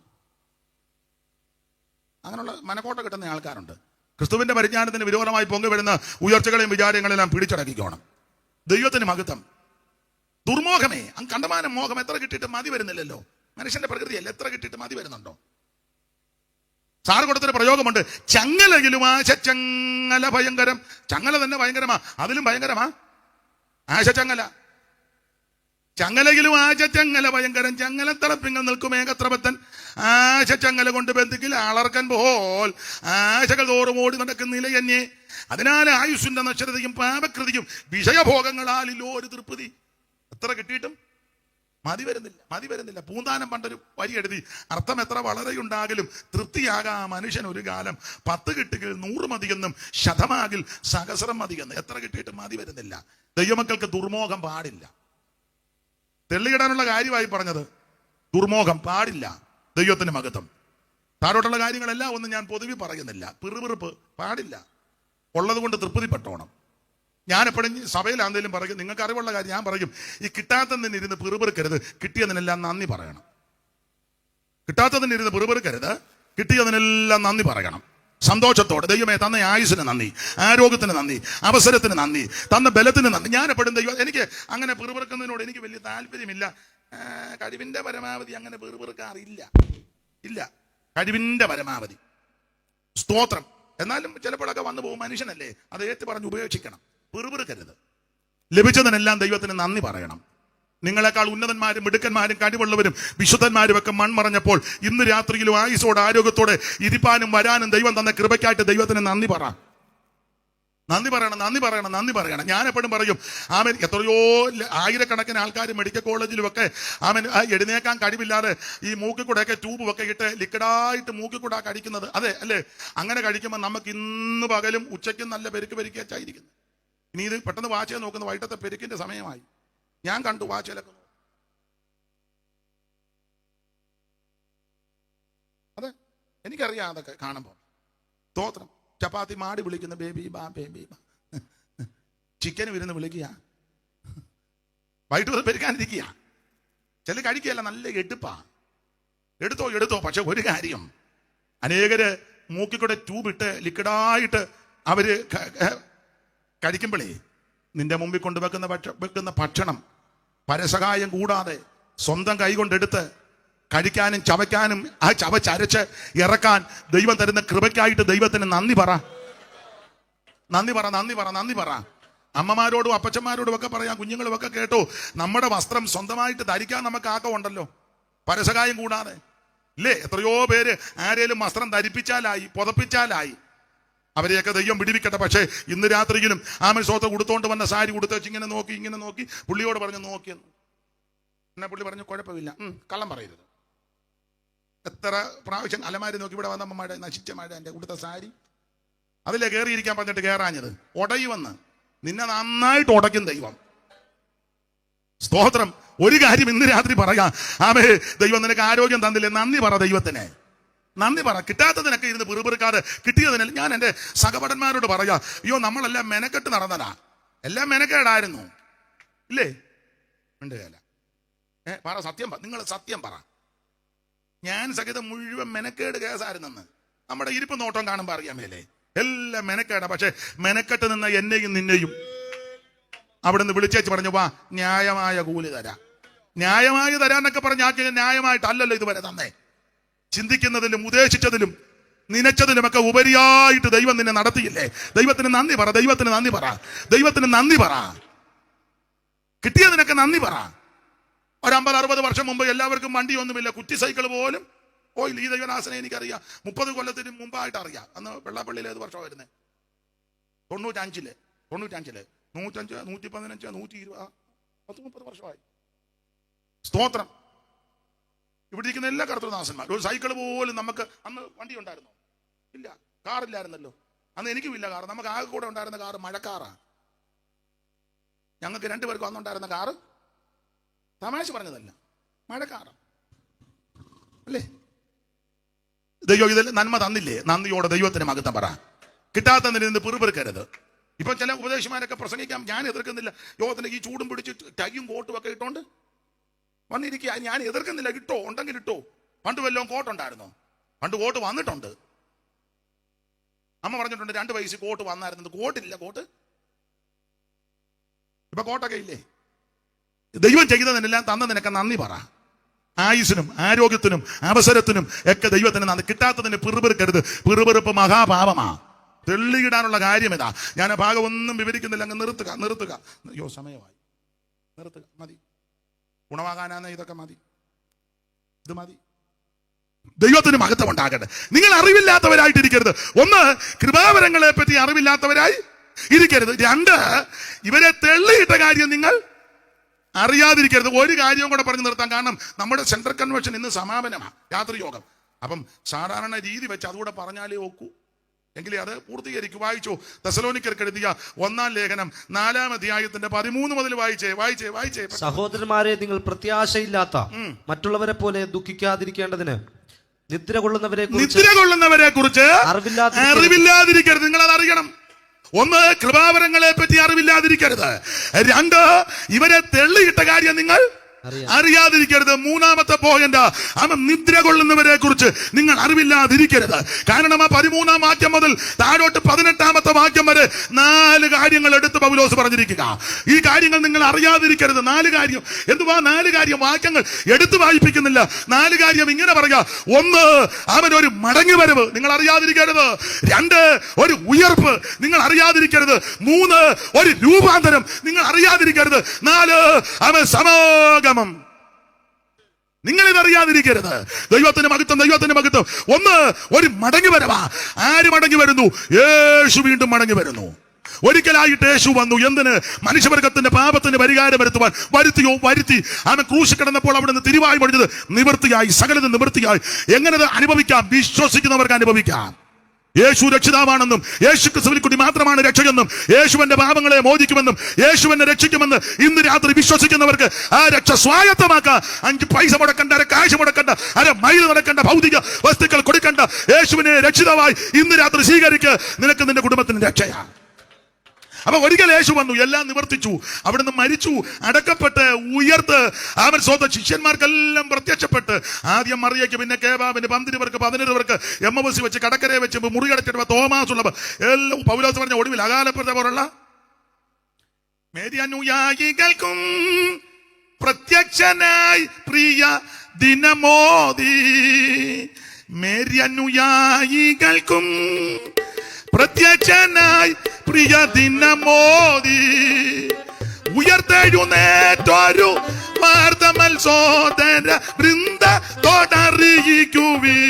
അങ്ങനെയുള്ള മനക്കോട്ട കിട്ടുന്ന ആൾക്കാരുണ്ട്. ക്രിസ്തുവിന്റെ പരിജ്ഞാനത്തിന് വിരോധമായി പൊങ്ങിവരുന്ന ഉയർച്ചകളെയും വിചാരങ്ങളെല്ലാം പിടിച്ചടക്കിക്കോണം. ദൈവത്തിന് മഹത്വം. ദുർമോഹമേ, കണ്ടമാനം മോഹം. എത്ര കിട്ടിയിട്ട് മതി വരുന്നില്ലല്ലോ. മനുഷ്യന്റെ പ്രകൃതിയല്ല. എത്ര കിട്ടിയിട്ട് മതി വരുന്നുണ്ടോ? സാർ കൊടുത്തൊരു പ്രയോഗമുണ്ട്, ചങ്ങലയിലും ആശച്ചങ്ങല ഭയങ്കരം. ചങ്ങല തന്നെ ഭയങ്കരമാ, അതിലും ഭയങ്കരമാ ആശച്ചങ്ങല. ചങ്ങലയിലും ആശച്ചങ്ങല ഭയങ്കരം, ചങ്ങലത്തളപ്പിങ്ങൾ നിൽക്കും ഏകത്രപത്തൻ. ആശച്ചങ്ങല കൊണ്ട് ബന്ധിക്കിൽ അളർക്കൻ പോൽ ആശകൾ തോറും ഓടി നടക്കുന്നില്ല എന്നെ. അതിനാൽ ആയുസ്സിന്റെ നശ്വരതയും പാപകൃതിയും വിഷയഭോഗങ്ങളാലില്ലോ ഒരു തൃപ്തി. എത്ര കിട്ടിയിട്ടും മതി വരുന്നില്ല. പൂന്താനം പണ്ടൊരു വരി എഴുതി, അർത്ഥം എത്ര വളരെയുണ്ടാകിലും തൃപ്തിയാകാ മനുഷ്യൻ ഒരു കാലം. 10 കിട്ടുകിൽ 100 മതിയെന്നും ശതമാകിൽ സഹസ്രം മതിയെന്ന്. എത്ര കിട്ടിയിട്ടും മതി വരുന്നില്ല. ദൈവമക്കൾക്ക് ദുർമോഹം പാടില്ല. തെള്ളിയിടാനുള്ള കാര്യമായി പറഞ്ഞത്, ദുർമോഹം പാടില്ല. ദൈവത്തിന് മഹത്വം. താഴോട്ടുള്ള കാര്യങ്ങളെല്ലാം ഒന്നും ഞാൻ പൊതുവെ പറയുന്നില്ല. പിറുപിറുപ്പ് പാടില്ല. ഉള്ളത് കൊണ്ട് തൃപ്തിപ്പെട്ടോണം. ഞാൻ എപ്പോഴും സഭയിലാണെങ്കിലും പറയും, നിങ്ങൾക്ക് അറിവുള്ള കാര്യം ഞാൻ പറയും, ഈ കിട്ടാത്തതിനിരുന്ന് പിറുപിറുക്കരുത്, കിട്ടിയതിനെല്ലാം നന്ദി പറയണം. കിട്ടാത്തതിനിരുന്ന് പിറുപിറുക്കരുത്, കിട്ടിയതിനെല്ലാം നന്ദി പറയണം. സന്തോഷത്തോടെ ദൈവമേ തന്ന ആയുസ്സിന് നന്ദി, ആരോഗ്യത്തിന് നന്ദി, അവസരത്തിന് നന്ദി, തന്ന ബലത്തിന് നന്ദി. ഞാൻ എപ്പോഴും ദൈവം, എനിക്ക് അങ്ങനെ പിറുപിറുക്കുന്നതിനോട് എനിക്ക് വലിയ താല്പര്യമില്ല. കഴിവിന്റെ പരമാവധി അങ്ങനെ പിറുപിറുക്കാറില്ല. ഇല്ല, കഴിവിന്റെ പരമാവധി. സ്തോത്രം. എന്നാലും ചിലപ്പോഴൊക്കെ വന്നു പോകും, മനുഷ്യനല്ലേ, അത് ഏറ്റു പറഞ്ഞ് ഉപേക്ഷിക്കണം. പിറുപിറുക്കരുത്. ലഭിച്ചതിനെല്ലാം ദൈവത്തിന് നന്ദി പറയണം. നിങ്ങളെക്കാൾ ഉന്നതന്മാരും മിടുക്കന്മാരും കഴിവുള്ളവരും വിശുദ്ധന്മാരും ഒക്കെ മൺമറഞ്ഞപ്പോൾ ഇന്ന് രാത്രിയിലും ആയുസോടെ ആരോഗ്യത്തോടെ ഇരിപ്പാനും വരാനും ദൈവം തന്ന കൃപയ്ക്കായിട്ട് ദൈവത്തിന് നന്ദി പറയണം. ഞാൻ എപ്പോഴും പറയും, ആമൻ, എത്രയോ ആയിരക്കണക്കിന് ആൾക്കാർ മെഡിക്കൽ കോളേജിലുമൊക്കെ ആമൻ എഴുന്നേക്കാൻ കഴിവില്ലാതെ ഈ മൂക്കിൽ കൂടെയൊക്കെ ട്യൂബ് ഒക്കെ ഇട്ട് ലിക്വിഡായിട്ട് മൂക്കിൽ കൂടെ കഴിക്കുന്നത്. അതെ അല്ലേ? അങ്ങനെ കഴിക്കുമ്പോൾ നമുക്ക് ഇന്ന് പകലും ഉച്ചയ്ക്കും നല്ല പെരുക്കാച്ചായിരിക്കുന്നത്. ഇനി ഇത് പെട്ടെന്ന് വാച്ച് നോക്കുന്ന വൈകിട്ടത്തെ പെരുക്കിന്റെ സമയമായി. ഞാൻ കണ്ടു വാച്ചിലൊക്കെ. അതെ, എനിക്കറിയാം അതൊക്കെ കാണുമ്പോൾ. സ്തോത്രം. ചപ്പാത്തി മാടി വിളിക്കുന്ന ബേബി ബാ. ചിക്കന് വിരുന്ന് വിളിക്കുക, വൈകിട്ട് പെരുക്കാനിരിക്കുക. ചില കഴിക്കുകയല്ല, നല്ല എടുപ്പാ. എടുത്തോ. പക്ഷെ ഒരു കാര്യം, അനേകര് മൂക്കിക്കൂടെ ട്യൂബിട്ട് ലിക്വിഡായിട്ട് അവര് കഴിക്കുമ്പോഴേ നിന്റെ മുമ്പിൽ വെക്കുന്ന ഭക്ഷണം പരസഹായം കൂടാതെ സ്വന്തം കൈ കൊണ്ടെടുത്ത് കഴിക്കാനും ചവയ്ക്കാനും ആ ചവച്ചരച്ച് ഇറക്കാൻ ദൈവം തരുന്ന കൃപയ്ക്കായിട്ട് ദൈവത്തിന് നന്ദി പറ. അമ്മമാരോടും അപ്പച്ചന്മാരോടും ഒക്കെ പറയാം, കുഞ്ഞുങ്ങളും ഒക്കെ കേട്ടോ, നമ്മുടെ വസ്ത്രം സ്വന്തമായിട്ട് ധരിക്കാൻ നമുക്ക് ആക്കമുണ്ടല്ലോ, പരസഹായം കൂടാതെ. ഇല്ലേ? എത്രയോ പേര് ആരേലും വസ്ത്രം ധരിപ്പിച്ചാലായി, പുതപ്പിച്ചാലായി. അവരെയൊക്കെ ദൈവം വിടിവിക്കട്ടെ. പക്ഷേ ഇന്ന് രാത്രിയിലും ആമൻ സ്വത്ത് കൊടുത്തോണ്ട് വന്ന സാരി കൊടുത്തേച്ച് ഇങ്ങനെ നോക്കി പുള്ളിയോട് പറഞ്ഞു നോക്കിയെന്ന്. എന്നെ പുള്ളി പറഞ്ഞു, കുഴപ്പമില്ല, കള്ളം പറയരുത്. എത്ര പ്രാവശ്യം അലമാരി നോക്കി ഇവിടെ വന്ന അമ്മമാരുടെ നശിച്ച മഴ എൻ്റെ കൊടുത്ത സാരി അതിലെ കയറിയിരിക്കാൻ പറഞ്ഞിട്ട് കയറാഞ്ഞത് ഉടയുമെന്ന്. നിന്നെ നന്നായിട്ട് ഉടയ്ക്കും ദൈവം. സ്തോത്രം. ഒരു കാര്യം ഇന്ന് രാത്രി പറയാം, ആമേ, ദൈവം നിനക്ക് ആരോഗ്യം തന്നില്ലേ, നന്ദി പറ ദൈവത്തിന്. നന്ദി പറ. കിട്ടാത്തതിനൊക്കെ ഇരുന്ന് പിറുപിറുക്കാതെ കിട്ടിയതിനല്ല. ഞാൻ എൻ്റെ സഹപടന്മാരോട് പറയാം, അയ്യോ നമ്മളെല്ലാം മെനക്കെട്ട് നടന്നതാ, എല്ലാം മെനക്കേടായിരുന്നു. ഇല്ലേ? മിണ്ടുകയല്ല. പറ, സത്യം നിങ്ങൾ സത്യം പറ. ഞാൻ സഹിതം മുഴുവൻ മെനക്കേട് കേസായിരുന്നെന്ന് നമ്മുടെ ഇരിപ്പ് നോട്ടം കാണുമ്പോൾ അറിയാമേലേ. എല്ലാം മെനക്കേടാ. പക്ഷെ മെനക്കെട്ട് നിന്ന എന്നെയും നിന്നെയും അവിടെ നിന്ന് വിളിച്ചേച്ച് പറഞ്ഞു, വാ ന്യായമായ കൂലി തരാം. ന്യായമായി തരാന്നൊക്കെ പറഞ്ഞാക്കി ന്യായമായിട്ടല്ലല്ലോ ഇതുവരെ തന്നെ. ചിന്തിക്കുന്നതിലും ഉദ്ദേശിച്ചതിലും നനച്ചതിലുമൊക്കെ ഉപരിയായിട്ട് ദൈവം നിന്നെ നടത്തിയില്ലേ. ദൈവത്തിന് നന്ദി പറ. കിട്ടിയതിനൊക്കെ നന്ദി പറ. ഒരു 50-60 വർഷം മുമ്പ് എല്ലാവർക്കും വണ്ടിയൊന്നുമില്ല, കുറ്റി സൈക്കിൾ പോലും ഓയിൽ. ഈ ദൈവനാസനെ എനിക്കറിയാം, 30 കൊല്ലത്തിന് മുമ്പായിട്ട് അറിയാം. അന്ന് വെള്ളാപ്പള്ളിയിൽ ഏത് വർഷം വരുന്നത്? 95 105 115 120 10-30 വർഷമായി. സ്തോത്രം. ഇവിടെ ഇരിക്കുന്ന എല്ലാ കർത്തൃദാസന്മാർ ഒരു സൈക്കിൾ പോലും നമുക്ക് അന്ന് വണ്ടി ഉണ്ടായിരുന്നോ? ഇല്ല. കാറില്ലായിരുന്നല്ലോ അന്ന്. എനിക്കും ഇല്ല കാർ. നമുക്ക് ആകെ കൂടെ ഉണ്ടായിരുന്ന കാറ് മഴക്കാറാ. ഞങ്ങൾക്ക് 2 പേർക്കും അന്നുണ്ടായിരുന്ന കാറ്, തമാശ പറഞ്ഞതല്ല, മഴക്കാറ് അല്ലേ? ദൈവം ഇതിൽ നന്മ തന്നില്ലേ? നന്ദിയോടെ ദൈവത്തിന് മഹത്വം പറ. കിട്ടാത്തതിന് നിന്ന് പിറുപിറുക്കരുത്. ഇപ്പൊ ചില ഉപദേശിമാരൊക്കെ പ്രസംഗിക്കാം, ഞാൻ എതിർക്കുന്നില്ല. യോഗത്തിന് ഈ ചൂടും പിടിച്ച് ടൈയും കോട്ടും ഒക്കെ ഇട്ടോണ്ട് വന്നിരിക്കുക. ഞാൻ എതിർക്കുന്നില്ല, ഇട്ടോ, ഉണ്ടെങ്കിൽ ഇട്ടോ. പണ്ട് വല്ലതും കോട്ടുണ്ടായിരുന്നോ? പണ്ട് കോട്ട് വന്നിട്ടുണ്ട്. അമ്മ പറഞ്ഞിട്ടുണ്ട് 2 വയസ്സിൽ കോട്ട് വന്നായിരുന്നത്. കോട്ടില്ല. കോട്ട് ഇപ്പൊ കോട്ടൊക്കെ ഇല്ലേ? ദൈവം ചെയ്തതിനെല്ലാം തന്നതിനൊക്കെ നന്ദി പറ. ആയുസിനും ആരോഗ്യത്തിനും അവസരത്തിനും ഒക്കെ ദൈവത്തിന് നന്ദി. കിട്ടാത്തതിന് പിറുപിറുക്കരുത്. പിറുപിറുപ്പ് മഹാപാപമാ. തെള്ളിയിടാനുള്ള കാര്യം ഇതാ. ഞാൻ ആ ഭാഗം ഒന്നും വിവരിക്കുന്നില്ല, അങ്ങ് നിർത്തുക. അയ്യോ സമയമായി, നിർത്തുക. മതി, ഗുണമാകാനാണ് ഇതൊക്കെ മതി, ഇത് മതി. ദൈവത്തിന് മഹത്വം ഉണ്ടാകട്ടെ. നിങ്ങൾ അറിവില്ലാത്തവരായിട്ടിരിക്കരുത്. ഒന്ന്, കൃപാവരങ്ങളെ പറ്റി അറിവില്ലാത്തവരായി ഇരിക്കരുത്. രണ്ട്, ഇവരെ തെള്ളിയിട്ട കാര്യം നിങ്ങൾ അറിയാതിരിക്കരുത്. ഒരു കാര്യവും കൂടെ പറഞ്ഞു നിർത്താം. കാരണം നമ്മുടെ സെൻട്രൽ കൺവെൻഷൻ ഇന്ന് സമാപനമാണ്, രാത്രി യോഗം. അപ്പം സാധാരണ രീതി വെച്ച് അതുകൂടെ പറഞ്ഞാലേ ഒക്കൂ, എങ്കിലേ അത് പൂർത്തീകരിക്കൂ. വായിച്ചോ, തെസ്സലോനിക്കർക്ക് എഴുതിയ 1-ാം ലേഖനം 4-ാം അധ്യായത്തിന്റെ 13 മുതൽ വായിച്ചേ. സഹോദരന്മാരെ, നിങ്ങൾ പ്രത്യാശയില്ലാത്ത മറ്റുള്ളവരെ പോലെ ദുഃഖിക്കാതിരിക്കേണ്ടതിന് നിദ്ര കൊള്ളുന്നവരെ കുറിച്ച് അറിവില്ലാതിരിക്കരുത്. നിങ്ങൾ അത് അറിയണം. ഒന്ന്, കൃപാവരങ്ങളെ പറ്റി അറിവില്ലാതിരിക്കരുത്. രണ്ട്, ഇവരെ തെള്ളിയിട്ട കാര്യം നിങ്ങൾ അറിയാതിരിക്കരുത്. മൂന്നാമത്തെ പോയിന്റ്, അവൻ നിദ്ര കൊള്ളുന്നവരെ കുറിച്ച് നിങ്ങൾ അറിവില്ലാതിരിക്കരുത്. കാരണം ആ 13-ാം വാക്യം മുതൽ താഴോട്ട് 18-ാമത്തെ വാക്യം വരെ 4 കാര്യങ്ങൾ എടുത്ത് പൗലോസ് പറഞ്ഞിരിക്കുക. ഈ കാര്യങ്ങൾ നിങ്ങൾ അറിയാതിരിക്കരുത്. 4 കാര്യം. എന്തുവാ 4 കാര്യം? വാക്യങ്ങൾ എടുത്തു വായിപ്പിക്കുന്നില്ല. 4 കാര്യം ഇങ്ങനെ പറയുക. ഒന്ന്, അവൻ ഒരു മടങ്ങി വരവ് നിങ്ങൾ അറിയാതിരിക്കരുത്. രണ്ട്, ഒരു ഉയർപ്പ് നിങ്ങൾ അറിയാതിരിക്കരുത്. മൂന്ന്, ഒരു രൂപാന്തരം നിങ്ങൾ അറിയാതിരിക്കരുത്. 4, അവൻ സമാഗമം നിങ്ങളിതറിയാതിരിക്കരുത്. ദൈവത്തിന് മഹത്വം. ഒന്ന്, ഒരു മടങ്ങി വരവാ. ആര് മടങ്ങി വരുന്നു? യേശു വീണ്ടും മടങ്ങി വരുന്നു. ഒരിക്കലായിട്ട് യേശു വന്നു. എന്തിന്? മനുഷ്യവർഗത്തിന്റെ പാപത്തിന് പരിഹാരം വരുത്തി. അവൻ ക്രൂശിൽ കിടന്നപ്പോൾ അവിടെ നിന്ന് തിരുവായി പണിഞ്ഞത് നിവൃത്തിയായി, സകലത് നിവൃത്തിയായി. എങ്ങനെ അനുഭവിക്കാം? വിശ്വസിക്കുന്നവർക്ക് അനുഭവിക്കാം. യേശു രക്ഷിതാവാണെന്നും യേശു ക്രിസ്തുവിൽ കൂടി മാത്രമാണ് രക്ഷയെന്നും യേശുവിന്റെ പാപങ്ങളെ മോചിക്കുമെന്നും യേശുവിനെ രക്ഷിക്കുമെന്ന് ഇന്ന് രാത്രി വിശ്വസിക്കുന്നവർക്ക് ആ രക്ഷ സ്വായത്തമാക്കാം. 5 പൈസ മുടക്കണ്ട, അര കാശ് മുടക്കണ്ട, അര മൈൽ നടക്കണ്ട, ഭൗതിക വസ്തുക്കൾ കൊടുക്കണ്ട. യേശുവിനെ രക്ഷിതാവായി ഇന്ന് രാത്രി സ്വീകരിക്ക്. നിനക്ക് നിന്റെ കുടുംബത്തിന് രക്ഷയാണ്. അപ്പൊ ഒരിക്കൽ യേശു വന്നു, എല്ലാം നിവർത്തിച്ചു. അവിടുന്ന് മരിച്ചു, അടക്കപ്പെട്ട്, ഉയർത്ത് അവൻ സ്വന്തം ശിഷ്യന്മാർക്കെല്ലാം പ്രത്യക്ഷപ്പെട്ട്. ആദ്യം മറിയയ്ക്ക്, പിന്നെ കേബാബിന്, 12 പേർക്ക് എമ്മബസി വെച്ച്, കടക്കരയെ വെച്ച്, മുറികടച്ചിട്ട് തോമാസ് ഉള്ളവർ എല്ലാം പൗലോസ് പറഞ്ഞ ഒടുവിൽ അകാലപ്പെട്ട പോലുള്ള മേരിയനുയായികൾക്കും പ്രത്യക്ഷനായി പ്രിയ ദിനമോദി. മേരിയനുയായികൾക്കും പ്രത്യക്ഷനായി പ്രിയ ദിനമോദി. ഉയർത്തെഴുന്നേറ്റൊരു വാർത്തമൽ സോദര വൃന്ദത്തോടറിയിക്കുവി.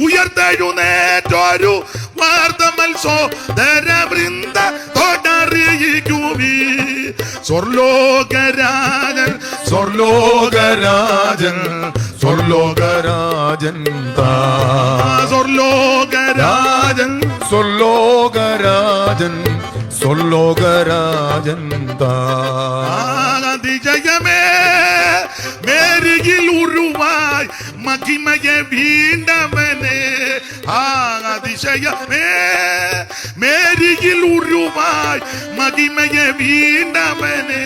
ഉയർത്തെഴുന്നേറ്റൊരു വാർത്തമൽ സോദര വൃന്ദത്തോടറിയിക്കുവി. സ്വർലോകരാജൻ സ്വർലോകരാജൻ സ്വർലോകരാജൻ സ്വർലോകരാജൻ സ്വർലോകരാജൻ സ്വർലോകരാജൻ അതിജയമേ മേരിയിൽ ഉരുവായി മഹിമയെ വീണ്ടവനെ. അതിശയമേ മേരിയിൽ ഉരുവായി മഹിമയെ വീണ്ടവനെ.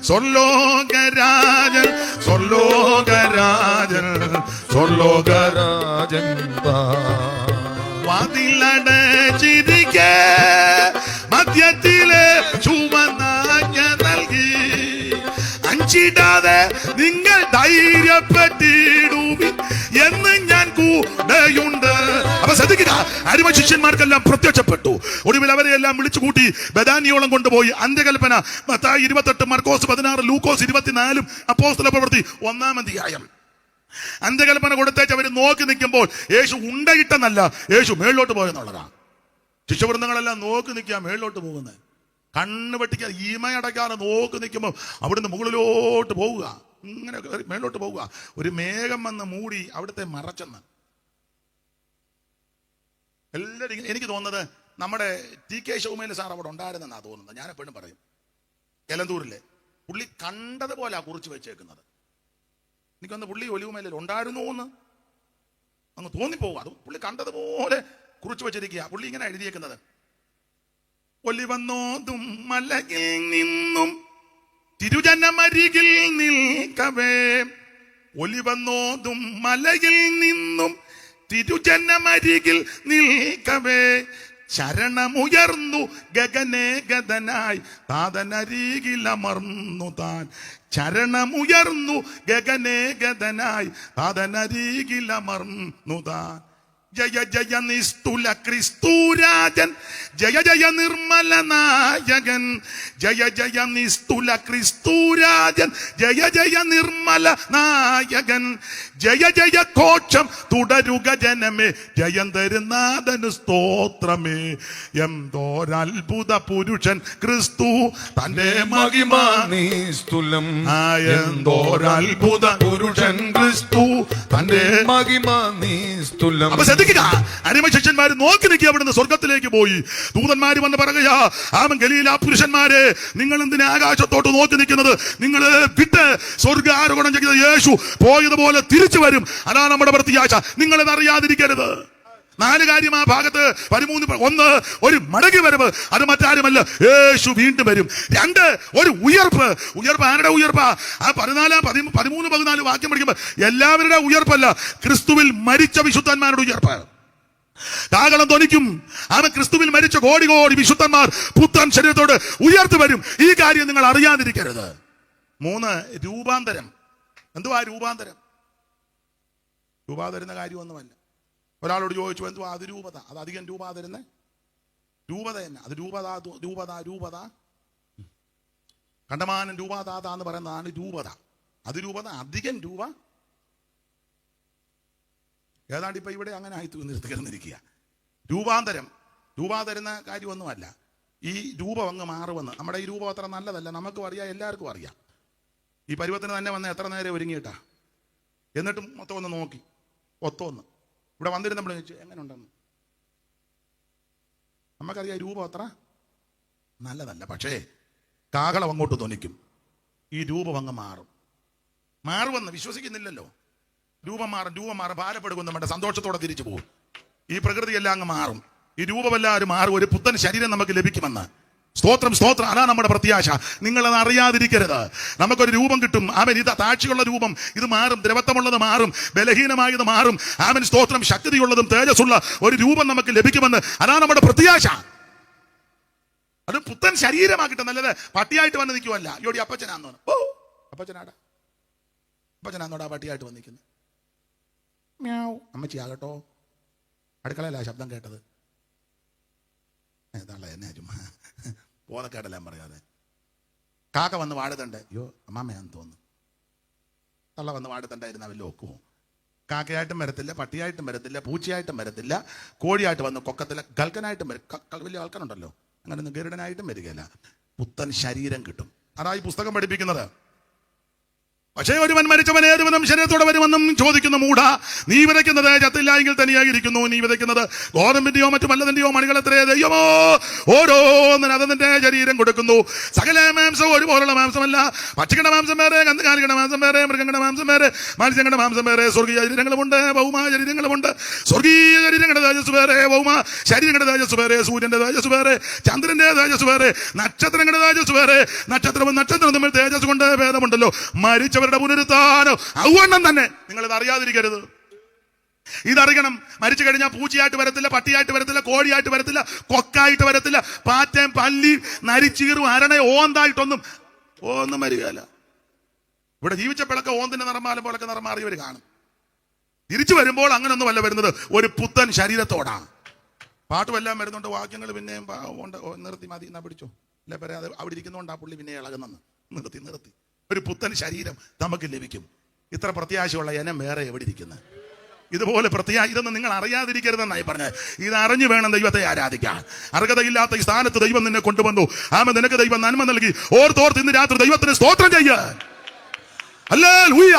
സ്വർലോകരാജൻ സ്വർലോകരാജൻ സ്വർലോകരാജൻ വാതിലടച്ചിരിക്കെ മധ്യത്തിലെ ചുവന്നാഞ്ഞ നൽകി. അഞ്ചിടാതെ നിങ്ങൾ ധൈര്യപ്പെട്ടിടുവിൻ എന്ന് ഞാൻ കൂടെയുണ്ട്. അപ്പൊ ശ്രദ്ധിക്കുക, അരിമ ശിഷ്യന്മാർക്കെല്ലാം പ്രത്യക്ഷപ്പെട്ടു. ഒടുവിൽ അവരെയെല്ലാം വിളിച്ചു കൂട്ടി ബദാനിയോളം കൊണ്ടുപോയി. അന്ത്യകൽപ്പന മത്തായി 28, മർക്കോസ് 16, ലൂക്കോസ് 24, അപ്പോസ്തല പ്രവൃത്തി 1-ാം അധ്യായം. അന്ത്യകൽപ്പന കൊടുത്തേച്ച് അവർ നോക്കി നിൽക്കുമ്പോൾ യേശു ഉണ്ടയിട്ടെന്നല്ല, യേശു മേളിലോട്ട് പോയെന്നുള്ളതാണ്. ശിഷ്യവൃന്ദങ്ങളെല്ലാം നോക്കി നിൽക്കുക, മേളിലോട്ട് പോകുന്നത്. കണ്ണ് വെട്ടിക്കാതെ ഈമയടക്കാതെ നോക്കി നിൽക്കുമ്പോൾ അവിടുന്ന് മുകളിലോട്ട് പോവുക, ഇങ്ങനെ മേളിലോട്ട് പോവുക. ഒരു മേഘം വന്ന് മൂടി അവിടുത്തെ മറച്ചെന്ന്. എല്ലാവരും എനിക്ക് തോന്നുന്നത് നമ്മുടെ TK ശൗമേൽ സാർ അവിടെ ഉണ്ടായിരുന്നെന്നാണ് തോന്നുന്നത്. ഞാൻ എപ്പോഴും പറയും, എലന്തൂരിലെ പുള്ളി കണ്ടതുപോലെ കുറിച്ച് വെച്ചേക്കുന്നത്. എനിക്കൊന്ന് പുള്ളി ഒലിവുമേലിൽ ഉണ്ടായിരുന്നു എന്ന് അങ്ങ് തോന്നിപ്പോവുക. അത് പുള്ളി കണ്ടതുപോലെ കുറിച്ച് വെച്ചിരിക്കുക. പുള്ളി ഇങ്ങനെ എഴുതിയേക്കുന്നത്, ഒലിവന്നോതും മലയിൽ നിന്നും തിരുജനമരികിൽ നിൽക്കവേ. ഒലിവന്നോതും മലയിൽ നിന്നും തിരുജനമരികിൽ നിൽക്കവേ. ശരണമുയർന്നു ഗഗനേ ഗതനായി താതനരികിലമർന്നു താൻ. ശരണമുയർന്നു ഗഗനേ ഗതനായി താതനരികിലമർന്നു താൻ. ജയ ജയ നിസ്തുല ക്രിസ്തുരാജൻ, ജയ ജയ നിർമ്മല നായകൻ, ജയ ജയ നിസ്തുല ക്രിസ്തുരാജൻ, ജയ ജയ നിർമ്മല നായകൻ, ജയ ജയ കോശം തുടരുക ജനമേ, ജയം തരുന്നാഥന് സ്തോത്രമേ. എന്തോരത്ഭുത പുരുഷൻ ക്രിസ്തു, തന്റെ മഹിമ നിസ്തുലം. എന്തോരത്ഭുത പുരുഷൻ ക്രിസ്തു, തന്റെ മഹിമ നിസ്തുലം. അപ്പൊ ശ്രദ്ധിക്കുക, അരിമ ശിഷ്യന്മാര് നോക്കി നിൽക്കുക. അവിടുന്ന് സ്വർഗത്തിലേക്ക് പോയി ദൂതന്മാര് വന്ന് പറയുക, ആമൻ ഗലീല പുരുഷന്മാരെ, നിങ്ങൾ എന്തിനാ ആകാശത്തോട്ട് നോക്കി നിൽക്കുന്നത്? നിങ്ങൾ വിട്ട് സ്വർഗാരോഹണം ചെയ്ത യേശു പോയതുപോലെ തിരിച്ചു വരും. അതാണ് നമ്മുടെ പ്രത്യാശ. നിങ്ങളിത് അറിയാതിരിക്കരുത്. 4 കാര്യം ആ ഭാഗത്ത് 13. 1, ഒരു മടങ്ങി വരവ്, അത് മറ്റാരുമല്ല, യേശു വീണ്ടും വരും. 2, ഒരു ഉയർപ്പ്. ഉയർപ്പ് ആരുടെ ഉയർപ്പാ? ആ 13, 14 വാക്യം പഠിക്കുമ്പോൾ എല്ലാവരുടെ ഉയർപ്പല്ല, ക്രിസ്തുവിൽ മരിച്ച വിശുദ്ധന്മാരുടെ ഉയർപ്പ്. കാഹളം ധ്വനിക്കും. അവൻ ക്രിസ്തുവിൽ മരിച്ച കോടി കോടി വിശുദ്ധന്മാർ പുത്രൻ ശരീരത്തോട് ഉയർത്തി വരും. ഈ കാര്യം നിങ്ങൾ അറിയാതിരിക്കരുത്. 3, രൂപാന്തരം. എന്തുവാ രൂപാന്തരം? രൂപാന്തരുന്ന കാര്യമൊന്നുമല്ല. ഒരാളോട് ചോദിച്ചു, എന്തുവാ അത് രൂപത? അത് അധികം രൂപ തരുന്ന രൂപത തന്നെ. അത് രൂപത കണ്ടമാനം രൂപതാത എന്ന് പറയുന്നതാണ് രൂപത. അത് രൂപത, അധികം രൂപ. ഏതാണ്ട് ഇപ്പൊ ഇവിടെ അങ്ങനെ ആയി തീർന്നിരിക്കുക. രൂപാന്തരം തരുന്ന കാര്യമൊന്നുമല്ല. ഈ രൂപം അങ്ങ് മാറുമെന്ന്. നമ്മുടെ ഈ രൂപം അത്ര നല്ലതല്ല, നമുക്കും അറിയാം, എല്ലാവർക്കും അറിയാം. ഈ പരുവത്തിന് തന്നെ വന്ന് എത്ര നേരം ഒരുങ്ങിയിട്ടാ, എന്നിട്ടും മൊത്തം ഒന്ന് നോക്കി, ഒത്തൊന്ന് ഇവിടെ വന്നിരുന്നപ്പോൾ ചോദിച്ചു എങ്ങനെ ഉണ്ടെന്ന്. നമുക്കറിയാം രൂപം അത്ര നല്ലതല്ല. പക്ഷേ കാഹളം അങ്ങോട്ട് ധ്വനിക്കും, ഈ രൂപം അങ്ങ് മാറുമെന്ന് വിശ്വസിക്കുന്നില്ലല്ലോ. രൂപം മാറും, ഭാരപ്പെടുമെന്ന് നമ്മുടെ സന്തോഷത്തോടെ തിരിച്ചു പോകും. ഈ പ്രകൃതിയെല്ലാം അങ്ങ് മാറും, ഈ രൂപമെല്ലാവരും മാറും. ഒരു പുത്തൻ ശരീരം നമുക്ക് ലഭിക്കുമെന്ന്. സ്തോത്രം. അതാണ് നമ്മുടെ പ്രത്യാശ. നിങ്ങളത് അറിയാതിരിക്കരുത്. നമുക്കൊരു രൂപം കിട്ടും. അവൻ ഇത് താഴ്ചയുള്ള രൂപം, ഇത് മാറും. ദ്രവത്വമുള്ളത് മാറും, ബലഹീനമായത് മാറും. അവൻ സ്തോത്രം ശക്തിയുള്ളതും തേജസ്സുള്ള ഒരു രൂപം നമുക്ക് ലഭിക്കുമെന്ന്. അതാണ് നമ്മുടെ പ്രത്യാശ. അത് പുത്തൻ ശരീരമാക്കിട്ട്, നല്ലത് പട്ടിയായിട്ട് വന്ന് നിൽക്കുമല്ല. ഇയോടി അപ്പച്ചനാന്ന് പറഞ്ഞു. ഓ അപ്പച്ചനാന്നോടാ പട്ടിയായിട്ട് വന്ന് നിൽക്കുന്നത്. മ്യാവ് അമ്മച്ചിയാകട്ടോ. അടുക്കളയിലാ ശബ്ദം കേട്ടത്. ഏതാളെ എന്നെ ചുമ്മാ ബോധക്കേടെല്ലാം പറയാതെ. കാക്ക വന്ന് വാടുന്നുണ്ട്. അയ്യോ അമ്മാമ്മയാന്ന് തോന്നുന്നു. തള്ള വന്ന് വാടുന്നുണ്ടായിരുന്ന വല്ല ഒക്കുമോ? കാക്കയായിട്ടും വരത്തില്ല, പട്ടിയായിട്ടും വരത്തില്ല, പൂച്ചയായിട്ടും വരത്തില്ല, കോഴിയായിട്ട് വന്ന് കൊക്കത്തില്ല, ഗൽക്കനായിട്ടും വലിയ ആൾക്കാരുണ്ടല്ലോ, അങ്ങനെ ഒന്നും ഗരുഡനായിട്ടും വരികയില്ല. പുത്തൻ ശരീരം കിട്ടും. അതാ ഈ പുസ്തകം പഠിപ്പിക്കുന്നത്. പക്ഷേ ഒരുവൻ മരിച്ചവൻ ഏതുവനും ശരീരത്തോടെ വരുമെന്നും ചോദിക്കുന്ന മൂഢ, നീ വിതയ്ക്കുന്നത് ചത്തില്ലായെങ്കിൽ തനിയായിരിക്കുന്നു. നീ വിതയ്ക്കുന്നത് ഗോതമ്പിന്റെയോ മറ്റു വല്ലതിന്റെയോ മണികൾ എത്രയോ ദൈവമോ ഓരോന്നിന് അതിന്റെ ശരീരം കൊടുക്കുന്നു. സകല മാംസവും ഒരുപോലുള്ള മാംസമല്ല. പക്ഷികളുടെ മാംസം വേറെ, കന്നുകാലികളുടെ മാംസം വേറെ, മൃഗങ്ങളുടെ മാംസം വേറെ, മത്സ്യങ്ങളുടെ മാംസം വേറെ. സ്വർഗീയ ശരീരങ്ങളുമുണ്ട്, ഭൗമ ശരീരങ്ങളുമുണ്ട്. സ്വർഗീയ ശരീരങ്ങളുടെ തേജസ് വേറെ, ഭൗമ ശരീരങ്ങളുടെ തേജസ് വേറെ. സൂര്യന്റെ തേജസ് വേറെ, ചന്ദ്രന്റെ തേജസ് വേറെ, നക്ഷത്രങ്ങളുടെ തേജസ് വേറെ. നക്ഷത്രവും തമ്മിൽ തേജസ് കൊണ്ട് ഭേദമുണ്ടല്ലോ. മരിച്ചവരുടെ പുനരുത്ഥാനം ഔവണ്ണം തന്നെ. നിങ്ങളിത് അറിയാതിരിക്കരുത്. ഇതറിയണം. മരിച്ചു കഴിഞ്ഞാൽ പൂച്ചയായിട്ട് വരത്തില്ല, പട്ടിയായിട്ട് വരത്തില്ല, കോഴിയായിട്ട് വരത്തില്ല, കൊക്കായിട്ട് വരത്തില്ല, പാറ്റയും പല്ലി നരിച്ചീറും അരണ ഓന്തായിട്ടൊന്നും വരികയല്ല. ഇവിടെ ജീവിച്ചപ്പോഴൊക്കെ ഓന്തിന്റെ നിറമാലും പോലൊക്കെ നിറം മാറിയവർ കാണും. തിരിച്ചു വരുമ്പോൾ അങ്ങനൊന്നും അല്ല വരുന്നത്, ഒരു പുത്തൻ ശരീരത്തോടാണ്. പാട്ടുമെല്ലാം വരുന്നുണ്ട്, വാക്യങ്ങൾ പിന്നെയും നിർത്തി മതി എന്നാ പിടിച്ചോ. അല്ലെ പറയാതെ അവിടെ ഇരിക്കുന്നതുകൊണ്ട് ആ പുള്ളി പിന്നെ ഇളകുന്നെന്ന് നിർത്തി. ഒരു പുത്തൻ ശരീരം നമുക്ക് ലഭിക്കും. ഇത്ര പ്രത്യാശയുള്ള ഇനം വേറെ എവിടെ ഇരിക്കുന്നത്? ഇതുപോലെ ഇതൊന്നും നിങ്ങൾ അറിയാതിരിക്കരുതെന്നായി പറഞ്ഞത്. ഇത് അറിഞ്ഞു വേണം ദൈവത്തെ ആരാധിക്കാൻ. അർഹതയില്ലാത്ത ഈ സ്ഥാനത്ത് ദൈവം നിന്നെ കൊണ്ടുവന്നു. നിനക്ക് ദൈവം നന്മ നൽകി. ഓർത്തോർത്ത് ഇന്ന് രാത്രി ദൈവത്തിന് സ്തോത്രം ചെയ്യുക. ഹല്ലേലൂയ.